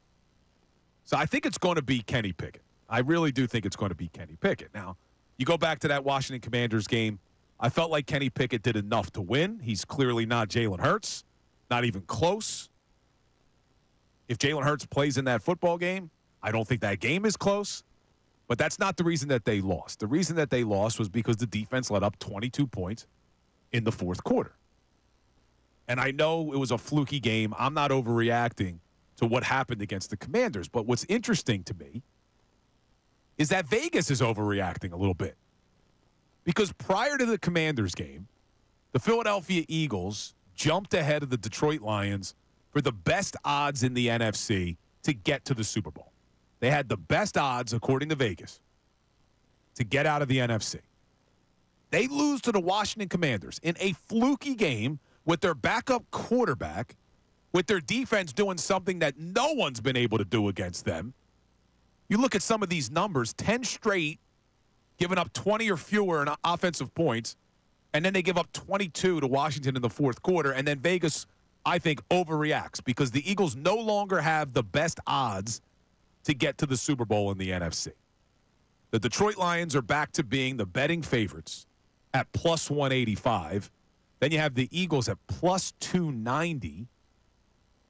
So I think it's going to be Kenny Pickett. I really do think it's going to be Kenny Pickett. Now, you go back to that Washington Commanders game. I felt like Kenny Pickett did enough to win. He's clearly not Jalen Hurts, not even close. If Jalen Hurts plays in that football game, I don't think that game is close. But that's not the reason that they lost. The reason that they lost was because the defense let up 22 points in the fourth quarter. And I know it was a fluky game. I'm not overreacting to what happened against the Commanders. But what's interesting to me is that Vegas is overreacting a little bit. Because prior to the Commanders game, the Philadelphia Eagles jumped ahead of the Detroit Lions for the best odds in the NFC to get to the Super Bowl. They had the best odds, according to Vegas, to get out of the NFC. They lose to the Washington Commanders in a fluky game with their backup quarterback, with their defense doing something that no one's been able to do against them. You look at some of these numbers, 10 straight, giving up 20 or fewer in offensive points, and then they give up 22 to Washington in the fourth quarter, and then Vegas, I think, overreacts because the Eagles no longer have the best odds to get to the Super Bowl in the NFC. The Detroit Lions are back to being the betting favorites at plus 185. Then you have the Eagles at plus 290.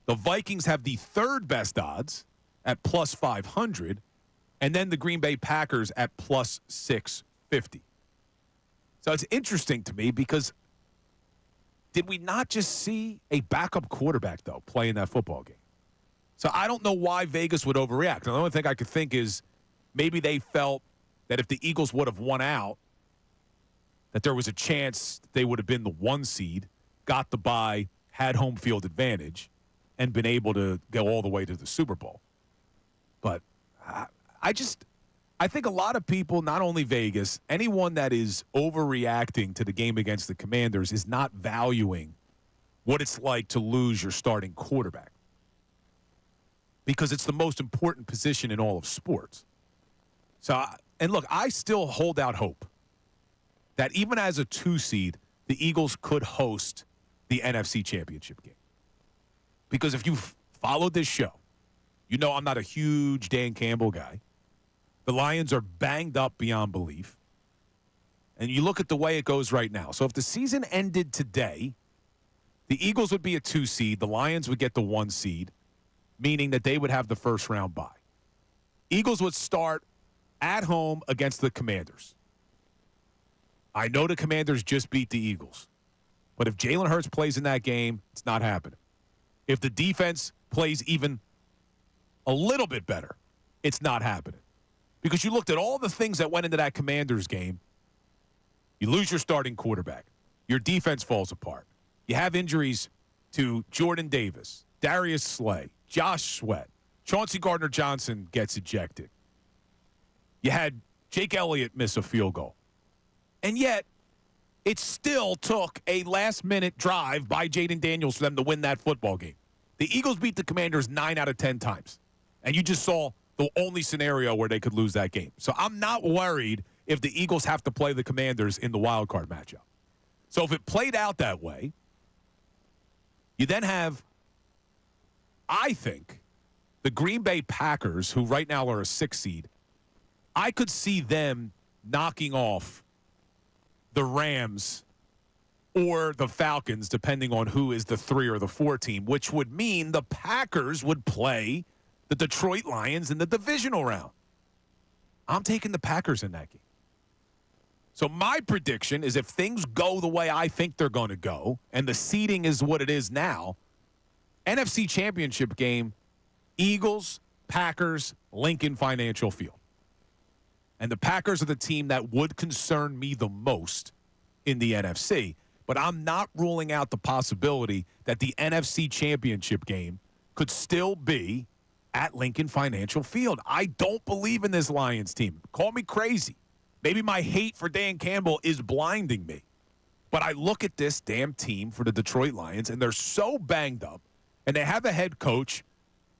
The Vikings have the third best odds at plus 500. And then the Green Bay Packers at plus 650. So it's interesting to me because did we not just see a backup quarterback, though, play in that football game? So I don't know why Vegas would overreact. The only thing I could think is maybe they felt that if the Eagles would have won out, that there was a chance they would have been the 1 seed, got the bye, had home field advantage, and been able to go all the way to the Super Bowl. But I think a lot of people, not only Vegas, anyone that is overreacting to the game against the Commanders is not valuing what it's like to lose your starting quarterback. Because it's the most important position in all of sports. So, and look, I still hold out hope that even as a 2 seed, the Eagles could host the NFC Championship game. Because if you've followed this show, you know I'm not a huge Dan Campbell guy. The Lions are banged up beyond belief. And you look at the way it goes right now. So if the season ended today, the Eagles would be a 2 seed. The Lions would get the 1 seed, meaning that they would have the first round bye. Eagles would start at home against the Commanders. I know the Commanders just beat the Eagles. But if Jalen Hurts plays in that game, it's not happening. If the defense plays even a little bit better, it's not happening. Because you looked at all the things that went into that Commanders game. You lose your starting quarterback. Your defense falls apart. You have injuries to Jordan Davis, Darius Slay, Josh Sweat. Chauncey Gardner-Johnson gets ejected. You had Jake Elliott miss a field goal. And yet, it still took a last-minute drive by Jaden Daniels for them to win that football game. The Eagles beat the Commanders 9 out of 10 times. And you just saw the only scenario where they could lose that game. So I'm not worried if the Eagles have to play the Commanders in the wild card matchup. So if it played out that way, you then have, I think, the Green Bay Packers, who right now are a 6 seed. I could see them knocking off the Rams or the Falcons, depending on who is the 3 or the 4 team, which would mean the Packers would play the Detroit Lions in the divisional round. I'm taking the Packers in that game. So my prediction is if things go the way I think they're going to go, and the seeding is what it is now, NFC Championship game, Eagles, Packers, Lincoln Financial Field. And the Packers are the team that would concern me the most in the NFC. But I'm not ruling out the possibility that the NFC Championship game could still be at Lincoln Financial Field. I don't believe in this Lions team. Call me crazy. Maybe my hate for Dan Campbell is blinding me. But I look at this damn team for the Detroit Lions, and they're so banged up, and they have a head coach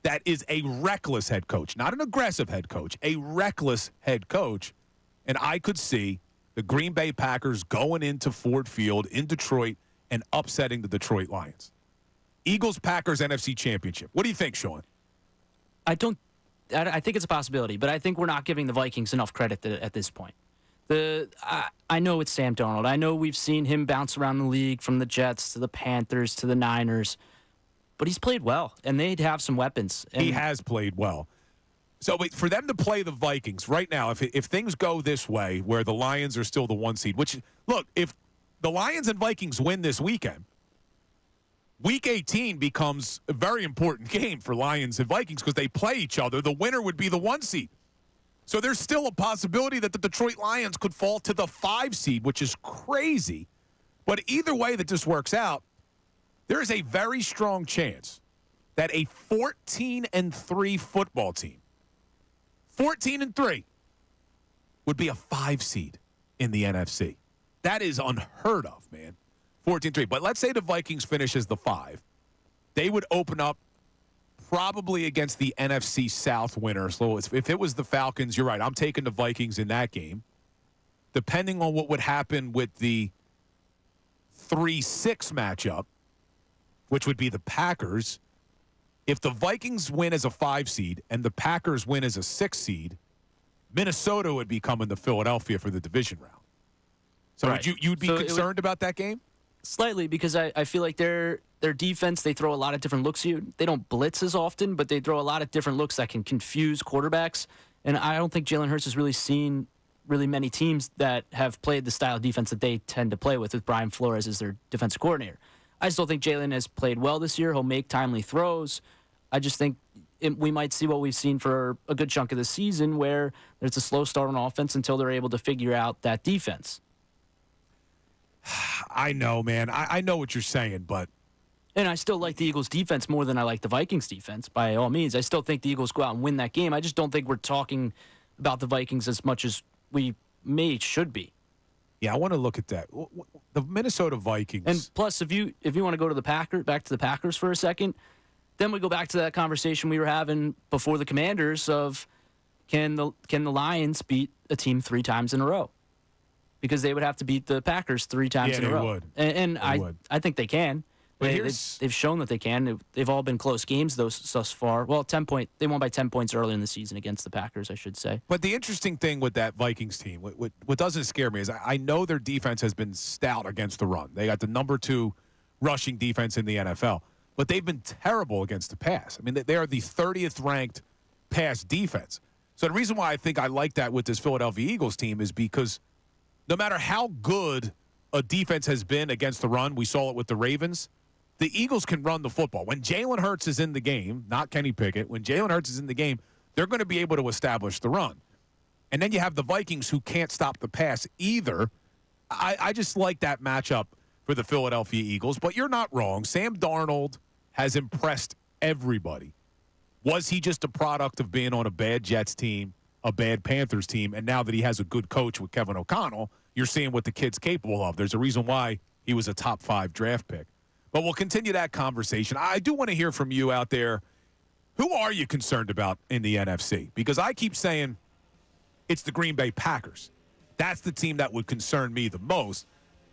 that is a reckless head coach, not an aggressive head coach, a reckless head coach. And I could see the Green Bay Packers going into Ford Field in Detroit and upsetting the Detroit Lions. Eagles-Packers NFC Championship. What do you think, Sean? I think it's a possibility, but I think we're not giving the Vikings enough credit at this point. I know it's Sam Darnold. I know we've seen him bounce around the league from the Jets to the Panthers to the Niners, but he's played well, and they'd have some weapons. And he has played well. So for them to play the Vikings right now, if things go this way, where the Lions are still the 1 seed, which, look, if the Lions and Vikings win this weekend, Week 18 becomes a very important game for Lions and Vikings because they play each other. The winner would be the 1 seed. So there's still a possibility that the Detroit Lions could fall to the 5 seed, which is crazy. But either way that this works out, there is a very strong chance that a 14-3 football team, 14-3, would be a 5 seed in the NFC. That is unheard of, man. 14-3. But let's say the Vikings finish as the 5. They would open up probably against the NFC South winner. So if it was the Falcons, you're right. I'm taking the Vikings in that game. Depending on what would happen with the 3-6 matchup, which would be the Packers, if the Vikings win as a 5 seed and the Packers win as a 6 seed, Minnesota would be coming to Philadelphia for the division round. So right. you'd be concerned about that game? Slightly, because I feel like their defense, they throw a lot of different looks at you. They don't blitz as often, but they throw a lot of different looks that can confuse quarterbacks. And I don't think Jalen Hurts has really seen really many teams that have played the style of defense that they tend to play with Brian Flores as their defensive coordinator. I still think Jalen has played well this year. He'll make timely throws. I just think we might see what we've seen for a good chunk of the season where there's a slow start on offense until they're able to figure out that defense. I know, man. I know what you're saying, but... And I still like the Eagles' defense more than I like the Vikings' defense, by all means. I still think the Eagles go out and win that game. I just don't think we're talking about the Vikings as much as we should be. Yeah, I want to look at that. The Minnesota Vikings... And plus, if you want to go to back to the Packers for a second, then we go back to that conversation we were having before the Commanders of can the Lions beat a team 3 times in a row? Because they would have to beat the Packers 3 times in a row. They would. And I think they can. But They've shown that they can. They've all been close games thus far. Well, they won by 10 points earlier in the season against the Packers, I should say. But the interesting thing with that Vikings team, what doesn't scare me is I know their defense has been stout against the run. They got the number 2 rushing defense in the NFL. But they've been terrible against the pass. I mean, they are the 30th ranked pass defense. So the reason why I think I like that with this Philadelphia Eagles team is because no matter how good a defense has been against the run, we saw it with the Ravens, the Eagles can run the football. When Jalen Hurts is in the game, not Kenny Pickett, when Jalen Hurts is in the game, they're going to be able to establish the run. And then you have the Vikings who can't stop the pass either. I just like that matchup for the Philadelphia Eagles. But you're not wrong. Sam Darnold has impressed everybody. Was he just a product of being on a bad Jets team, a bad Panthers team, and now that he has a good coach with Kevin O'Connell, you're seeing what the kid's capable of. There's a reason why he was a top 5 draft pick. But we'll continue that conversation. I do want to hear from you out there. Who are you concerned about in the NFC? Because I keep saying it's the Green Bay Packers. That's the team that would concern me the most.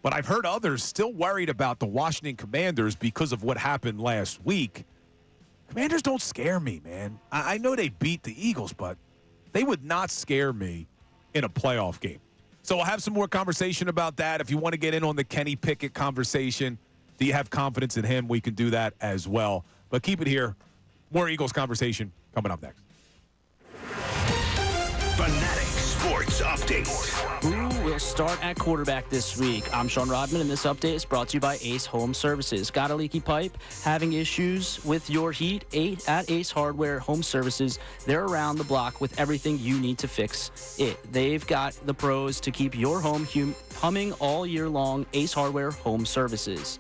But I've heard others still worried about the Washington Commanders because of what happened last week. Commanders don't scare me, man. I know they beat the Eagles, but they would not scare me in a playoff game. So we'll have some more conversation about that. If you want to get in on the Kenny Pickett conversation, do you have confidence in him? We can do that as well. But keep it here. More Eagles conversation coming up next. Fanatic Sports Update. Who will start at quarterback this week? I'm Sean Rodman, and this update is brought to you by Ace Home Services. Got a leaky pipe? Having issues with your heat? At Ace Hardware Home Services, they're around the block with everything you need to fix it. They've got the pros to keep your home humming all year long. Ace Hardware Home Services.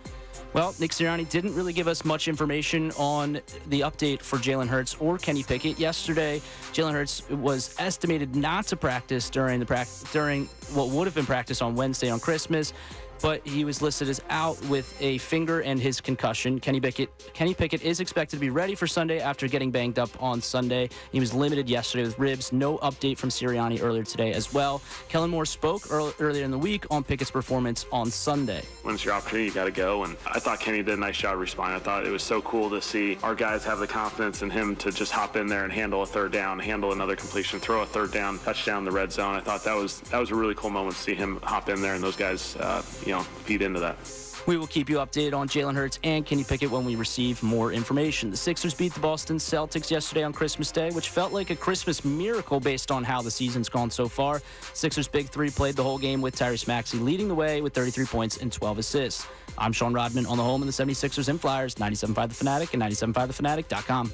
Well, Nick Sirianni didn't really give us much information on the update for Jalen Hurts or Kenny Pickett. Yesterday, Jalen Hurts was estimated not to practice during what would have been practice on Wednesday on Christmas, but he was listed as out with a finger and his concussion. Kenny Pickett is expected to be ready for Sunday after getting banged up on Sunday. He was limited yesterday with ribs. No update from Sirianni earlier today as well. Kellen Moore spoke earlier in the week on Pickett's performance on Sunday. When it's your opportunity, you got to go. And I thought Kenny did a nice job responding. I thought it was so cool to see our guys have the confidence in him to just hop in there and handle a third down, handle another completion, throw a third down, touchdown in the red zone. I thought that was a really cool moment to see him hop in there and those guys, feed into that. We will keep you updated on Jalen Hurts and Kenny Pickett when we receive more information. The Sixers beat the Boston Celtics yesterday on Christmas Day, which felt like a Christmas miracle based on how the season's gone so far. Sixers' big three played the whole game with Tyrese Maxey leading the way with 33 points and 12 assists. I'm Sean Rodman on the home of the 76ers and Flyers, 97.5 The Fanatic and 97.5thefanatic.com.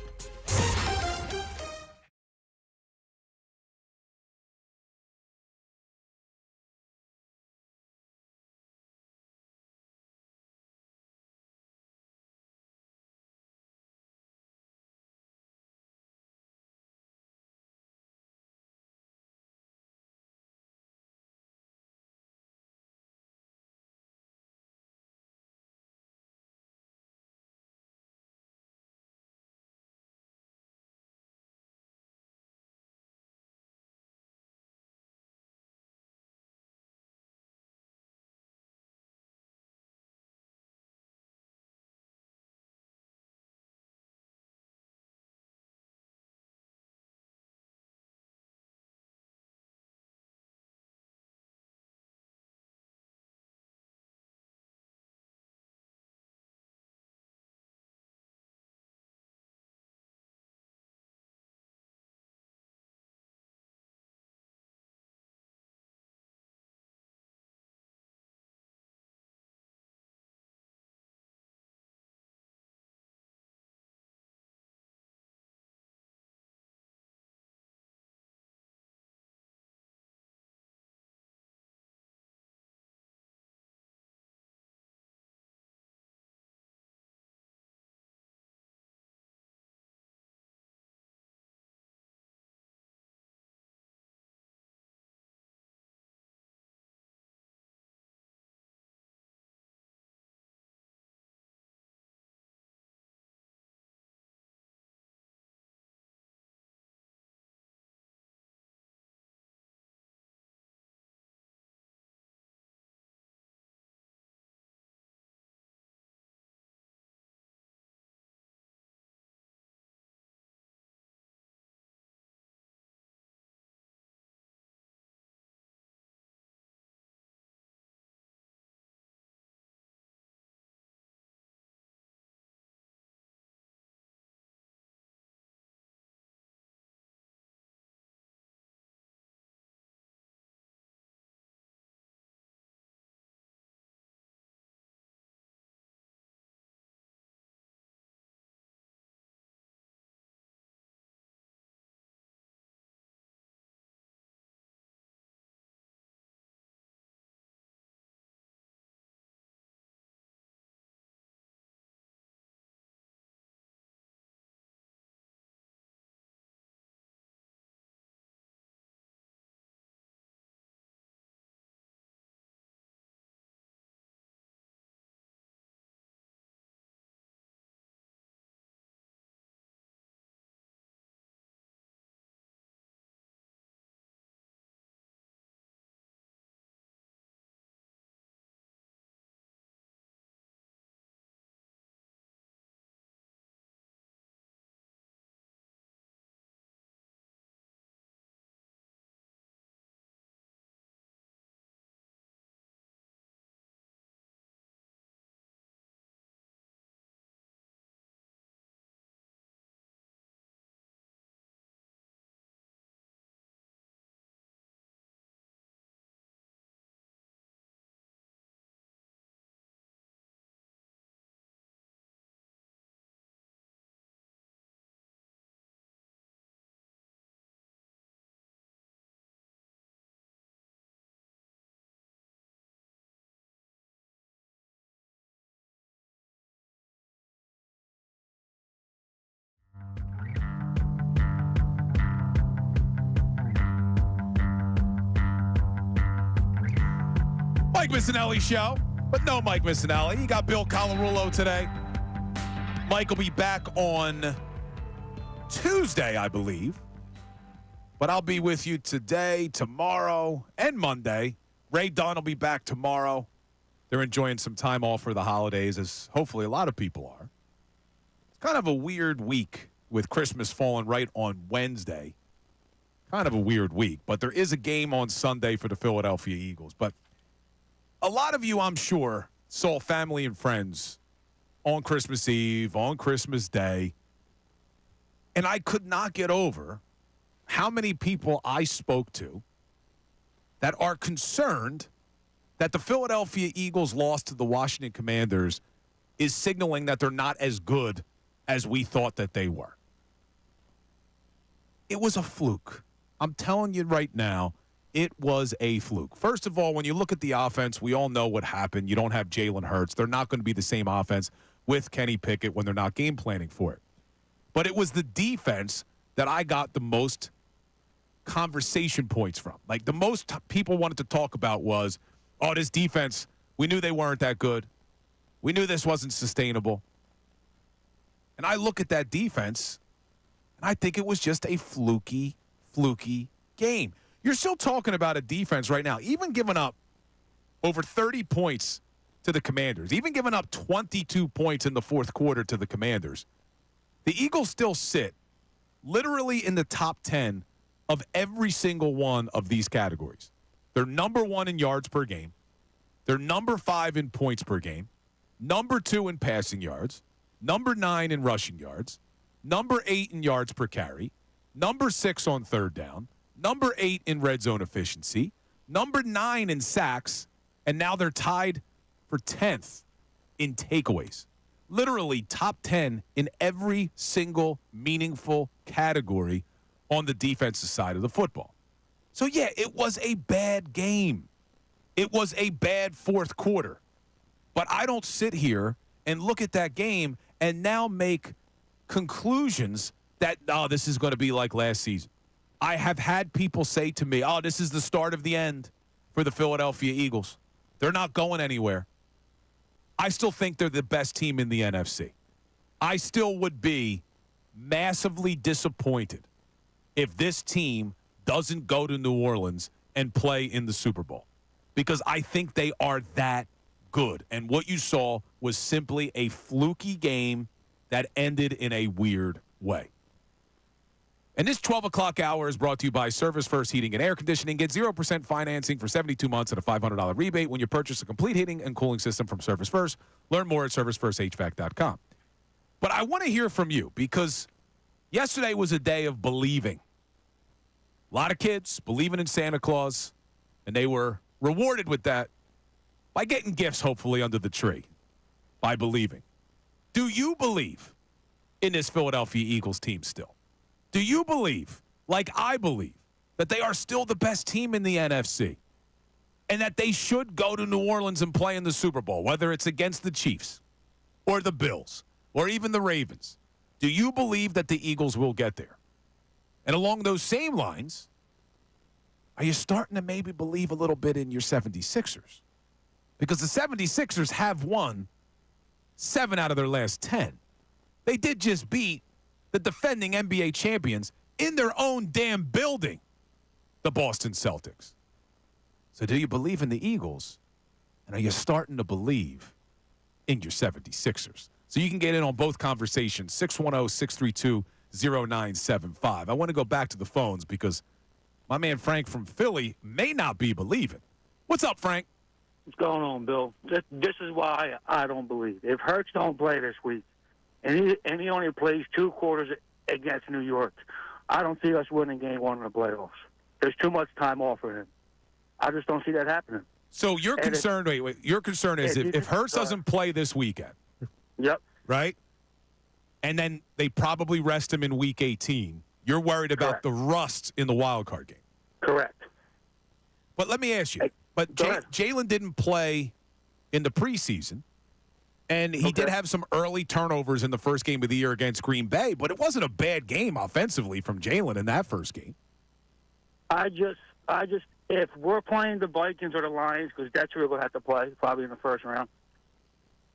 Mike Missanelli show, but no Mike Missanelli. You got Bill Colarulo today. Mike will be back on Tuesday, I believe. But I'll be with you today, tomorrow, and Monday. Ray Dunn will be back tomorrow. They're enjoying some time off for the holidays, as hopefully a lot of people are. It's kind of a weird week with Christmas falling right on Wednesday. Kind of a weird week, but there is a game on Sunday for the Philadelphia Eagles. But a lot of you, I'm sure, saw family and friends on Christmas Eve, on Christmas Day, and I could not get over how many people I spoke to that are concerned that the Philadelphia Eagles loss to the Washington Commanders is signaling that they're not as good as we thought that they were. It was a fluke. I'm telling you right now, it was a fluke. First of all, when you look at the offense, we all know what happened. You don't have Jalen Hurts. They're not going to be the same offense with Kenny Pickett when they're not game planning for it. But it was the defense that I got the most conversation points from. Like, the most people wanted to talk about was, oh, this defense, we knew they weren't that good. We knew this wasn't sustainable. And I look at that defense, and I think it was just a fluky game. You're still talking about a defense right now, even giving up over 30 points to the Commanders, even giving up 22 points in the fourth quarter to the Commanders. The Eagles still sit literally in the top 10 of every single one of these categories. They're number 1 in yards per game. They're number 5 in points per game. Number 2 in passing yards. Number 9 in rushing yards. Number 8 in yards per carry. Number 6 on third down. Number 8 in red zone efficiency. Number 9 in sacks. And now they're tied for 10th in takeaways. Literally top 10 in every single meaningful category on the defensive side of the football. So, yeah, it was a bad game. It was a bad fourth quarter. But I don't sit here and look at that game and now make conclusions that, oh, this is going to be like last season. I have had people say to me, oh, this is the start of the end for the Philadelphia Eagles. They're not going anywhere. I still think they're the best team in the NFC. I still would be massively disappointed if this team doesn't go to New Orleans and play in the Super Bowl, because I think they are that good. And what you saw was simply a fluky game that ended in a weird way. And this 12 o'clock hour is brought to you by Service First Heating and Air Conditioning. Get 0% financing for 72 months and a $500 rebate when you purchase a complete heating and cooling system from Service First. Learn more at ServiceFirstHVAC.com. But I want to hear from you, because yesterday was a day of believing. A lot of kids believing in Santa Claus, and they were rewarded with that by getting gifts, hopefully, under the tree, by believing. Do you believe in this Philadelphia Eagles team still? Do you believe, like I believe, that they are still the best team in the NFC and that they should go to New Orleans and play in the Super Bowl, whether it's against the Chiefs or the Bills or even the Ravens? Do you believe that the Eagles will get there? And along those same lines, are you starting to maybe believe a little bit in your 76ers? Because the 76ers have won 7 out of their last 10. They did just beat the defending NBA champions in their own damn building, the Boston Celtics. So do you believe in the Eagles? And are you starting to believe in your 76ers? So you can get in on both conversations, 610-632-0975. I want to go back to the phones because my man Frank from Philly may not be believing. What's up, Frank? What's going on, Bill? This is why I don't believe. If Hurts don't play this week, and he only plays 2 quarters against New York, I don't see us winning game 1 in the playoffs. There's too much time off for him. I just don't see that happening. So you're concerned, wait, your concern is if Hurts doesn't play this weekend. Yep. Right? And then they probably rest him in week 18. You're worried about the rust in the wild card game. Correct. But let me ask you, Jalen didn't play in the preseason. And he did have some early turnovers in the first game of the year against Green Bay, but it wasn't a bad game offensively from Jalen in that first game. I just if we're playing the Vikings or the Lions, because that's who we're going to have to play, probably in the first round.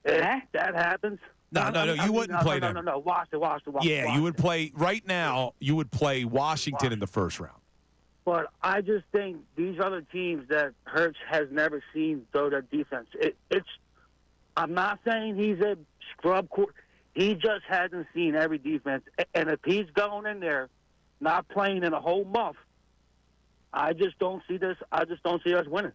If that happens. No, you wouldn't play them. No. Washington. Yeah, you would play right now. You would play Washington in the first round. But I just think these other teams that Hurts has never seen throw their defense. I'm not saying he's a scrub. He just hasn't seen every defense. And if he's going in there, not playing in a whole month, I just don't see this. I just don't see us winning.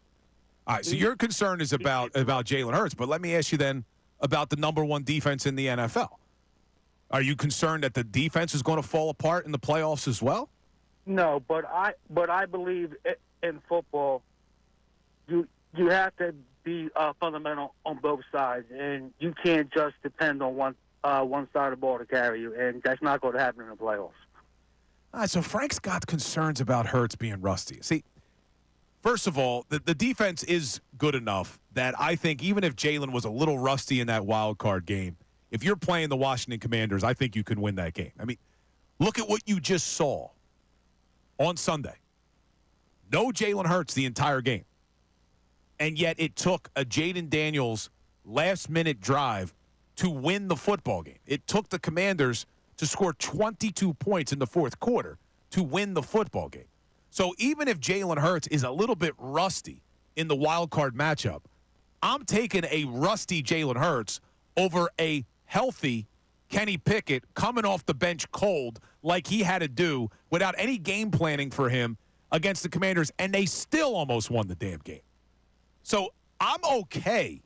All right, so your concern is about Jalen Hurts, but let me ask you then about the number one defense in the NFL. Are you concerned that the defense is going to fall apart in the playoffs as well? No, but I believe in football, you have to be fundamental on both sides, and you can't just depend on one side of the ball to carry you, and that's not going to happen in the playoffs. All right, so Frank's got concerns about Hurts being rusty. See, first of all, the defense is good enough that I think even if Jalen was a little rusty in that wild card game, if you're playing the Washington Commanders, I think you can win that game. I mean, look at what you just saw on Sunday. No Jalen Hurts the entire game. And yet it took a Jaden Daniels last-minute drive to win the football game. It took the Commanders to score 22 points in the fourth quarter to win the football game. So even if Jalen Hurts is a little bit rusty in the wild card matchup, I'm taking a rusty Jalen Hurts over a healthy Kenny Pickett coming off the bench cold like he had to do without any game planning for him against the Commanders, and they still almost won the damn game. So I'm okay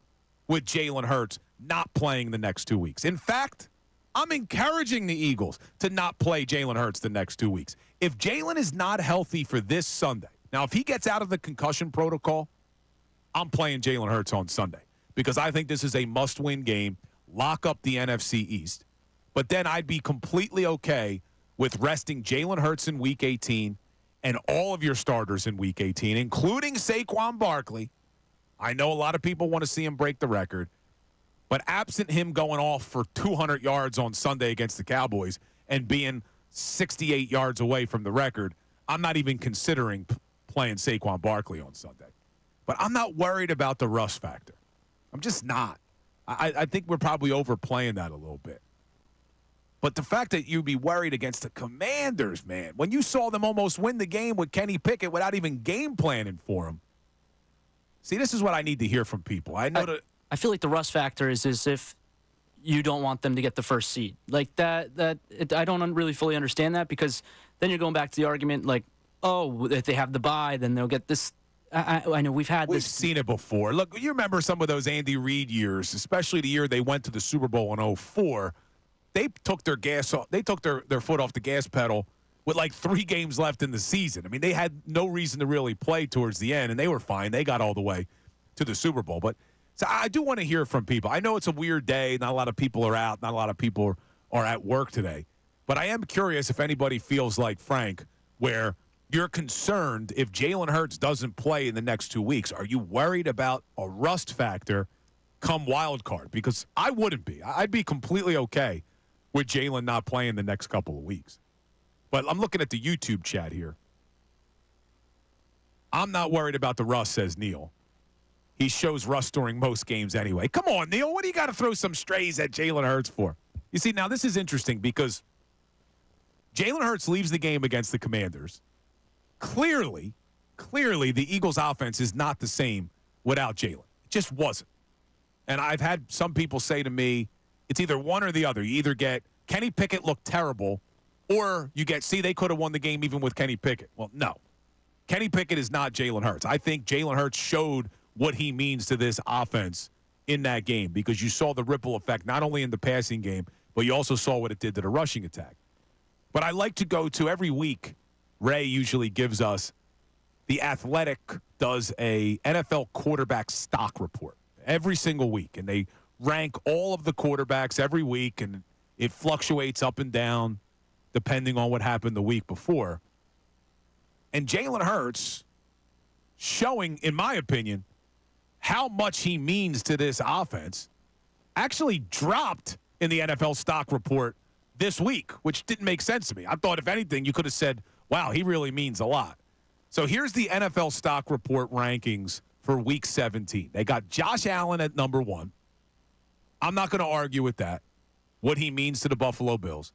with Jalen Hurts not playing the next 2 weeks. In fact, I'm encouraging the Eagles to not play Jalen Hurts the next 2 weeks. If Jalen is not healthy for this Sunday, now if he gets out of the concussion protocol, I'm playing Jalen Hurts on Sunday because I think this is a must-win game. Lock up the NFC East. But then I'd be completely okay with resting Jalen Hurts in Week 18 and all of your starters in Week 18, including Saquon Barkley. I know a lot of people want to see him break the record, but absent him going off for 200 yards on Sunday against the Cowboys and being 68 yards away from the record, I'm not even considering playing Saquon Barkley on Sunday. But I'm not worried about the rust factor. I'm just not. I think we're probably overplaying that a little bit. But the fact that you'd be worried against the Commanders, man, when you saw them almost win the game with Kenny Pickett without even game planning for him. See, this is what I need to hear from people. I feel like the rust factor is as if you don't want them to get the first seed. Like I don't really fully understand that because then you're going back to the argument like, oh, if they have the bye, then they'll get this. I know we've seen it before. Look, you remember some of those Andy Reid years, especially the year they went to the Super Bowl in 2004. They took their gas off. They took their foot off the gas pedal with like 3 games left in the season. I mean, they had no reason to really play towards the end, and they were fine. They got all the way to the Super Bowl. But so I do want to hear from people. I know it's a weird day. Not a lot of people are out. Not a lot of people are at work today. But I am curious if anybody feels like Frank, where you're concerned if Jalen Hurts doesn't play in the next 2 weeks. Are you worried about a rust factor come wild card? Because I wouldn't be. I'd be completely okay with Jalen not playing the next couple of weeks. But I'm looking at the YouTube chat here. I'm not worried about the rust, says Neil. He shows rust during most games anyway. Come on, Neil. What do you got to throw some strays at Jalen Hurts for? You see, now this is interesting because Jalen Hurts leaves the game against the Commanders. Clearly, the Eagles' offense is not the same without Jalen. It just wasn't. And I've had some people say to me, it's either one or the other. You either get Kenny Pickett looked terrible, or you get, see, they could have won the game even with Kenny Pickett. Well, no. Kenny Pickett is not Jalen Hurts. I think Jalen Hurts showed what he means to this offense in that game because you saw the ripple effect not only in the passing game, but you also saw what it did to the rushing attack. But I like to go to every week. Ray usually gives us The Athletic does a NFL quarterback stock report every single week, and they rank all of the quarterbacks every week, and it fluctuates up and down depending on what happened the week before. And Jalen Hurts showing, in my opinion, how much he means to this offense actually dropped in the NFL stock report this week, which didn't make sense to me. I thought, if anything, you could have said, wow, he really means a lot. So here's the NFL stock report rankings for Week 17. They got Josh Allen at number 1. I'm not going to argue with that, what he means to the Buffalo Bills.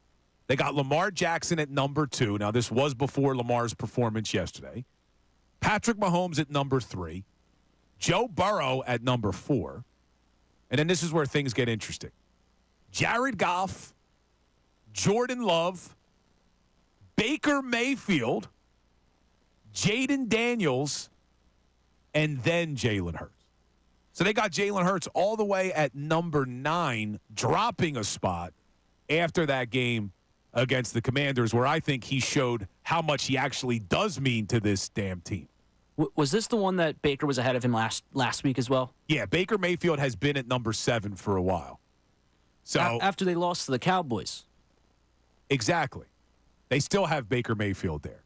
They got Lamar Jackson at number 2. Now, this was before Lamar's performance yesterday. Patrick Mahomes at number 3. Joe Burrow at number 4. And then this is where things get interesting. Jared Goff, Jordan Love, Baker Mayfield, Jaden Daniels, and then Jalen Hurts. So they got Jalen Hurts all the way at number 9, dropping a spot after that game against the Commanders, where I think he showed how much he actually does mean to this damn team. Was this the one that Baker was ahead of him last week as well? Yeah, Baker Mayfield has been at number 7 for a while. So after they lost to the Cowboys. Exactly. They still have Baker Mayfield there.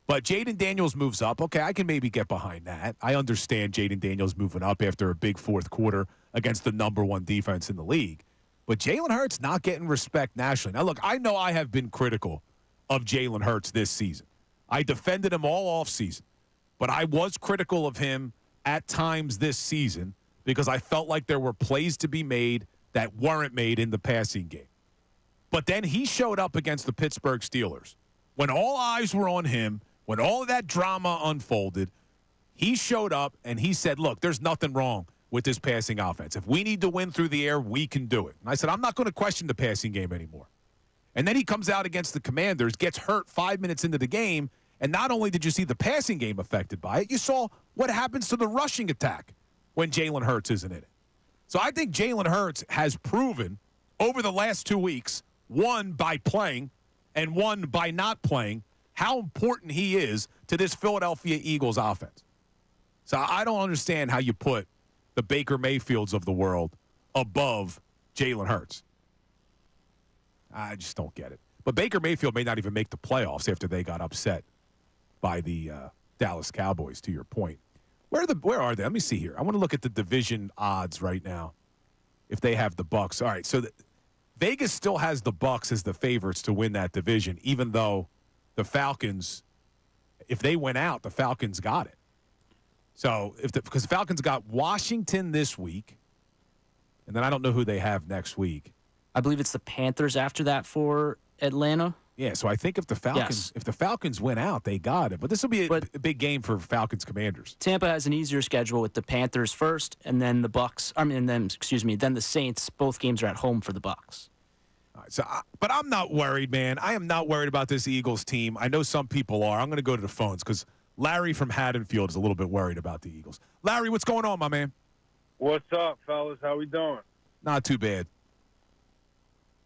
But Jaden Daniels moves up. Okay, I can maybe get behind that. I understand Jaden Daniels moving up after a big fourth quarter against the number 1 defense in the league. But Jalen Hurts not getting respect nationally. Now, look, I know I have been critical of Jalen Hurts this season. I defended him all offseason. But I was critical of him at times this season because I felt like there were plays to be made that weren't made in the passing game. But then he showed up against the Pittsburgh Steelers. When all eyes were on him, when all of that drama unfolded, he showed up and he said, look, there's nothing wrong with this passing offense. If we need to win through the air, we can do it. And I said, I'm not going to question the passing game anymore. And then he comes out against the Commanders, gets hurt 5 minutes into the game, and not only did you see the passing game affected by it, you saw what happens to the rushing attack when Jalen Hurts isn't in it. So I think Jalen Hurts has proven over the last 2 weeks, one by playing and one by not playing, how important he is to this Philadelphia Eagles offense. So I don't understand how you put the Baker Mayfields of the world above Jalen Hurts. I just don't get it. But Baker Mayfield may not even make the playoffs after they got upset by the Dallas Cowboys, to your point. Where are they? Let me see here. I want to look at the division odds right now, if they have the Bucs. All right, so Vegas still has the Bucs as the favorites to win that division, even though the Falcons, if they went out, the Falcons got it. So because the Falcons got Washington this week, and then I don't know who they have next week. I believe it's the Panthers after that for Atlanta. Yeah, so I think if the Falcons win out, they got it. But this will be a big game for Falcons Commanders. Tampa has an easier schedule with the Panthers first, and then the Bucs. Then the Saints. Both games are at home for the Bucs. All right, but I'm not worried, man. I am not worried about this Eagles team. I know some people are. I'm going to go to the phones because Larry from Haddonfield is a little bit worried about the Eagles. Larry, what's going on, my man? What's up, fellas? How we doing? Not too bad.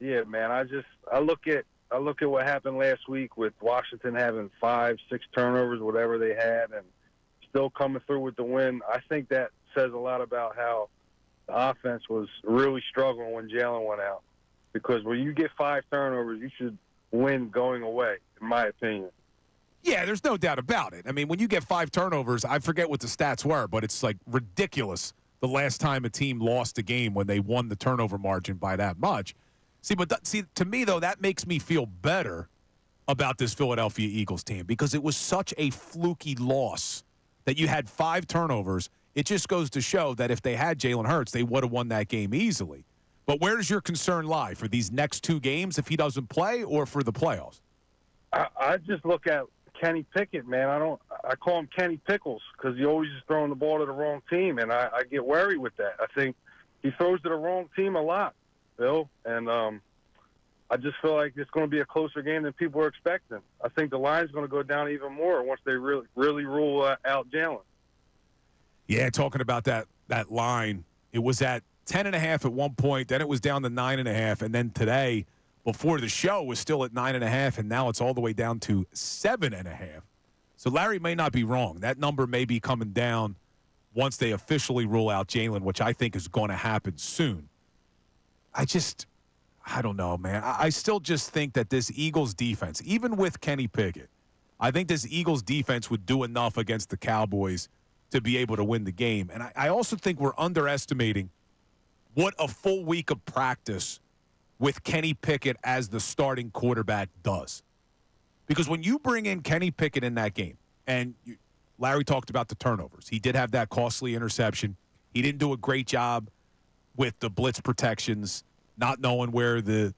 Yeah, man. I look at what happened last week with Washington having 5, 6 turnovers, whatever they had, and still coming through with the win. I think that says a lot about how the offense was really struggling when Jalen went out. Because when you get 5 turnovers, you should win going away, in my opinion. Yeah, there's no doubt about it. I mean, when you get 5 turnovers, I forget what the stats were, but it's like ridiculous the last time a team lost a game when they won the turnover margin by that much. See, to me, though, that makes me feel better about this Philadelphia Eagles team because it was such a fluky loss that you had 5 turnovers. It just goes to show that if they had Jalen Hurts, they would have won that game easily. But where does your concern lie? For these next 2 games if he doesn't play or for the playoffs? I just look at Kenny Pickett, man. I call him Kenny Pickles because he always is throwing the ball to the wrong team, and I get worried with that. I think he throws to the wrong team a lot, Bill, and I just feel like it's going to be a closer game than people are expecting. I think the line's going to go down even more once they really rule out Jalen. Yeah, talking about that line, it was at 10.5 at one point, then it was down to 9.5, and then today, before the show, was still at 9.5, and now it's all the way down to 7.5. So Larry may not be wrong. That number may be coming down once they officially rule out Jalen, which I think is going to happen soon. I don't know, man. I still just think that this Eagles defense, even with Kenny Pickett, I think this Eagles defense would do enough against the Cowboys to be able to win the game. And I also think we're underestimating what a full week of practice with Kenny Pickett as the starting quarterback does. Because when you bring in Kenny Pickett in that game, and Larry talked about the turnovers. He did have that costly interception. He didn't do a great job with the blitz protections, not knowing where the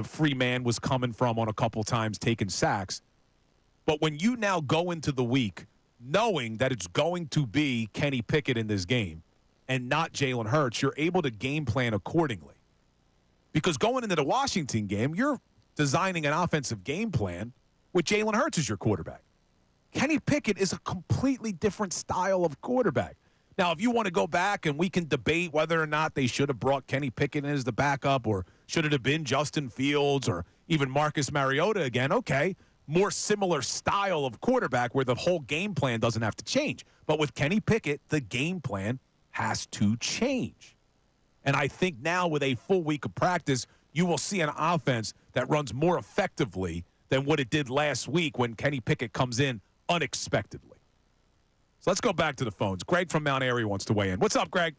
free man was coming from on a couple times, taking sacks. But when you now go into the week knowing that it's going to be Kenny Pickett in this game and not Jalen Hurts, you're able to game plan accordingly. Because going into the Washington game, you're designing an offensive game plan with Jalen Hurts as your quarterback. Kenny Pickett is a completely different style of quarterback. Now, if you want to go back and we can debate whether or not they should have brought Kenny Pickett in as the backup or should it have been Justin Fields or even Marcus Mariota again, okay, more similar style of quarterback where the whole game plan doesn't have to change. But with Kenny Pickett, the game plan has to change. And I think now with a full week of practice, you will see an offense that runs more effectively than what it did last week when Kenny Pickett comes in unexpectedly. So let's go back to the phones. Greg from Mount Airy wants to weigh in. What's up, Greg?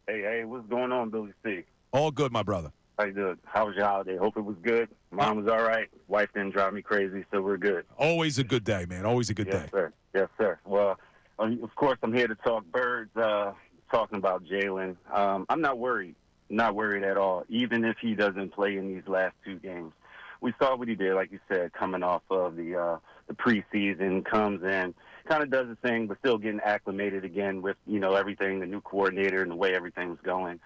Hey, what's going on, Billy C? All good, my brother. How you doing? How was your holiday? Hope it was good. Mom was all right. Wife didn't drive me crazy, so we're good. Always a good day, man. Always a good day. Sir. Yes, sir. Well, of course, I'm here to talk birds, talking about Jalen. I'm not worried. Not worried at all, even if he doesn't play in these last two games. We saw what he did, like you said, coming off of the preseason, comes in, kind of does the thing, but still getting acclimated again with, everything, the new coordinator and the way everything's going.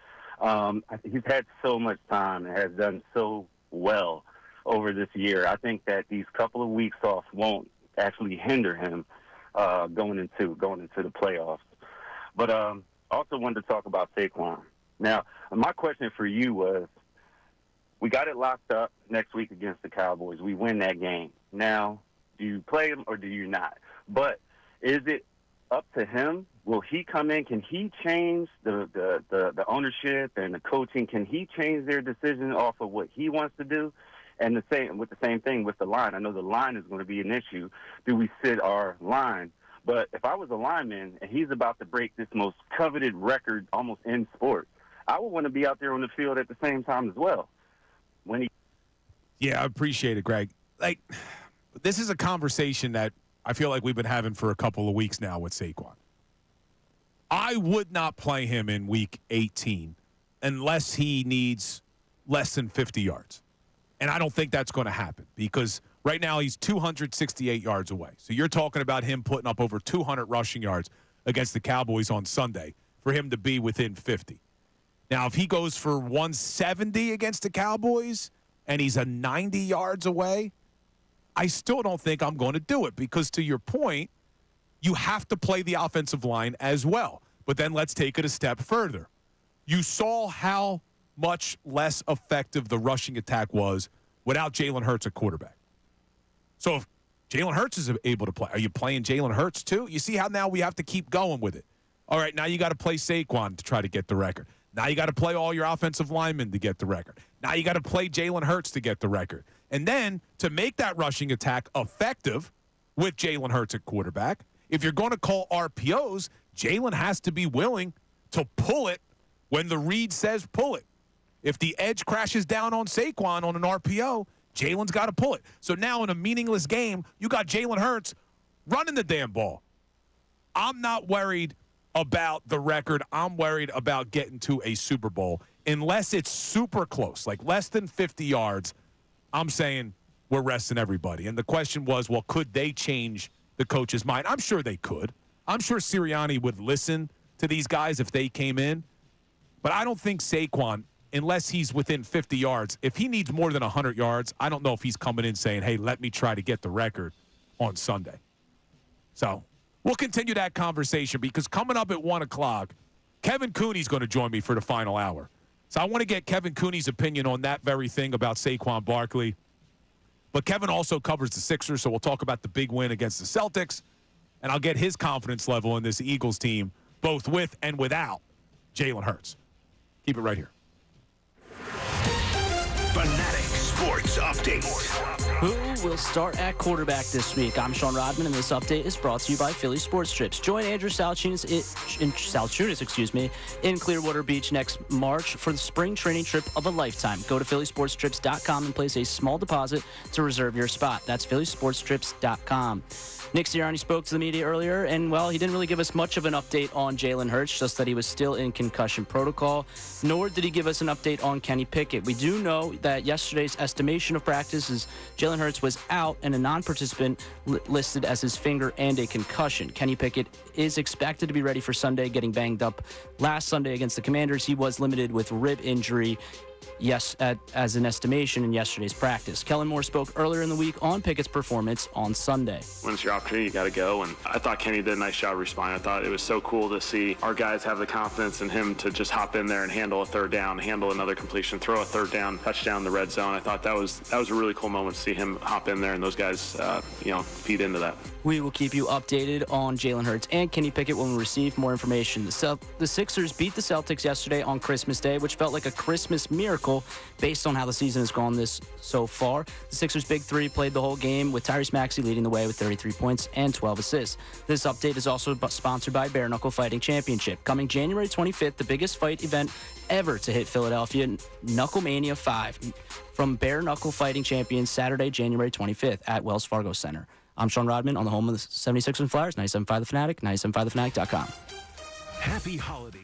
He's had so much time and has done so well over this year. I think that these couple of weeks off won't actually hinder him going into the playoffs. But also wanted to talk about Saquon. Now, my question for you was, we got it locked up next week against the Cowboys. We win that game. Now, do you play him or do you not? But is it up to him? Will he come in? Can he change the ownership and the coaching? Can he change their decision off of what he wants to do? And the same thing with the line. I know the line is going to be an issue. Do we sit our line? But if I was a lineman and he's about to break this most coveted record almost in sports, I would want to be out there on the field at the same time as well. Yeah, I appreciate it, Greg. Like, this is a conversation that I feel like we've been having for a couple of weeks now with Saquon. I would not play him in week 18 unless he needs less than 50 yards. And I don't think that's going to happen because right now he's 268 yards away. So you're talking about him putting up over 200 rushing yards against the Cowboys on Sunday for him to be within 50. Now, if he goes for 170 against the Cowboys and he's a 90 yards away, I still don't think I'm going to do it because, to your point, you have to play the offensive line as well. But then let's take it a step further. You saw how much less effective the rushing attack was without Jalen Hurts at quarterback. So if Jalen Hurts is able to play, are you playing Jalen Hurts too? You see how now we have to keep going with it. All right, now you got to play Saquon to try to get the record. Now you got to play all your offensive linemen to get the record. Now you got to play Jalen Hurts to get the record. And then to make that rushing attack effective with Jalen Hurts at quarterback, if you're going to call RPOs, Jalen has to be willing to pull it when the read says pull it. If the edge crashes down on Saquon on an RPO, Jalen's got to pull it. So now in a meaningless game, you got Jalen Hurts running the damn ball. I'm not worried about the record. I'm worried about getting to a Super Bowl. Unless it's super close, like less than 50 yards, I'm saying we're resting everybody. And the question was, well, could they change the coach's mind? I'm sure they could. I'm sure Sirianni would listen to these guys if they came in. But I don't think Saquon, unless he's within 50 yards, if he needs more than 100 yards, I don't know if he's coming in saying, hey, let me try to get the record on Sunday. So we'll continue that conversation because coming up at 1 o'clock, Kevin Cooney's going to join me for the final hour. So I want to get Kevin Cooney's opinion on that very thing about Saquon Barkley. But Kevin also covers the Sixers, so we'll talk about the big win against the Celtics, and I'll get his confidence level in this Eagles team, both with and without Jalen Hurts. Keep it right here. Fanatic Sports News Update. Who will start at quarterback this week? I'm Sean Rodman, and this update is brought to you by Phillies Sports Trips. Join Andrew Salciunas in Clearwater Beach next March for the spring training trip of a lifetime. Go to phillysportstrips.com and place a small deposit to reserve your spot. That's phillysportstrips.com. Nick Sirianni spoke to the media earlier, and, well, he didn't really give us much of an update on Jalen Hurts, just that he was still in concussion protocol, nor did he give us an update on Kenny Pickett. We do know that yesterday's estimation of practice is Jalen Hurts was out and a non-participant listed as his finger and a concussion. Kenny Pickett is expected to be ready for Sunday, getting banged up last Sunday against the Commanders. He was limited with rib injury. As an estimation in yesterday's practice. Kellen Moore spoke earlier in the week on Pickett's performance on Sunday. When it's your opportunity, you got to go. And I thought Kenny did a nice job responding. I thought it was so cool to see our guys have the confidence in him to just hop in there and handle a third down, handle another completion, throw a third down, touchdown in the red zone. I thought that was a really cool moment to see him hop in there and those guys, feed into that. We will keep you updated on Jalen Hurts and Kenny Pickett when we receive more information. The Sixers beat the Celtics yesterday on Christmas Day, which felt like a Christmas miracle based on how the season has gone so far. The Sixers' big three played the whole game, with Tyrese Maxey leading the way with 33 points and 12 assists. This update is also sponsored by Bare Knuckle Fighting Championship. Coming January 25th, the biggest fight event ever to hit Philadelphia, Knucklemania 5, from Bare Knuckle Fighting Champions, Saturday, January 25th at Wells Fargo Center. I'm Sean Rodman on the home of the 76ers and Flyers, 97.5 The Fanatic, 97.5thefanatic.com. Happy holidays.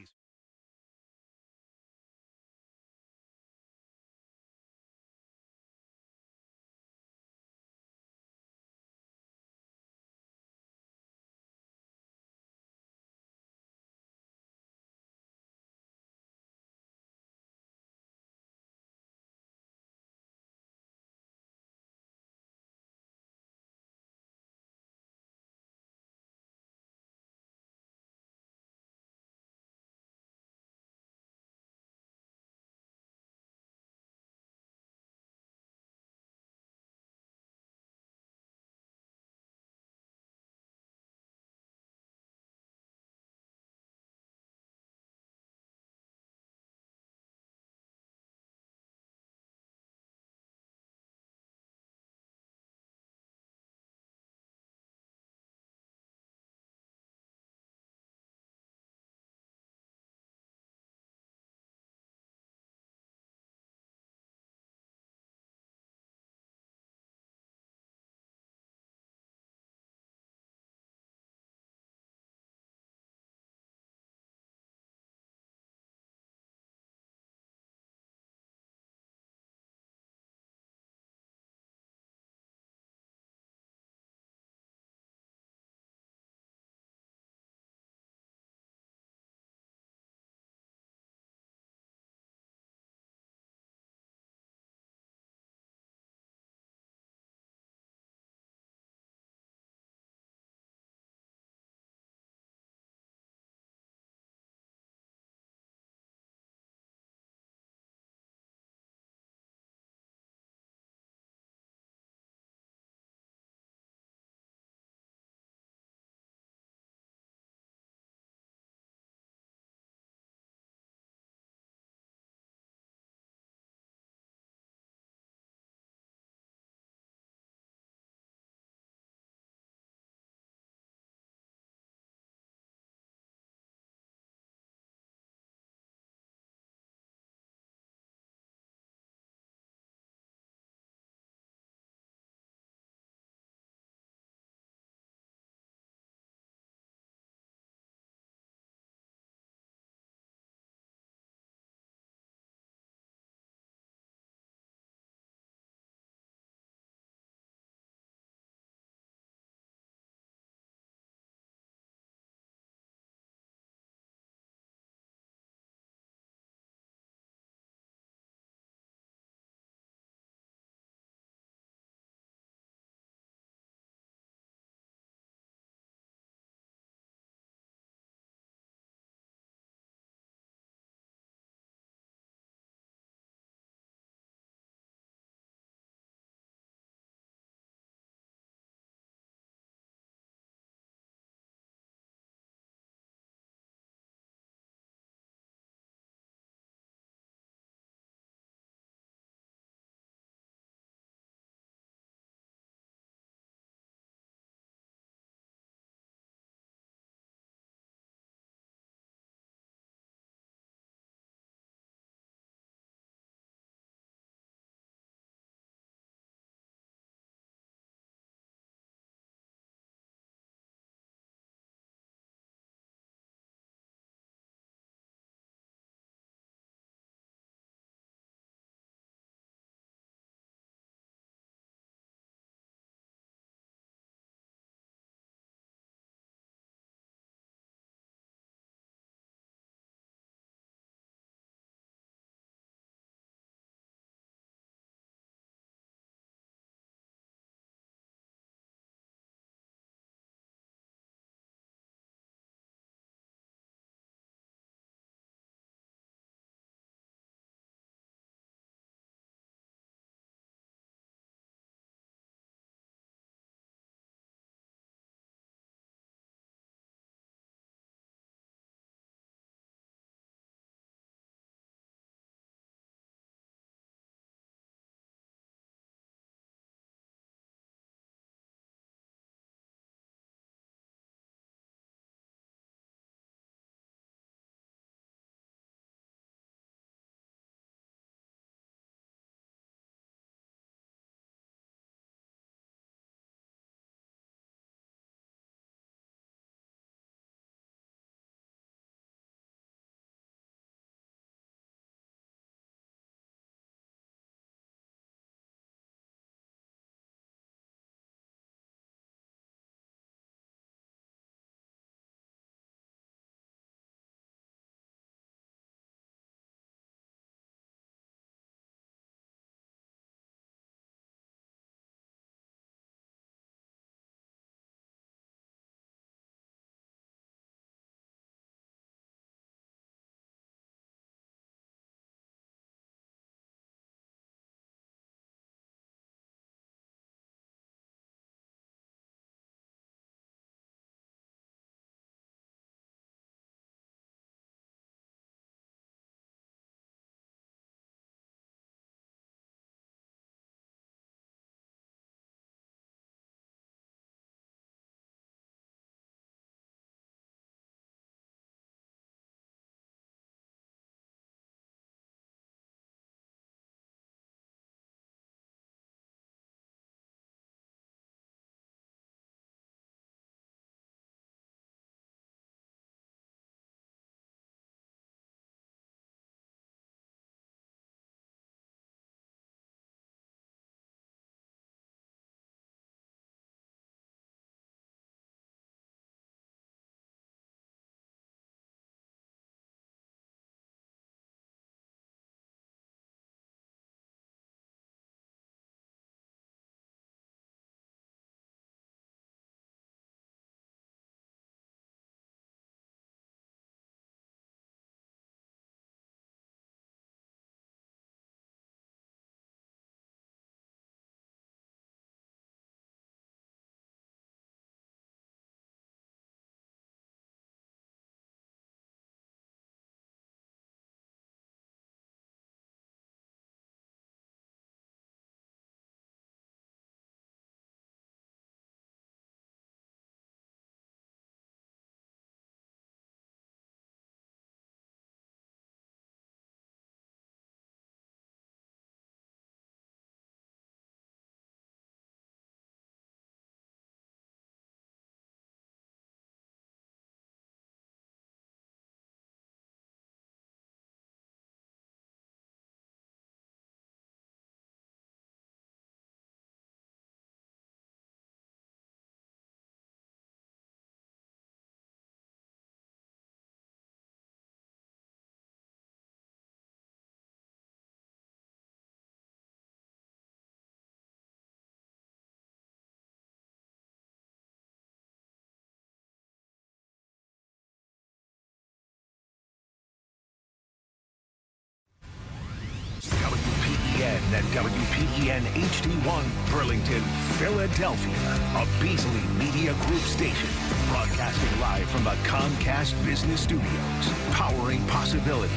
ESPN and WPEN HD1, Burlington, Philadelphia. A Beasley Media Group station. Broadcasting live from the Comcast Business Studios. Powering possibilities.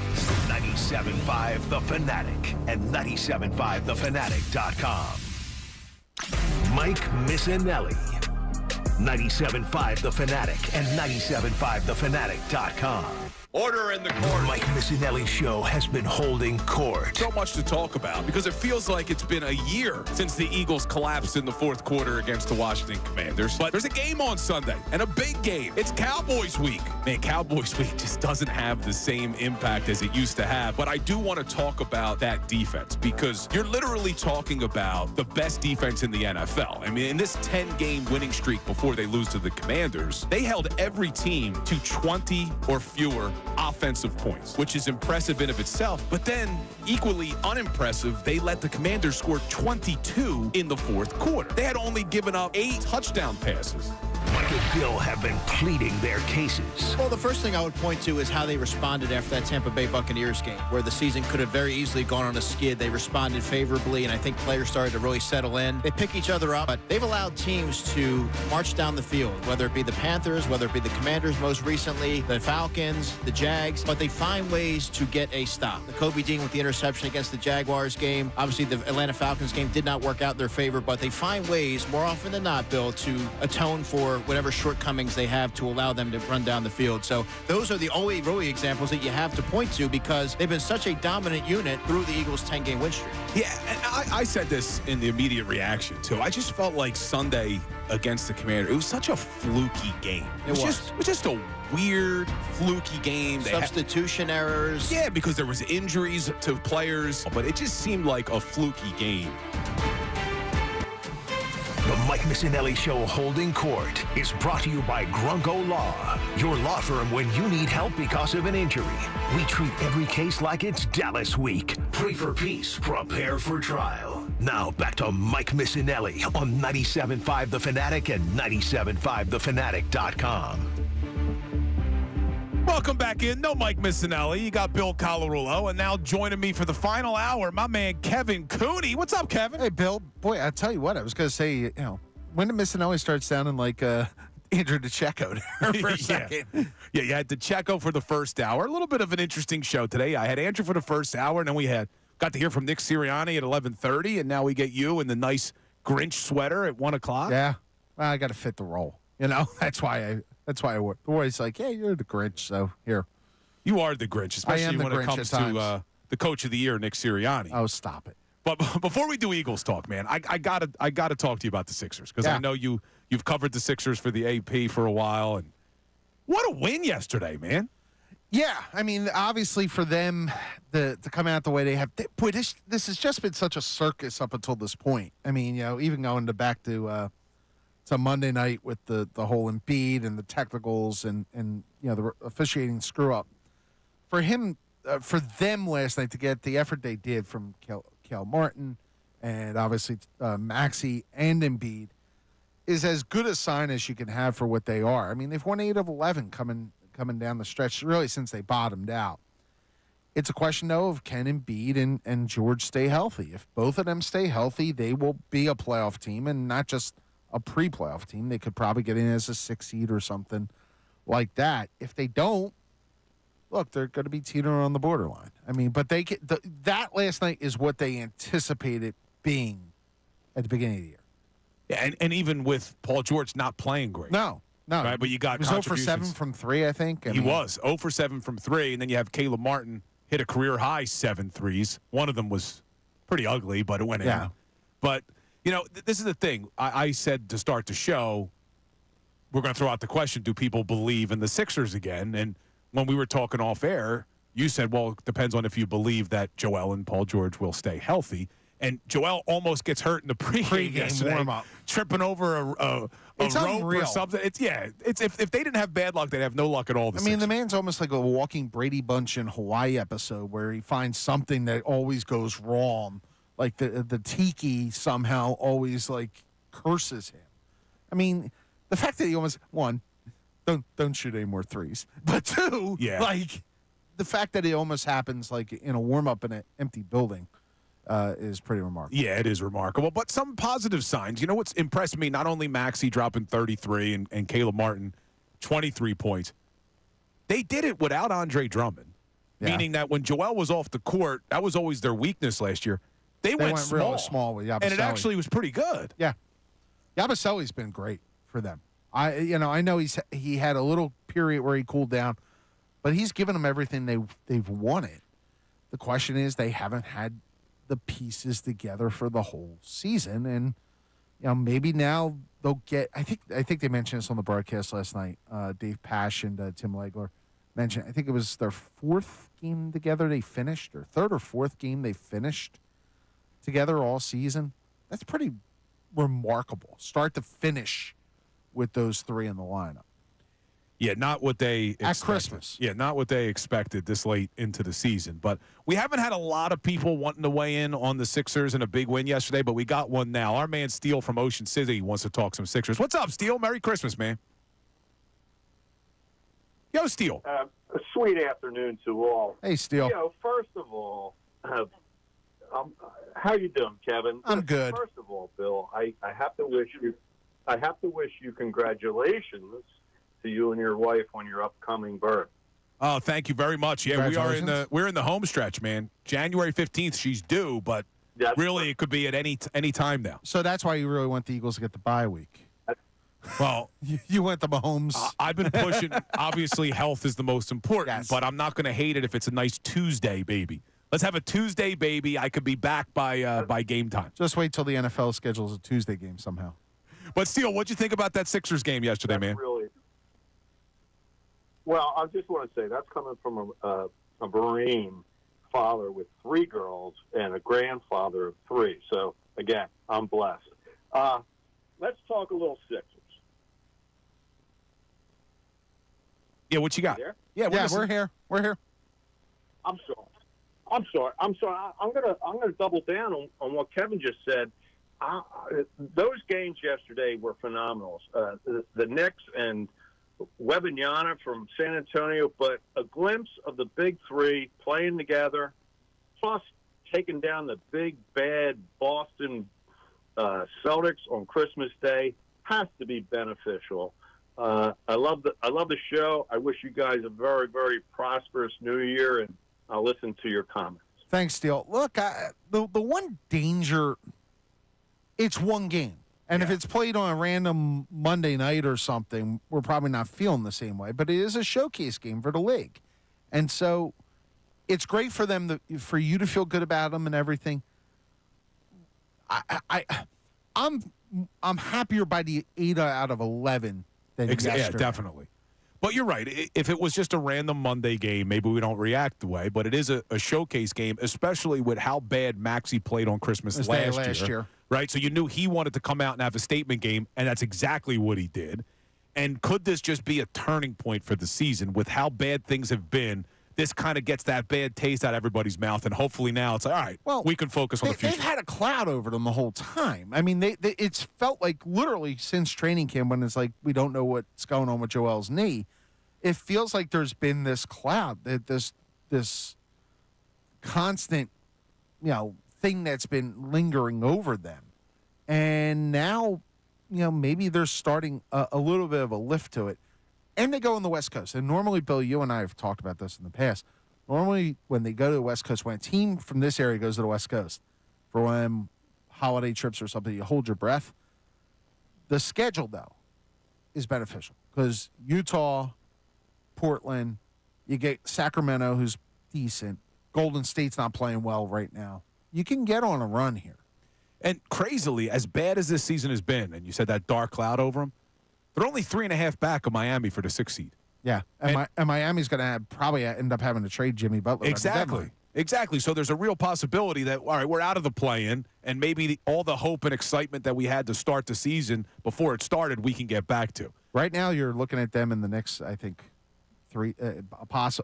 97.5 The Fanatic and 97.5thefanatic.com. Mike Missanelli. 97.5 The Fanatic and 97.5thefanatic.com. Order in the court. Mike Missanelli Show has been holding court. So much to talk about because it feels like it's been a year since the Eagles collapsed in the fourth quarter against the Washington Commanders. But there's a game on Sunday, and a big game. It's Cowboys Week. Man, Cowboys Week just doesn't have the same impact as it used to have. But I do want to talk about that defense because you're literally talking about the best defense in the NFL. I mean, in this 10-game winning streak before they lose to the Commanders, they held every team to 20 or fewer offensive points, which is impressive in of itself. But then, equally unimpressive, they let the Commanders score 22 in the fourth quarter. They had only given up 8 touchdown passes. Mike and Bill have been pleading their cases. Well, the first thing I would point to is how they responded after that Tampa Bay Buccaneers game, where the season could have very easily gone on a skid. They responded favorably, and I think players started to really settle in. They pick each other up, but they've allowed teams to march down the field, whether it be the Panthers, whether it be the Commanders most recently, the Falcons, the Jags, but they find ways to get a stop. The Kobe Dean with the interception against the Jaguars game. Obviously, the Atlanta Falcons game did not work out in their favor, but they find ways, more often than not, Bill, to atone for whatever shortcomings they have to allow them to run down the field. So those are the only really examples that you have to point to because they've been such a dominant unit through the Eagles' 10-game win streak. Yeah, and I said this in the immediate reaction, too. I just felt like Sunday against the Commanders, it was such a fluky game. It was just a weird, fluky game. Substitution errors. Yeah, because there was injuries to players, but it just seemed like a fluky game. The Mike Missanelli Show holding court is brought to you by Grunko Law, your law firm when you need help because of an injury. We treat every case like it's Dallas Week. Pray for peace, prepare for trial. Now back to Mike Missanelli on 97.5 The Fanatic and 97.5thefanatic.com. Welcome back in. No Mike Missanelli. You got Bill Colarulo, and now joining me for the final hour, my man Kevin Cooney. What's up, Kevin? Hey, Bill. Boy, I tell you what, I was going to say, when did Missanelli start sounding like Andrew DeCecco for a second? Yeah, you had DeCecco for the first hour. A little bit of an interesting show today. I had Andrew for the first hour, and then we got to hear from Nick Sirianni at 11:30, and now we get you in the nice Grinch sweater at 1 o'clock. Yeah, well, I got to fit the role. That's why I work. The boy's like, yeah, you're the Grinch, so here. You are the Grinch, especially when it comes to the coach of the year, Nick Sirianni. Oh, stop it. But before we do Eagles talk, man, I gotta talk to you about the Sixers because I know you've covered the Sixers for the AP for a while, and what a win yesterday, man. Yeah, I mean, obviously for them to come out the way they have, boy, this has just been such a circus up until this point. I mean, even going back to Monday night with the whole Embiid and the technicals and the officiating screw up. For him, for them last night to get the effort they did from Kel Martin and obviously Maxey and Embiid is as good a sign as you can have for what they are. I mean, they've won 8 of 11 coming down the stretch, really since they bottomed out. It's a question, though, of can Embiid and George stay healthy. If both of them stay healthy, they will be a playoff team and not just a pre-playoff team. They could probably get in as a 6 seed or something like that. If they don't, look, they're going to be teetering on the borderline. I mean, but that last night is what they anticipated being at the beginning of the year. Yeah, and even with Paul George not playing great. No. Right, but you got he was 0 for 7 from 3, I think. He was 0 for 7 from 3, and then you have Caleb Martin hit a career-high 7 threes. One of them was pretty ugly, but it went in. But, this is the thing. I said to start the show, we're going to throw out the question, do people believe in the Sixers again? And when we were talking off air, you said, well, it depends on if you believe that Joel and Paul George will stay healthy. And Joel almost gets hurt in the pregame warm-up, tripping over a rope unreal. or something. It's if they didn't have bad luck, they'd have no luck at all. The man's almost like a walking Brady Bunch in Hawaii episode where he finds something that always goes wrong. Like the tiki somehow always like curses him. I mean, the fact that he almost don't shoot any more threes, but 2, like the fact that it almost happens like in a warm-up in an empty building. is pretty remarkable. Yeah, it is remarkable. But some positive signs. You know what's impressed me? Not only Maxey dropping 33 and Caleb Martin 23 points, they did it without Andre Drummond. Yeah. Meaning that when Joel was off the court, that was always their weakness last year. They went real small with Yabusele. And it actually was pretty good. Yeah. Yabusele's been great for them. I know he had a little period where he cooled down, but he's given them everything they've wanted. The question is they haven't had the pieces together for the whole season, and maybe now they'll get. I think they mentioned this on the broadcast last night. Dave Pasch and Tim Legler mentioned. I think it was their fourth game together they finished, or third or fourth game they finished together all season. That's pretty remarkable, start to finish, with those three in the lineup. Yeah, not what they expected. At Christmas. Yeah, not what they expected this late into the season. But we haven't had a lot of people wanting to weigh in on the Sixers and a big win yesterday, but we got one now. Our man Steele from Ocean City wants to talk some Sixers. What's up, Steele? Merry Christmas, man. Yo, Steele. A sweet afternoon to all. Hey, Steele. First of all, how you doing, Kevin? I'm good. First of all, Bill, I have to wish you congratulations to you and your wife on your upcoming birth. Oh, thank you very much. Yeah, we're in the home stretch, man. January 15th, she's due, but really it could be at any time now. So that's why you really want the Eagles to get the bye week. Well, you went the Mahomes. I've been pushing. Obviously, health is the most important, but I'm not going to hate it if it's a nice Tuesday baby. Let's have a Tuesday baby. I could be back by game time. Just wait till the NFL schedules a Tuesday game somehow. But Steele, what'd you think about that Sixers game yesterday, man? Really. Well, I just want to say that's coming from a Marine father with 3 girls and a grandfather of 3. So again, I'm blessed. Let's talk a little Sixers. Yeah, what you got? Yeah, we're here. We're here. I'm sorry. I'm gonna double down on what Kevin just said. Those games yesterday were phenomenal. The Knicks and Wembanyama from San Antonio, but a glimpse of the big three playing together, plus taking down the big bad Boston Celtics on Christmas Day has to be beneficial. I love the show. I wish you guys a very, very prosperous New Year, and I'll listen to your comments. Thanks, Steele. Look, the one danger, it's one game. And if it's played on a random Monday night or something, we're probably not feeling the same way. But it is a showcase game for the league. And so it's great for them, for you to feel good about them and everything. I'm happier by the 8 out of 11 than yesterday. Yeah, definitely. But you're right. If it was just a random Monday game, maybe we don't react the way. But it is a showcase game, especially with how bad Maxey played on Christmas last year. Right? So you knew he wanted to come out and have a statement game, and that's exactly what he did. And could this just be a turning point for the season with how bad things have been? This kind of gets that bad taste out of everybody's mouth, and hopefully now it's like, all right, we can focus on the future. They've had a cloud over them the whole time. I mean, it's felt like literally since training camp when it's like we don't know what's going on with Joel's knee. It feels like there's been this cloud, this constant, thing that's been lingering over them. And now, maybe they're starting a little bit of a lift to it. And they go on the West Coast. And normally, Bill, you and I have talked about this in the past. Normally, when they go to the West Coast, when a team from this area goes to the West Coast for one of them holiday trips or something, you hold your breath. The schedule, though, is beneficial because Utah, Portland, you get Sacramento, who's decent. Golden State's not playing well right now. You can get on a run here. And crazily, as bad as this season has been, and you said that dark cloud over them, they're only 3.5 back of Miami for the 6th seed. Yeah, and Miami's going to probably end up having to trade Jimmy Butler. Exactly. So there's a real possibility that, all right, we're out of the play-in, and maybe all the hope and excitement that we had to start the season before it started, we can get back to. Right now, you're looking at them in the next, I think, 3.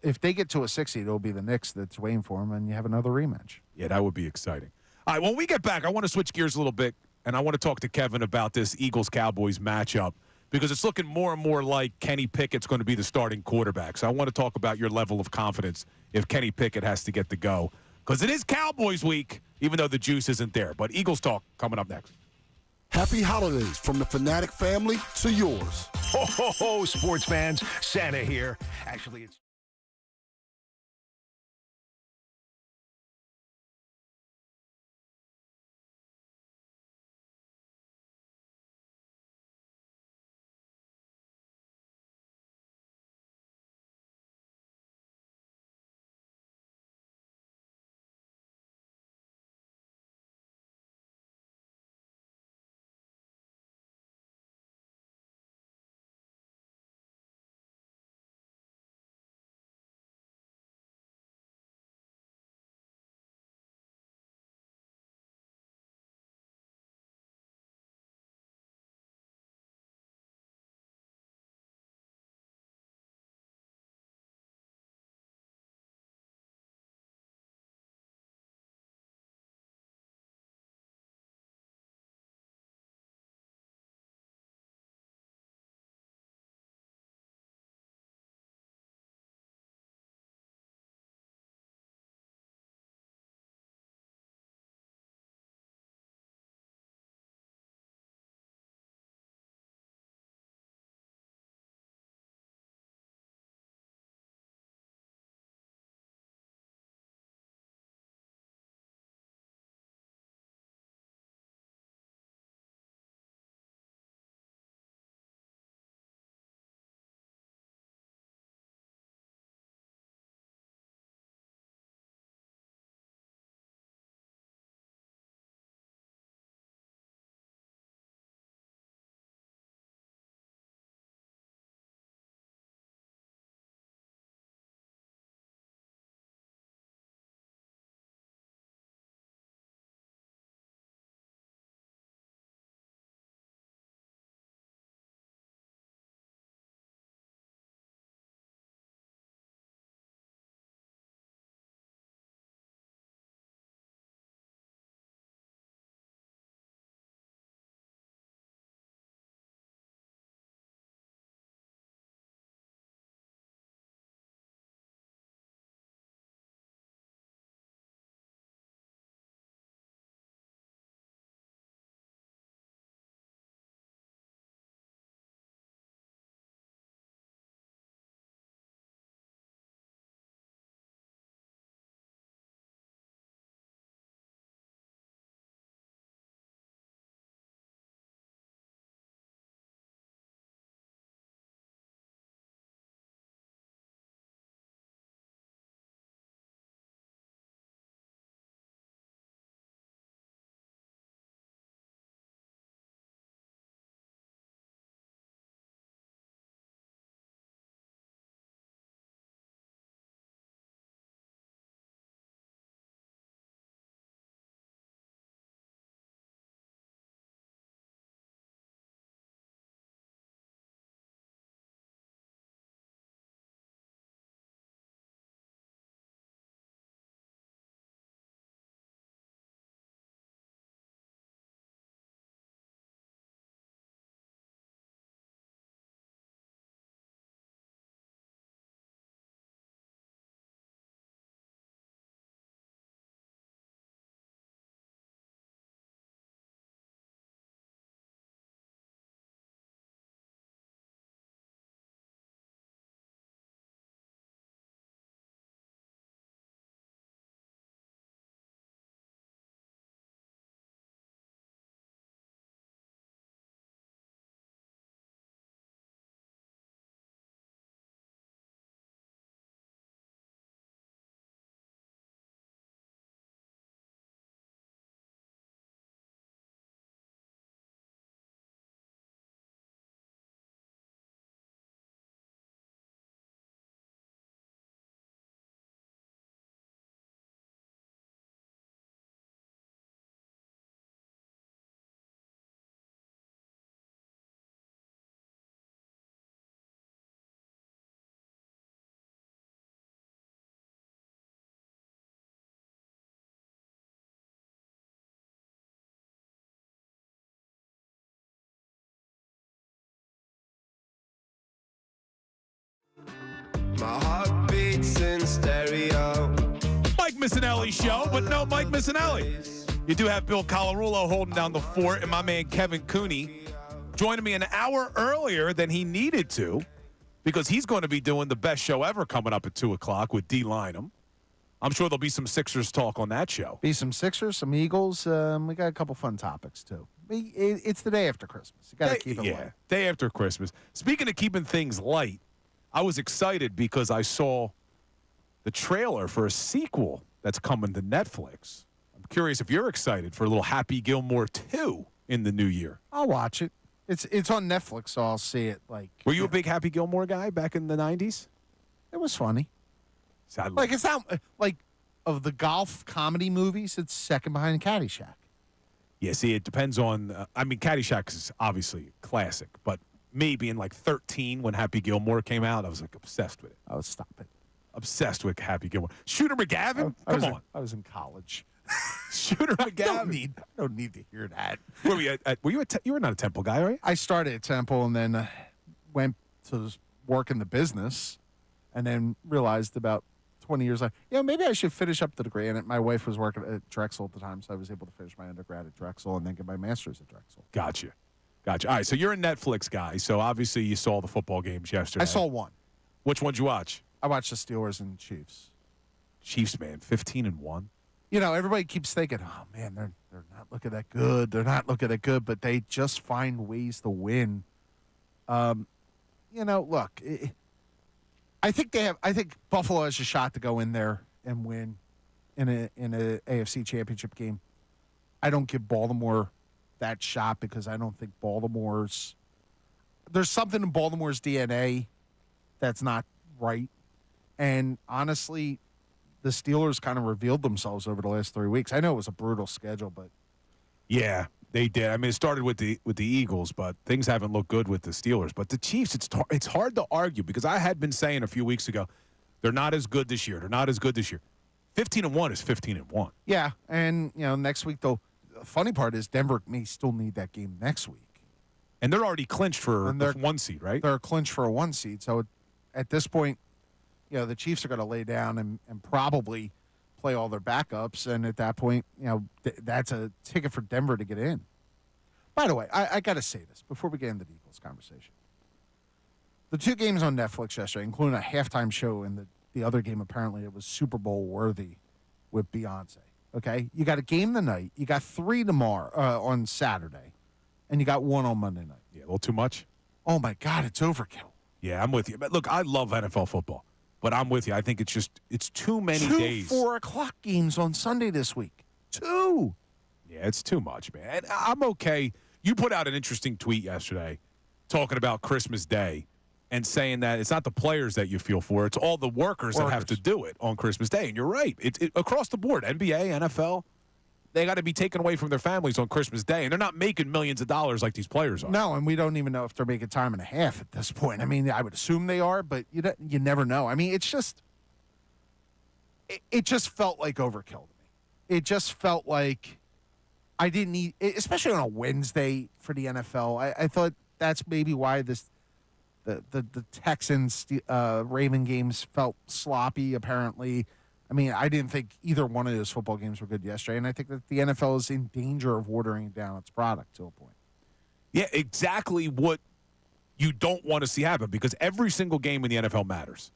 If they get to a 6 seed, it'll be the Knicks that's waiting for them, and you have another rematch. Yeah, that would be exciting. All right, when we get back, I want to switch gears a little bit, and I want to talk to Kevin about this Eagles-Cowboys matchup because it's looking more and more like Kenny Pickett's going to be the starting quarterback. So I want to talk about your level of confidence if Kenny Pickett has to get the go because it is Cowboys week, even though the juice isn't there. But Eagles talk coming up next. Happy holidays from the Fanatic family to yours. Ho, ho, ho, sports fans. Santa here. Actually, it's... Missanelli show, but no Mike Missanelli. You do have Bill Colarulo holding down the fort, and my man Kevin Cooney joining me an hour earlier than he needed to because he's going to be doing the best show ever coming up at 2 o'clock with D. Lynham. I'm sure there'll be some Sixers talk on that show. Be some Sixers, some Eagles. We got a couple fun topics, too. It's the day after Christmas. You got to keep it light. Day after Christmas. Speaking of keeping things light, I was excited because I saw the trailer for a sequel that's coming to Netflix. I'm curious if you're excited for a little Happy Gilmore 2 in the new year. I'll watch it. It's on Netflix, so I'll see it. Were you a big Happy Gilmore guy back in the 90s? It was funny. It's not like of the golf comedy movies, it's second behind Caddyshack. Yeah, see, it depends on. Caddyshack is obviously a classic, but me being like 13 when Happy Gilmore came out, I was like obsessed with it. Oh, stop it. Obsessed with Happy Gilmore. Shooter McGavin? Come on. I was in college. Shooter McGavin. I don't need to hear that. Where were you? You were not a Temple guy, right? I started at Temple and then went to work in the business, and then realized about 20 years later, maybe I should finish up the degree. And my wife was working at Drexel at the time, so I was able to finish my undergrad at Drexel and then get my master's at Drexel. Gotcha. All right, so you're a Netflix guy, so obviously you saw the football games yesterday. I saw one. Which one did you watch? I watched the Steelers and Chiefs. Chiefs, man, 15-1. Everybody keeps thinking, oh, man, they're not looking that good. They're not looking that good, but they just find ways to win. Look, I think Buffalo has a shot to go in there and win in a AFC Championship game. I don't give Baltimore that shot because I don't think there's something in Baltimore's DNA that's not right. And honestly, the Steelers kind of revealed themselves over the last 3 weeks. I know it was a brutal schedule, but yeah, they did. It started with the Eagles, but things haven't looked good with the Steelers. But the Chiefs, it's hard to argue because I had been saying a few weeks ago, they're not as good this year. 15-1 is 15-1. Yeah, and next week though, the funny part is Denver may still need that game next week, and they're already clinched for the 1 seed, right? They're clinched for a 1 seed. So at this point, the Chiefs are going to lay down and probably play all their backups, and at that point, that's a ticket for Denver to get in. By the way, I got to say this before we get into the Eagles conversation. The 2 games on Netflix yesterday, including a halftime show, and the other game apparently it was Super Bowl worthy with Beyonce. Okay, you got a game tonight, you got 3 tomorrow on Saturday, and you got 1 on Monday night. Yeah, a little too much. Oh my God, it's overkill. Yeah, I'm with you. But look, I love NFL football. But I'm with you. I think it's too many days. 2 4:00 games on Sunday this week. 2. Yeah, it's too much, man. And I'm okay. You put out an interesting tweet yesterday talking about Christmas Day and saying that it's not the players that you feel for. It's all the workers that have to do it on Christmas Day. And you're right. It's across the board, NBA, NFL. They got to be taken away from their families on Christmas Day, and they're not making millions of dollars like these players are. No, and we don't even know if they're making time and a half at this point. I would assume they are, but you never know. It's just it just felt like overkill to me. It just felt like I didn't need, especially on a Wednesday for the NFL. I thought that's maybe why the Texans Raven games felt sloppy. Apparently. I didn't think either one of those football games were good yesterday, and I think that the NFL is in danger of watering down its product to a point. Yeah, exactly what you don't want to see happen because every single game in the NFL matters.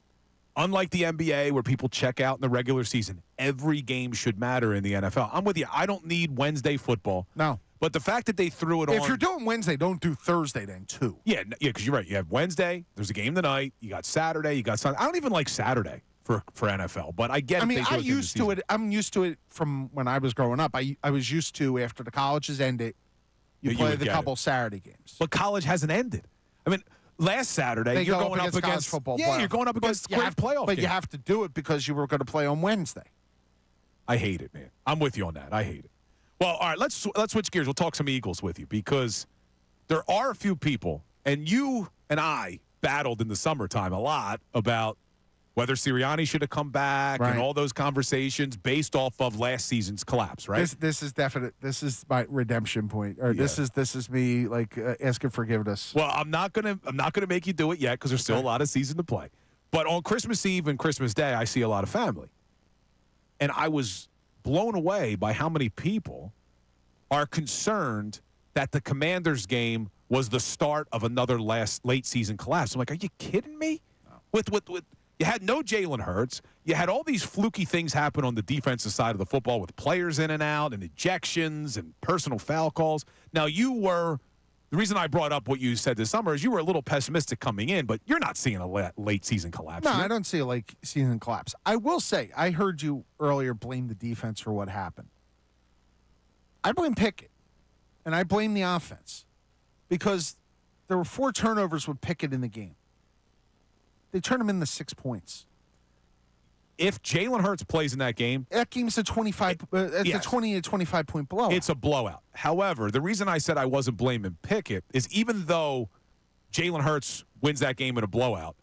Unlike the NBA where people check out in the regular season, every game should matter in the NFL. I'm with you. I don't need Wednesday football. No. But the fact that they threw it on. If you're doing Wednesday, don't do Thursday then, too. Yeah, because you're right. You have Wednesday, there's a game tonight, you got Saturday, you got Sunday. I don't even like Saturday. For NFL, but I get it. I'm used to it. I'm used to it from when I was growing up. I was used to after the colleges ended, you play the couple Saturday games. But college hasn't ended. Last Saturday you're going up against football. Yeah, you're going up against great playoff. But you have to do it because you were going to play on Wednesday. I hate it, man. I'm with you on that. I hate it. Well, all right, let's switch gears. We'll talk some Eagles with you because there are a few people, and you and I battled in the summertime a lot about whether Sirianni should have come back and all those conversations based off of last season's collapse, right? This is definite. This is my redemption point. Or this is me asking forgiveness. Well, I'm not gonna make you do it yet because there's still a lot of season to play. But on Christmas Eve and Christmas Day, I see a lot of family. And I was blown away by how many people are concerned that the Commanders game was the start of another late season collapse. I'm like, are you kidding me? No. With you had no Jalen Hurts. You had all these fluky things happen on the defensive side of the football with players in and out and ejections and personal foul calls. Now, the reason I brought up what you said this summer is you were a little pessimistic coming in, but you're not seeing a late season collapse. No, I don't see a late season collapse. I will say, I heard you earlier blame the defense for what happened. I blame Pickett, and I blame the offense because there were 4 turnovers with Pickett in the game. They turned him into 6 points. If Jalen Hurts plays in that game's a 20 to 25 point blowout. It's a blowout. However, the reason I said I wasn't blaming Pickett is even though Jalen Hurts wins that game in a blowout,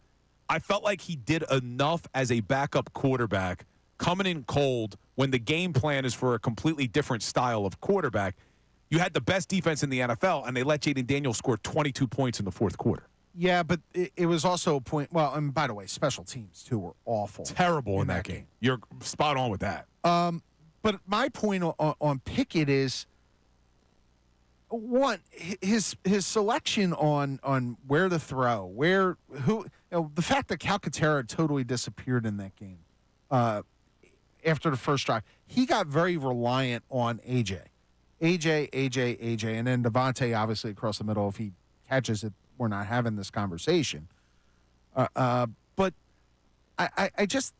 I felt like he did enough as a backup quarterback coming in cold when the game plan is for a completely different style of quarterback. You had the best defense in the NFL, and they let Jaden Daniels score 22 points in the fourth quarter. Yeah, but it was also a point. Well, and by the way, special teams, too, were awful. Terrible in that game. You're spot on with that. But my point on Pickett is, one, his selection on where to throw, the fact that Calcaterra totally disappeared in that game after the first drive. He got very reliant on AJ, and then Devontae obviously across the middle if he catches it. We're not having this conversation. But I just,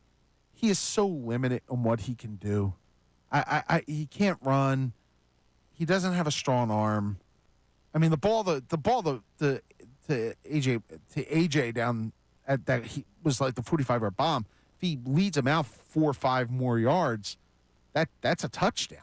he is so limited on what he can do. He can't run. He doesn't have a strong arm. I mean, the ball to AJ down at that, he was like the 45-yard bomb. If he leads him out 4 or 5 more yards, that's a touchdown.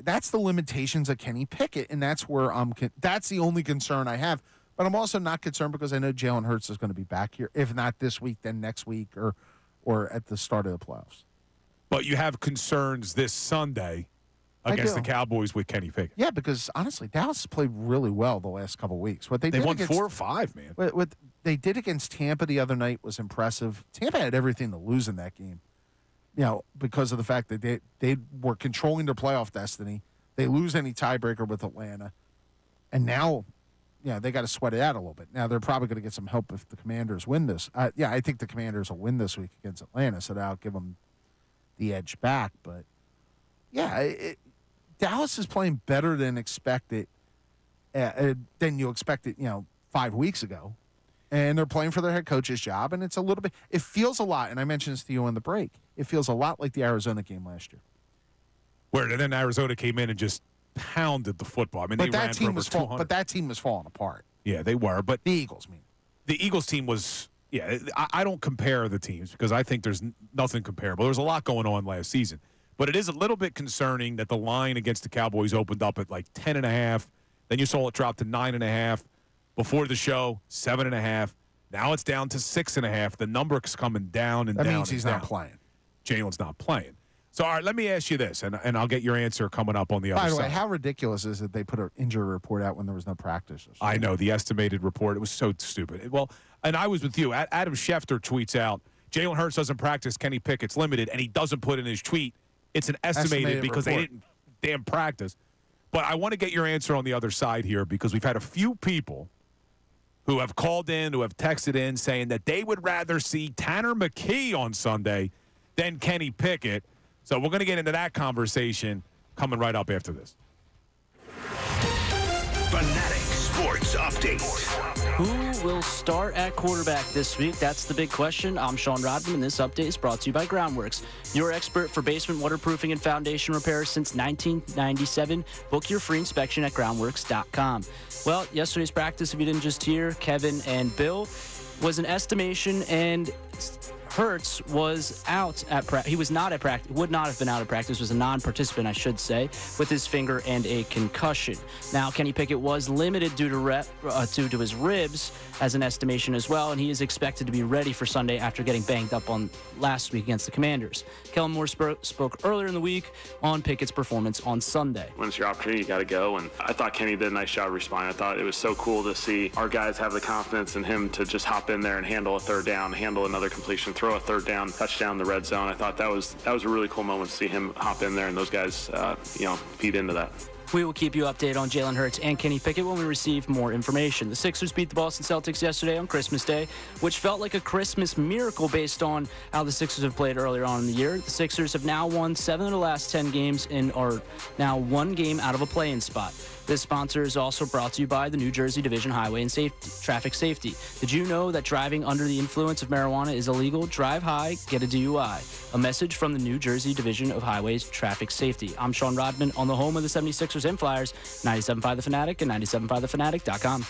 That's the limitations of Kenny Pickett, and that's where that's the only concern I have. But I'm also not concerned because I know Jalen Hurts is going to be back here. If not this week, then next week or at the start of the playoffs. But you have concerns this Sunday against the Cowboys with Kenny Pickett. Yeah, because honestly, Dallas has played really well the last couple of weeks. What they won 4 or 5, man. What they did against Tampa the other night was impressive. Tampa had everything to lose in that game, because of the fact that they were controlling their playoff destiny. They lose any tiebreaker with Atlanta, and now. Yeah, they got to sweat it out a little bit. Now, they're probably going to get some help if the Commanders win this. I think the Commanders will win this week against Atlanta, so that'll give them the edge back. But, yeah, Dallas is playing better than expected, than you expected, 5 weeks ago. And they're playing for their head coach's job, and it's a little bit – it feels a lot, and I mentioned this to you on the break, it feels a lot like the Arizona game last year. Where then Arizona came in and just – pounded the football. I mean, they ran for over 200. But that team was falling apart. Yeah, they were. But the Eagles, the Eagles team was. Yeah, I don't compare the teams because I think there's nothing comparable. There was a lot going on last season, but it is a little bit concerning that the line against the Cowboys opened up at like 10.5. Then you saw it drop to 9.5. Before the show, 7.5. Now it's down to 6.5. The number's coming down and down. That means he's not playing. Jalen's not playing. So, all right, let me ask you this, and I'll get your answer coming up on the other side. By the way, how ridiculous is it they put an injury report out when there was no practice? I know, the estimated report. It was so stupid. Well, and I was with you. Adam Schefter tweets out, Jalen Hurts doesn't practice, Kenny Pickett's limited, and he doesn't put in his tweet, it's an estimated because report. They didn't damn practice. But I want to get your answer on the other side here because we've had a few people who have called in, who have texted in, saying that they would rather see Tanner McKee on Sunday than Kenny Pickett. So we're going to get into that conversation coming right up after this. Fanatic Sports Update. Who will start at quarterback this week? That's the big question. I'm Sean Rodman, and this update is brought to you by Groundworks, your expert for basement waterproofing and foundation repairs since 1997. Book your free inspection at groundworks.com. Well, yesterday's practice, if you didn't just hear, Kevin and Bill, was an estimation, and Hurts was out at practice. He was not at practice. Would not have been out of practice. Was a non-participant, I should say, with his finger and a concussion. Now, Kenny Pickett was limited due to his ribs as an estimation as well, and he is expected to be ready for Sunday after getting banged up on last week against the Commanders. Kellen Moore spoke earlier in the week on Pickett's performance on Sunday. When it's your opportunity, you got to go. And I thought Kenny did a nice job responding. I thought it was so cool to see our guys have the confidence in him to just hop in there and handle a third down, handle another completion throw throw a third down touchdown in the red zone. I thought that was a really cool moment to see him hop in there and those guys, feed into that. We will keep you updated on Jalen Hurts and Kenny Pickett when we receive more information. The Sixers beat the Boston Celtics yesterday on Christmas Day, which felt like a Christmas miracle based on how the Sixers have played earlier on in the year. The Sixers have now won 7 of the last 10 games and are now 1 game out of a play-in spot. This sponsor is also brought to you by the New Jersey Division Highway and Traffic Safety. Did you know that driving under the influence of marijuana is illegal? Drive high, get a DUI. A message from the New Jersey Division of Highways Traffic Safety. I'm Sean Rodman on the home of the 76ers and Flyers, 97.5 The Fanatic and 97.5thefanatic.com.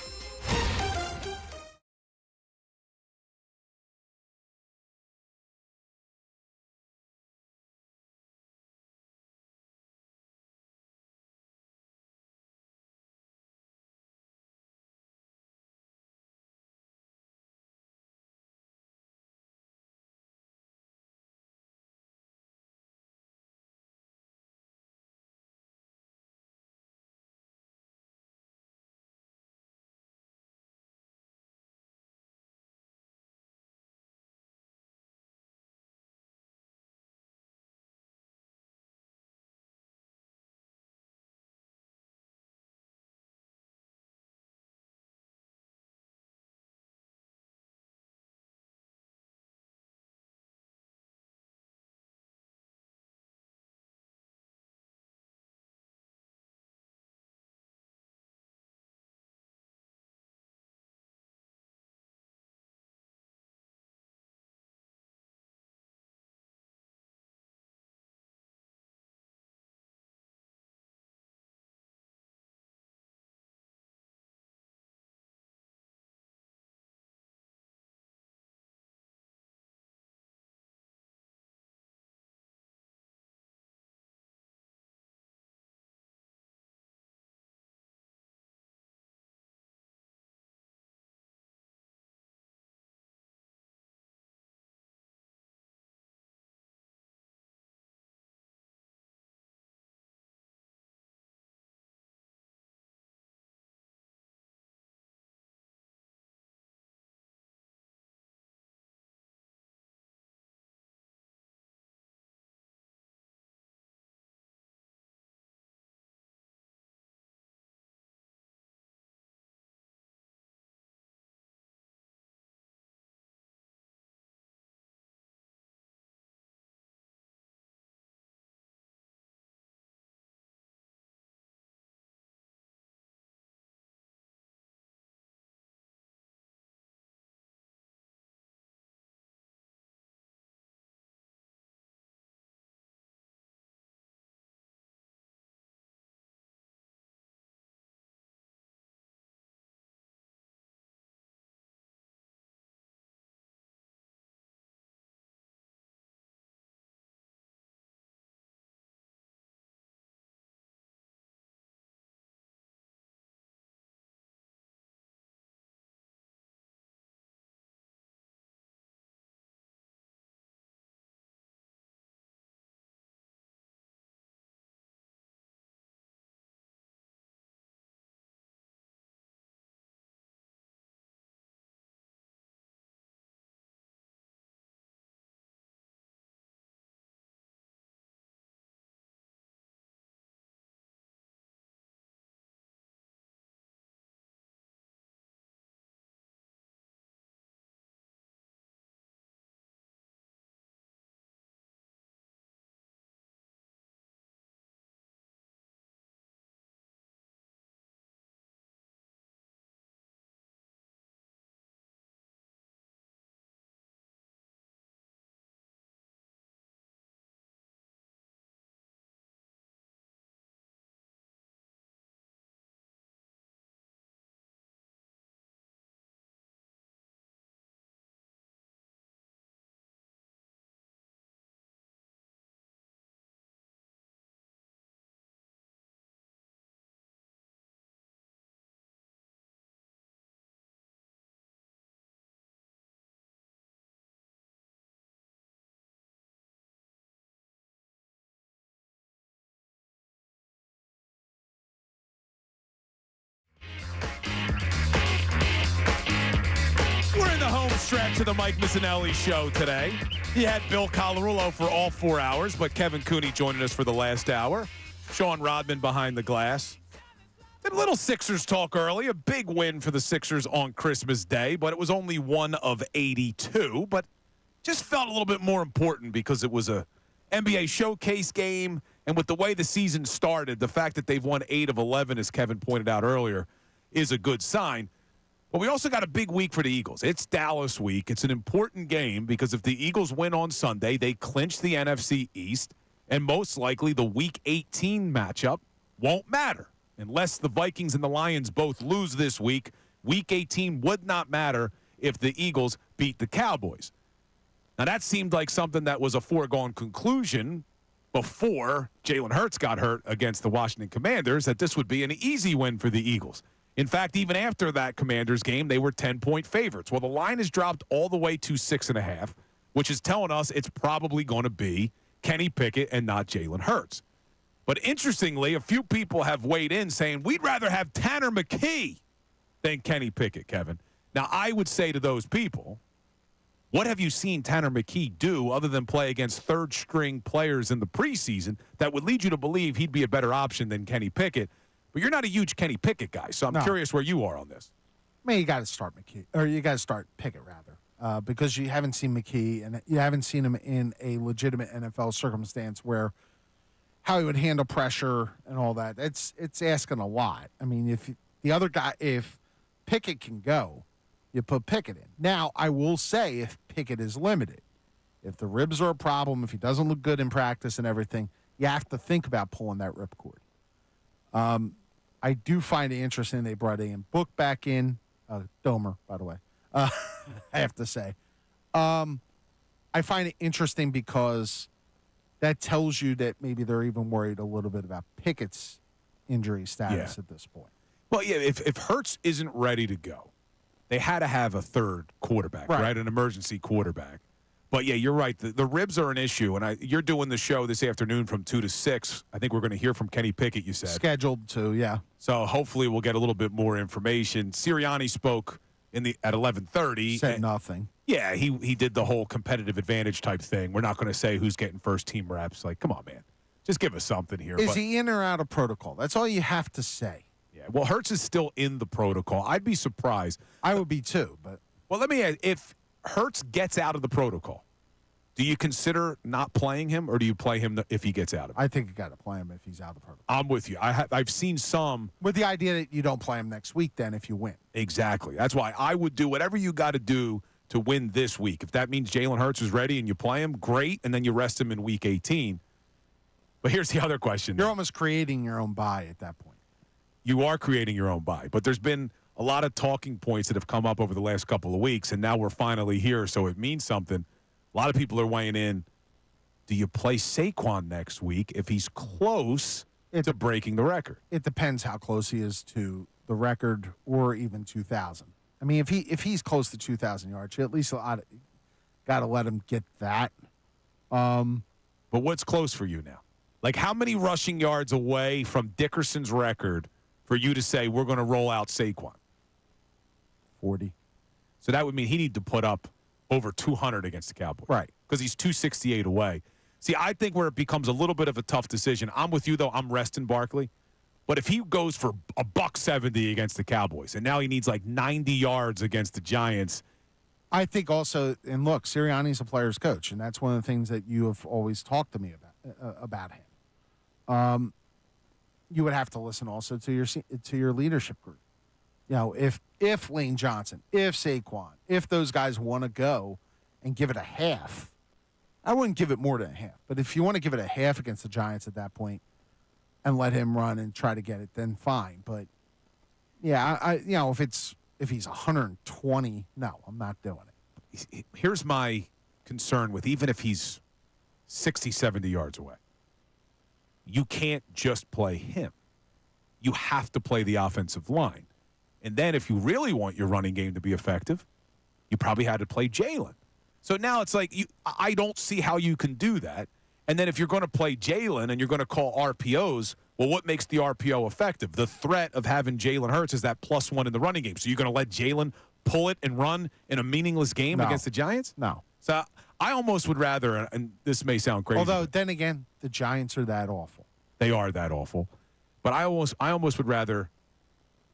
stretch of the Mike Missanelli show today. He had Bill Colarulo for all 4 hours, but Kevin Cooney joining us for the last hour. Sean Rodman behind the glass. Did a little Sixers talk early. A big win for the Sixers on Christmas Day, but it was only one of 82. But just felt a little bit more important because it was a NBA showcase game. And with the way the season started, the fact that they've won 8 of 11, as Kevin pointed out earlier, is a good sign. But we also got a big week for the Eagles. It's Dallas week. It's an important game because if the Eagles win on Sunday, they clinch the NFC East, and most likely the Week 18 matchup won't matter. Unless the Vikings and the Lions both lose this week, Week 18 would not matter if the Eagles beat the Cowboys. Now, that seemed like something that was a foregone conclusion before Jalen Hurts got hurt against the Washington Commanders, that this would be an easy win for the Eagles. In fact, even after that Commanders game, they were 10-point favorites. Well, the line has dropped all the way to 6.5, which is telling us it's probably going to be Kenny Pickett and not Jalen Hurts. But interestingly, a few people have weighed in saying we'd rather have Tanner McKee than Kenny Pickett, Kevin. Now, I would say to those people, what have you seen Tanner McKee do other than play against third-string players in the preseason that would lead you to believe he'd be a better option than Kenny Pickett? But you're not a huge Kenny Pickett guy, so I'm curious where you are on this. I mean, you got to start McKee, or you got to start Pickett, rather, because you haven't seen McKee, and you haven't seen him in a legitimate NFL circumstance where how he would handle pressure and all that. It's asking a lot. I mean, if Pickett can go, you put Pickett in. Now, I will say if Pickett is limited, if the ribs are a problem, if he doesn't look good in practice and everything, you have to think about pulling that ripcord. I do find it interesting they brought Ian Book back in. Domer, by the way, I have to say. I find it interesting because that tells you that maybe they're even worried a little bit about Pickett's injury status at this point. Well, yeah, if Hurts isn't ready to go, they had to have a third quarterback, right? An emergency quarterback. But, yeah, you're right. The ribs are an issue, and you're doing the show this afternoon from 2 to 6. I think we're going to hear from Kenny Pickett, you said. Scheduled to, yeah. So hopefully we'll get a little bit more information. Sirianni spoke at 11:30. Said nothing. Yeah, he did the whole competitive advantage type thing. We're not going to say who's getting first-team reps. Like, come on, man. Just give us something here. Is he in or out of protocol? That's all you have to say. Yeah, well, Hurts is still in the protocol. I'd be surprised. I would be too, but. Well, let me ask, if Hurts gets out of the protocol, do you consider not playing him, or do you play him if he gets out of it? I think you got to play him if he's out of the protocol. I'm with you. I've seen some. With the idea that you don't play him next week then if you win. Exactly. That's why I would do whatever you got to do to win this week. If that means Jalen Hurts is ready and you play him, great, and then you rest him in Week 18. But here's the other question. You're almost creating your own bye at that point. You are creating your own bye. But there's been a lot of talking points that have come up over the last couple of weeks, and now we're finally here, so it means something. A lot of people are weighing in. Do you play Saquon next week if he's close to breaking the record? It depends how close he is to the record or even 2,000. I mean, if he's close to 2,000 yards, you at least got to let him get that. But what's close for you now? Like, how many rushing yards away from Dickerson's record for you to say we're going to roll out Saquon? 40. So that would mean he need to put up over 200 against the Cowboys. Right. Because he's 268 away. See, I think where it becomes a little bit of a tough decision, I'm with you, though. I'm resting Barkley. But if he goes for a $170 against the Cowboys, and now he needs like 90 yards against the Giants. I think also, and look, Sirianni's a player's coach, and that's one of the things that you have always talked to me about him. You would have to listen also to your leadership group. You know, if Lane Johnson, if Saquon, if those guys want to go and give it a half, I wouldn't give it more than a half. But if you want to give it a half against the Giants at that point and let him run and try to get it, then fine. But yeah, if he's 120, no, I'm not doing it. Here's my concern with even if he's 60, 70 yards away. You can't just play him. You have to play the offensive line. And then if you really want your running game to be effective, you probably had to play Jalen. So now it's like I don't see how you can do that. And then if you're going to play Jalen and you're going to call RPOs, well, what makes the RPO effective? The threat of having Jalen Hurts is that +1 in the running game. So you're going to let Jalen pull it and run in a meaningless game against the Giants? No. So I almost would rather, and this may sound crazy. Although, then again, the Giants are that awful. They are that awful. But I almost would rather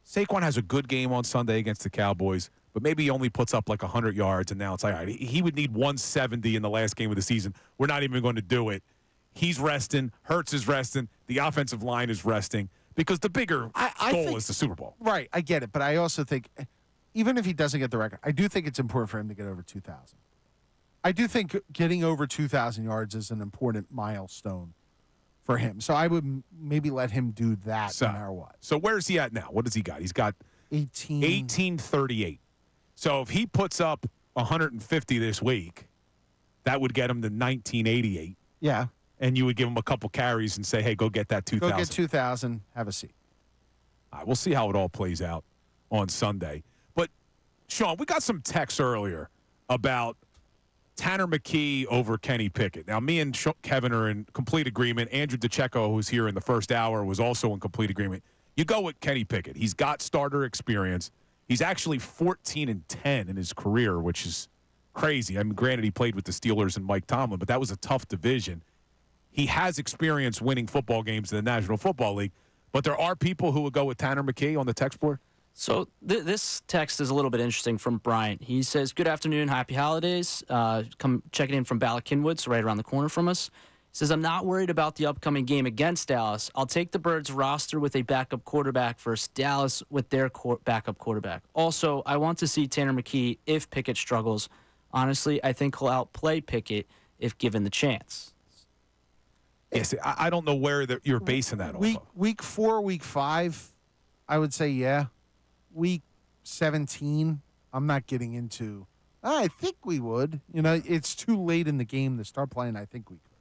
Saquon has a good game on Sunday against the Cowboys, but maybe he only puts up like 100 yards, and now it's like, all right, he would need 170 in the last game of the season. We're not even going to do it. He's resting. Hurts is resting. The offensive line is resting because the bigger goal is the Super Bowl. Right, I get it. But I also think, even if he doesn't get the record, I do think it's important for him to get over 2,000. I do think getting over 2,000 yards is an important milestone for him. So I would maybe let him do that no matter what. So where's he at now? What does he got? He's got 1838. So if he puts up 150 this week, that would get him to 1988. Yeah. And you would give him a couple carries and say, hey, go get that 2,000. Go get 2,000, have a seat. All right, we'll see how it all plays out on Sunday. But, Sean, we got some texts earlier about Tanner McKee over Kenny Pickett. Now, me and Kevin are in complete agreement. Andrew DeCecco, who's here in the first hour, was also in complete agreement. You go with Kenny Pickett. He's got starter experience. He's actually 14-10 in his career, which is crazy. I mean, granted, he played with the Steelers and Mike Tomlin, but that was a tough division. He has experience winning football games in the National Football League, but there are people who would go with Tanner McKee on the text board. So this text is a little bit interesting from Bryant. He says, good afternoon, happy holidays. Come checking in from Ballackinwood, right around the corner from us. He says, I'm not worried about the upcoming game against Dallas. I'll take the Birds roster with a backup quarterback versus Dallas with their backup quarterback. Also, I want to see Tanner McKee if Pickett struggles. Honestly, I think he'll outplay Pickett if given the chance. Yes, I don't know where you're basing that on. Week 4, week 5, I would say, yeah. Week 17, I'm not getting into. I think we would. You know, it's too late in the game to start playing. I think we could.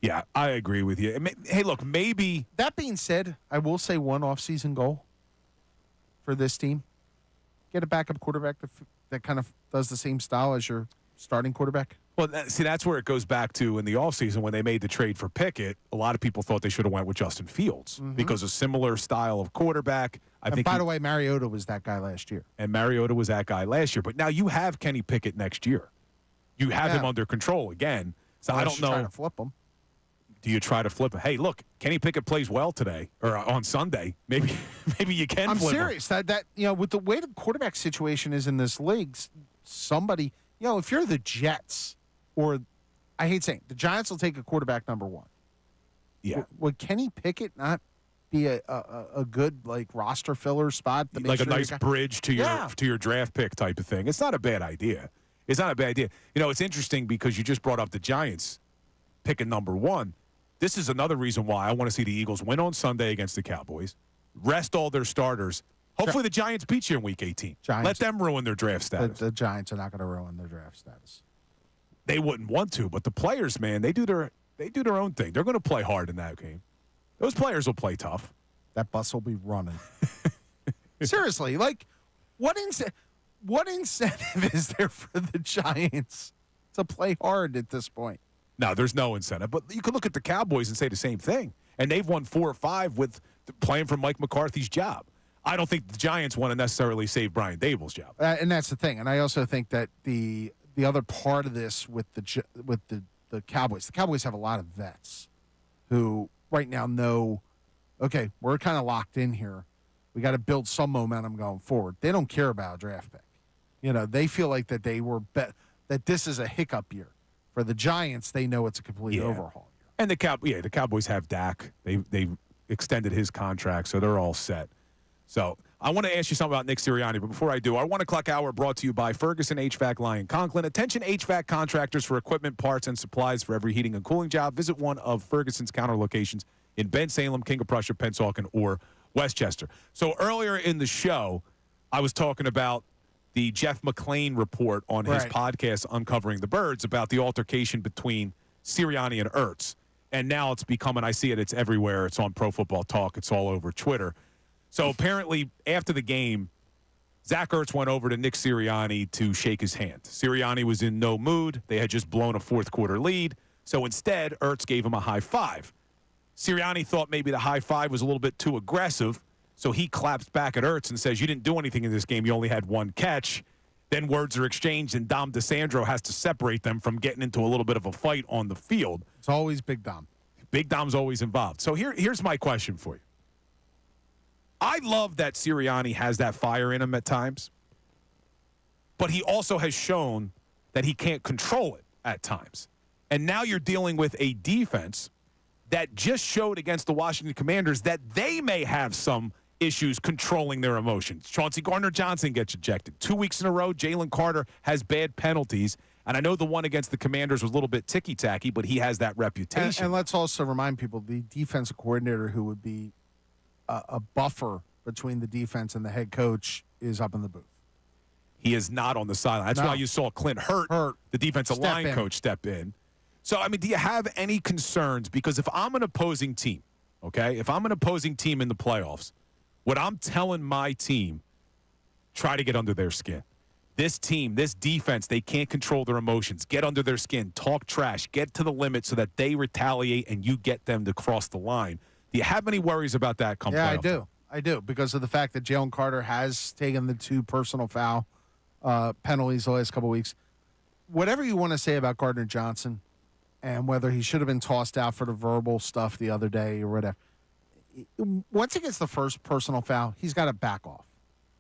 Yeah, I agree with you. Hey, look, maybe. That being said, I will say one offseason goal for this team: get a backup quarterback that kind of does the same style as your starting quarterback. Well, see, that's where it goes back to in the offseason when they made the trade for Pickett. A lot of people thought they should have went with Justin Fields because a similar style of quarterback. By the way, Mariota was that guy last year. And Mariota was that guy last year. But now you have Kenny Pickett next year. You have him under control again. So I don't know. Try to flip him. Do you try to flip it? Hey, look, Kenny Pickett plays well today or on Sunday. Maybe you can. I'm flip serious. him. That with the way the quarterback situation is in this league, somebody, if you're the Jets or I hate saying the Giants will take a quarterback number 1. Yeah. Would Kenny Pickett not be a good roster filler spot? Like a nice bridge to your draft pick type of thing. It's not a bad idea. It's interesting because you just brought up the Giants picking number 1. This is another reason why I want to see the Eagles win on Sunday against the Cowboys, rest all their starters. Hopefully the Giants beat you in Week 18. Let them ruin their draft status. The Giants are not going to ruin their draft status. They wouldn't want to, but the players, man, they do their own thing. They're going to play hard in that game. Those players will play tough. That bus will be running. Seriously, what incentive is there for the Giants to play hard at this point? No, there's no incentive. But you could look at the Cowboys and say the same thing. And they've won 4 or 5 with playing for Mike McCarthy's job. I don't think the Giants want to necessarily save Brian Dable's job. And that's the thing. And I also think that the other part of this with the Cowboys have a lot of vets who right now know, okay, we're kind of locked in here. We got to build some momentum going forward. They don't care about a draft pick. They feel like that they were that this is a hiccup year. For the Giants, they know it's a complete overhaul. And the Cowboys have Dak. They extended his contract, so they're all set. So I want to ask you something about Nick Sirianni, but before I do, our 1 o'clock hour brought to you by Ferguson HVAC Lyon Conklin. Attention HVAC contractors for equipment, parts, and supplies for every heating and cooling job. Visit one of Ferguson's counter locations in Bensalem, King of Prussia, Pennsauken, or Westchester. So earlier in the show, I was talking about the Jeff McClain report on his podcast, Uncovering the Birds, about the altercation between Sirianni and Ertz. And now it's becoming, I see it, it's everywhere. It's on Pro Football Talk. It's all over Twitter. So apparently, after the game, Zach Ertz went over to Nick Sirianni to shake his hand. Sirianni was in no mood. They had just blown a fourth-quarter lead. So instead, Ertz gave him a high five. Sirianni thought maybe the high five was a little bit too aggressive, So he claps back at Ertz and says, you didn't do anything in this game. You only had one catch. Then words are exchanged, and Dom DeSandro has to separate them from getting into a little bit of a fight on the field. It's always Big Dom. Big Dom's always involved. So here's my question for you. I love that Sirianni has that fire in him at times, but he also has shown that he can't control it at times. And now you're dealing with a defense that just showed against the Washington Commanders that they may have some issues controlling their emotions. Chauncey Gardner-Johnson gets ejected. 2 weeks in a row, Jalen Carter has bad penalties. And I know the one against the Commanders was a little bit ticky-tacky, but he has that reputation. And let's also remind people, the defensive coordinator who would be a buffer between the defense and the head coach is up in the booth. He is not on the sideline. That's why you saw Clint Hurt, the defensive line coach, step in. So, I mean, do you have any concerns? Because if I'm an opposing team, okay, if I'm an opposing team in the playoffs, what I'm telling my team, try to get under their skin. This team, this defense, they can't control their emotions. Get under their skin. Talk trash. Get to the limit so that they retaliate and you get them to cross the line. Do you have any worries about that come playoff? Yeah, I do, because of the fact that Jalen Carter has taken the 2 personal foul penalties the last couple of weeks. Whatever you want to say about Gardner-Johnson and whether he should have been tossed out for the verbal stuff the other day or whatever, once he gets the first personal foul, he's got to back off.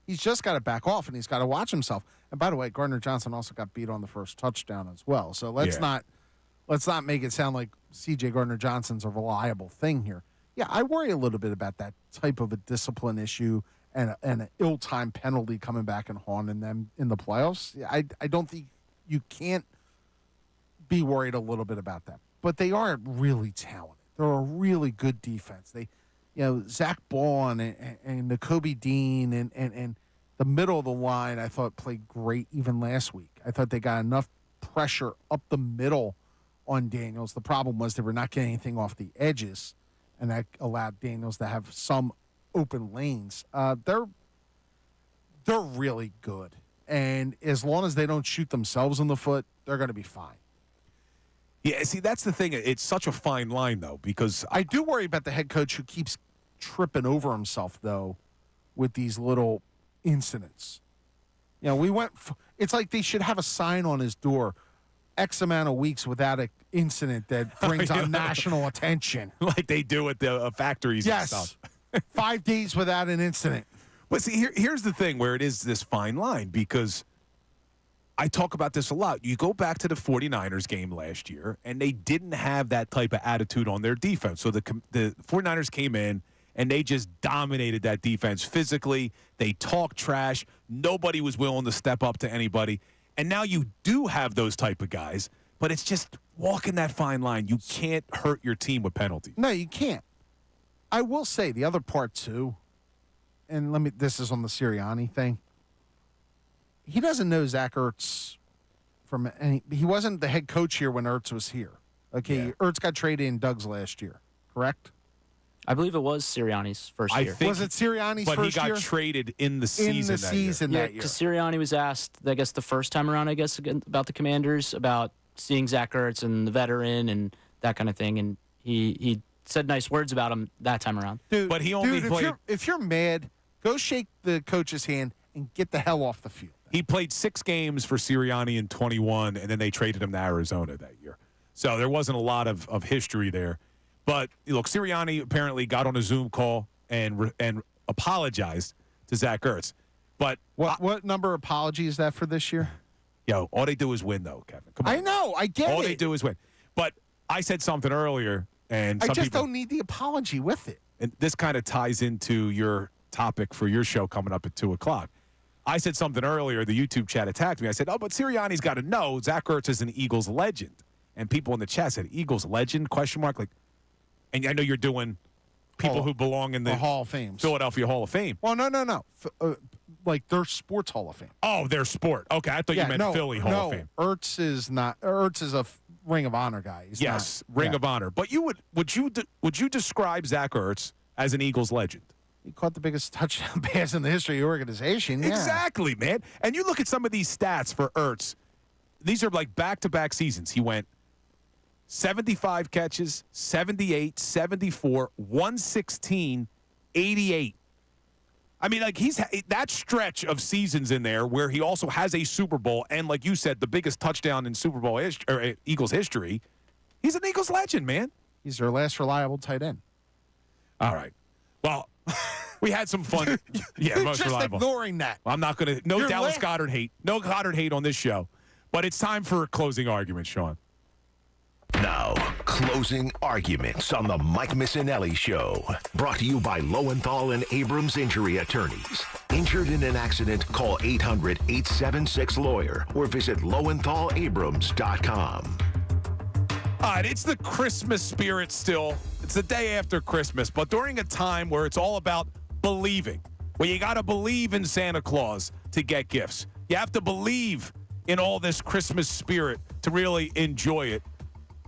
He's just got to back off, and he's got to watch himself. And by the way, Gardner-Johnson also got beat on the first touchdown as well. So let's not make it sound like C.J. Gardner-Johnson's a reliable thing here. Yeah, I worry a little bit about that type of a discipline issue and an ill-timed penalty coming back and haunting them in the playoffs. I don't think you can't be worried a little bit about that. But they are really talented. They're a really good defense. Zach Baun and Nakobe Dean and the middle of the line, I thought played great even last week. I thought they got enough pressure up the middle on Daniels. The problem was they were not getting anything off the edges, and that allowed Daniels to have some open lanes. They're really good, and as long as they don't shoot themselves in the foot, they're going to be fine. Yeah, see, that's the thing. It's such a fine line, though, because I do worry about the head coach who keeps tripping over himself, though, with these little incidents. It's like they should have a sign on his door, X amount of weeks without an incident that brings on national attention. Like they do at the factories and stuff. 5 days without an incident. But see, here's the thing where it is this fine line, because I talk about this a lot. You go back to the 49ers game last year, and they didn't have that type of attitude on their defense. So the 49ers came in, and they just dominated that defense physically. They talked trash. Nobody was willing to step up to anybody. And now you do have those type of guys, but it's just walking that fine line. You can't hurt your team with penalties. No, you can't. I will say the other part, too, and this is on the Sirianni thing. He doesn't know Zach Ertz he wasn't the head coach here when Ertz was here. Okay, yeah. Ertz got traded in Doug's last year, correct? I believe it was Sirianni's first year. Was it Sirianni's first year? But he got traded in the season that year. Because Sirianni was asked, I guess, the first time around, about the Commanders, about seeing Zach Ertz and the veteran and that kind of thing, and he said nice words about him that time around. Dude, but he only played. If you're mad, go shake the coach's hand and get the hell off the field. He played 6 games for Sirianni in 21, and then they traded him to Arizona that year. So there wasn't a lot of history there. But, look, Sirianni apparently got on a Zoom call and apologized to Zach Ertz. But what number apology is that for this year? Yo, all they do is win, though, Kevin. Come on. I know. I get it. All they do is win. But I said something earlier, and I just don't need the apology with it. And this kind of ties into your topic for your show coming up at 2 o'clock. I said something earlier. The YouTube chat attacked me. I said, but Sirianni's got to know Zach Ertz is an Eagles legend. And people in the chat said, Eagles legend, ? And I know you're doing people who belong in the Hall of Fame, Philadelphia Hall of Fame. Well, no. Like their sports Hall of Fame. Oh, their sport. Okay, I thought you meant Philly Hall of Fame. Ertz is not. Ertz is a Ring of Honor guy. Ring of Honor. But would you describe Zach Ertz as an Eagles legend? He caught the biggest touchdown pass in the history of the organization. Yeah. Exactly, man. And you look at some of these stats for Ertz. These are like back-to-back seasons. He went 75 catches, 78, 74, 116, 88. I mean, like that stretch of seasons in there where he also has a Super Bowl and, like you said, the biggest touchdown in Super Bowl Eagles history. He's an Eagles legend, man. He's their last reliable tight end. All right. Well, we had some fun. Yeah, most just reliable. Ignoring that. I'm not going to. No Dallas Goedert hate. No Goddard hate on this show. But it's time for a closing argument, Sean. Now, closing arguments on the Mike Missanelli Show. Brought to you by Lowenthal and Abrams Injury Attorneys. Injured in an accident, call 800-876-LAWYER or visit LowenthalAbrams.com. All right, it's the Christmas spirit still. It's the day after Christmas, but during a time where it's all about believing, where you got to believe in Santa Claus to get gifts. You have to believe in all this Christmas spirit to really enjoy it.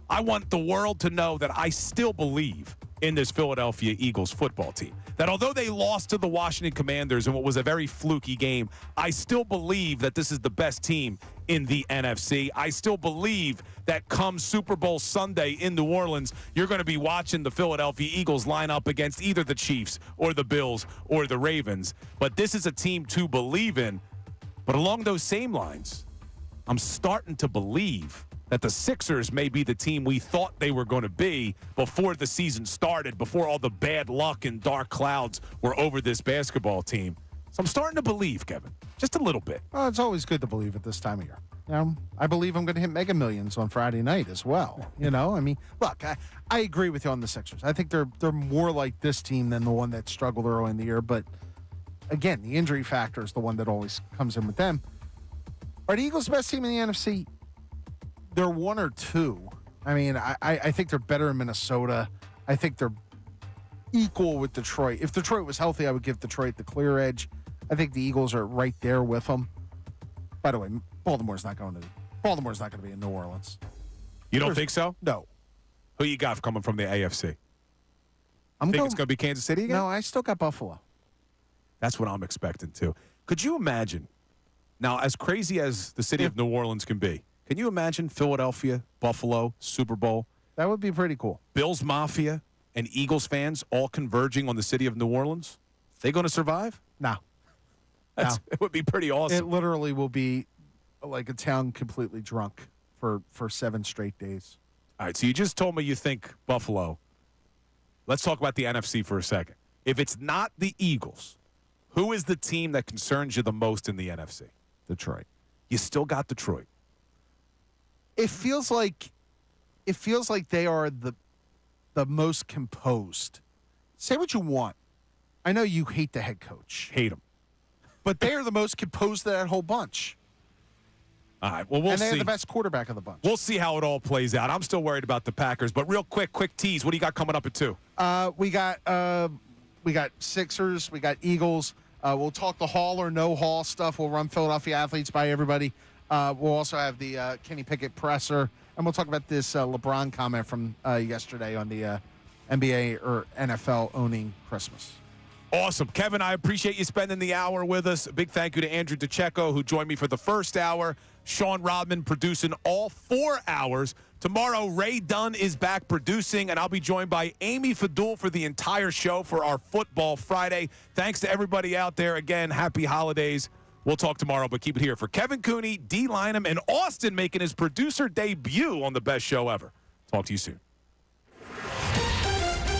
I want the world to know that I still believe in this Philadelphia Eagles football team. That although they lost to the Washington Commanders in what was a very fluky game, I still believe that this is the best team in the NFC. I still believe that come Super Bowl Sunday in New Orleans, you're going to be watching the Philadelphia Eagles line up against either the Chiefs or the Bills or the Ravens. But this is a team to believe in. But along those same lines, I'm starting to believe that the Sixers may be the team we thought they were going to be before the season started, before all the bad luck and dark clouds were over this basketball team. So I'm starting to believe, Kevin, just a little bit. Well, it's always good to believe at this time of year. I believe I'm going to hit Mega Millions on Friday night as well. I mean, look, I agree with you on the Sixers. I think they're more like this team than the one that struggled early in the year. But again, the injury factor is the one that always comes in with them. Are the Eagles the best team in the NFC? They're one or two. I mean, I think they're better in Minnesota. I think they're equal with Detroit. If Detroit was healthy, I would give Detroit the clear edge. I think the Eagles are right there with them. By the way, Baltimore's not going to be in New Orleans. You don't think so? No. Who you got coming from the AFC? Think it's going to be Kansas City again? No, I still got Buffalo. That's what I'm expecting too. Could you imagine? Now, as crazy as the city of New Orleans can be, can you imagine Philadelphia, Buffalo, Super Bowl? That would be pretty cool. Bills Mafia and Eagles fans all converging on the city of New Orleans? They going to survive? No. It would be pretty awesome. It literally will be like a town completely drunk for 7 straight days. All right, so you just told me you think Buffalo. Let's talk about the NFC for a second. If it's not the Eagles, who is the team that concerns you the most in the NFC? Detroit. You still got Detroit. It feels like they are the most composed. Say what you want. I know you hate the head coach. Hate him. But they are the most composed of that whole bunch. All right, well, we'll see. And they have the best quarterback of the bunch. We'll see how it all plays out. I'm still worried about the Packers. But real quick tease. What do you got coming up at 2? We got Sixers. We got Eagles. We'll talk the Hall or no Hall stuff. We'll run Philadelphia athletes by everybody. We'll also have the Kenny Pickett presser. And we'll talk about this LeBron comment from yesterday on the NBA or NFL owning Christmas. Awesome. Kevin, I appreciate you spending the hour with us. A big thank you to Andrew DeCecco, who joined me for the first hour. Sean Rodman producing all 4 hours. Tomorrow, Ray Dunn is back producing, and I'll be joined by Amy Fadul for the entire show for our Football Friday. Thanks to everybody out there. Again, happy holidays. We'll talk tomorrow, but keep it here for Kevin Cooney, D. Lynam, and Austin making his producer debut on the best show ever. Talk to you soon.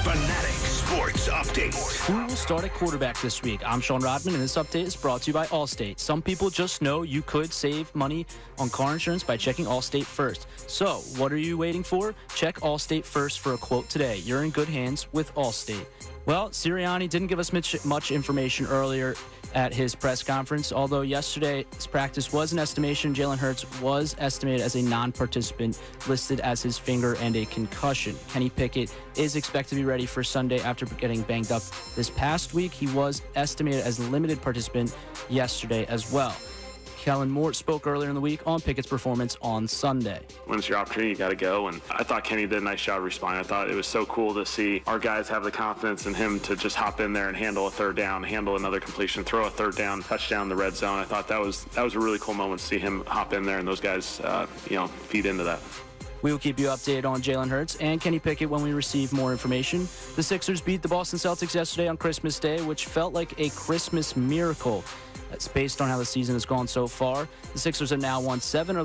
Fanatic Sports Update. Who will start at quarterback this week? I'm Sean Rodman, and this update is brought to you by Allstate. Some people just know you could save money on car insurance by checking Allstate first. So, what are you waiting for? Check Allstate first for a quote today. You're in good hands with Allstate. Well, Sirianni didn't give us much information earlier at his press conference, although yesterday's practice was an estimation. Jalen Hurts was estimated as a non-participant, listed as his finger and a concussion. Kenny Pickett is expected to be ready for Sunday after getting banged up this past week. He was estimated as a limited participant yesterday as well. Kellen Moore spoke earlier in the week on Pickett's performance on Sunday. When it's your opportunity, you got to go. And I thought Kenny did a nice job responding. I thought it was so cool to see our guys have the confidence in him to just hop in there and handle a third down, handle another completion, throw a third down, touchdown in the red zone. I thought that was a really cool moment to see him hop in there and those guys, feed into that. We will keep you updated on Jalen Hurts and Kenny Pickett when we receive more information. The Sixers beat the Boston Celtics yesterday on Christmas Day, which felt like a Christmas miracle. That's based on how the season has gone so far. The Sixers have now won 7 of the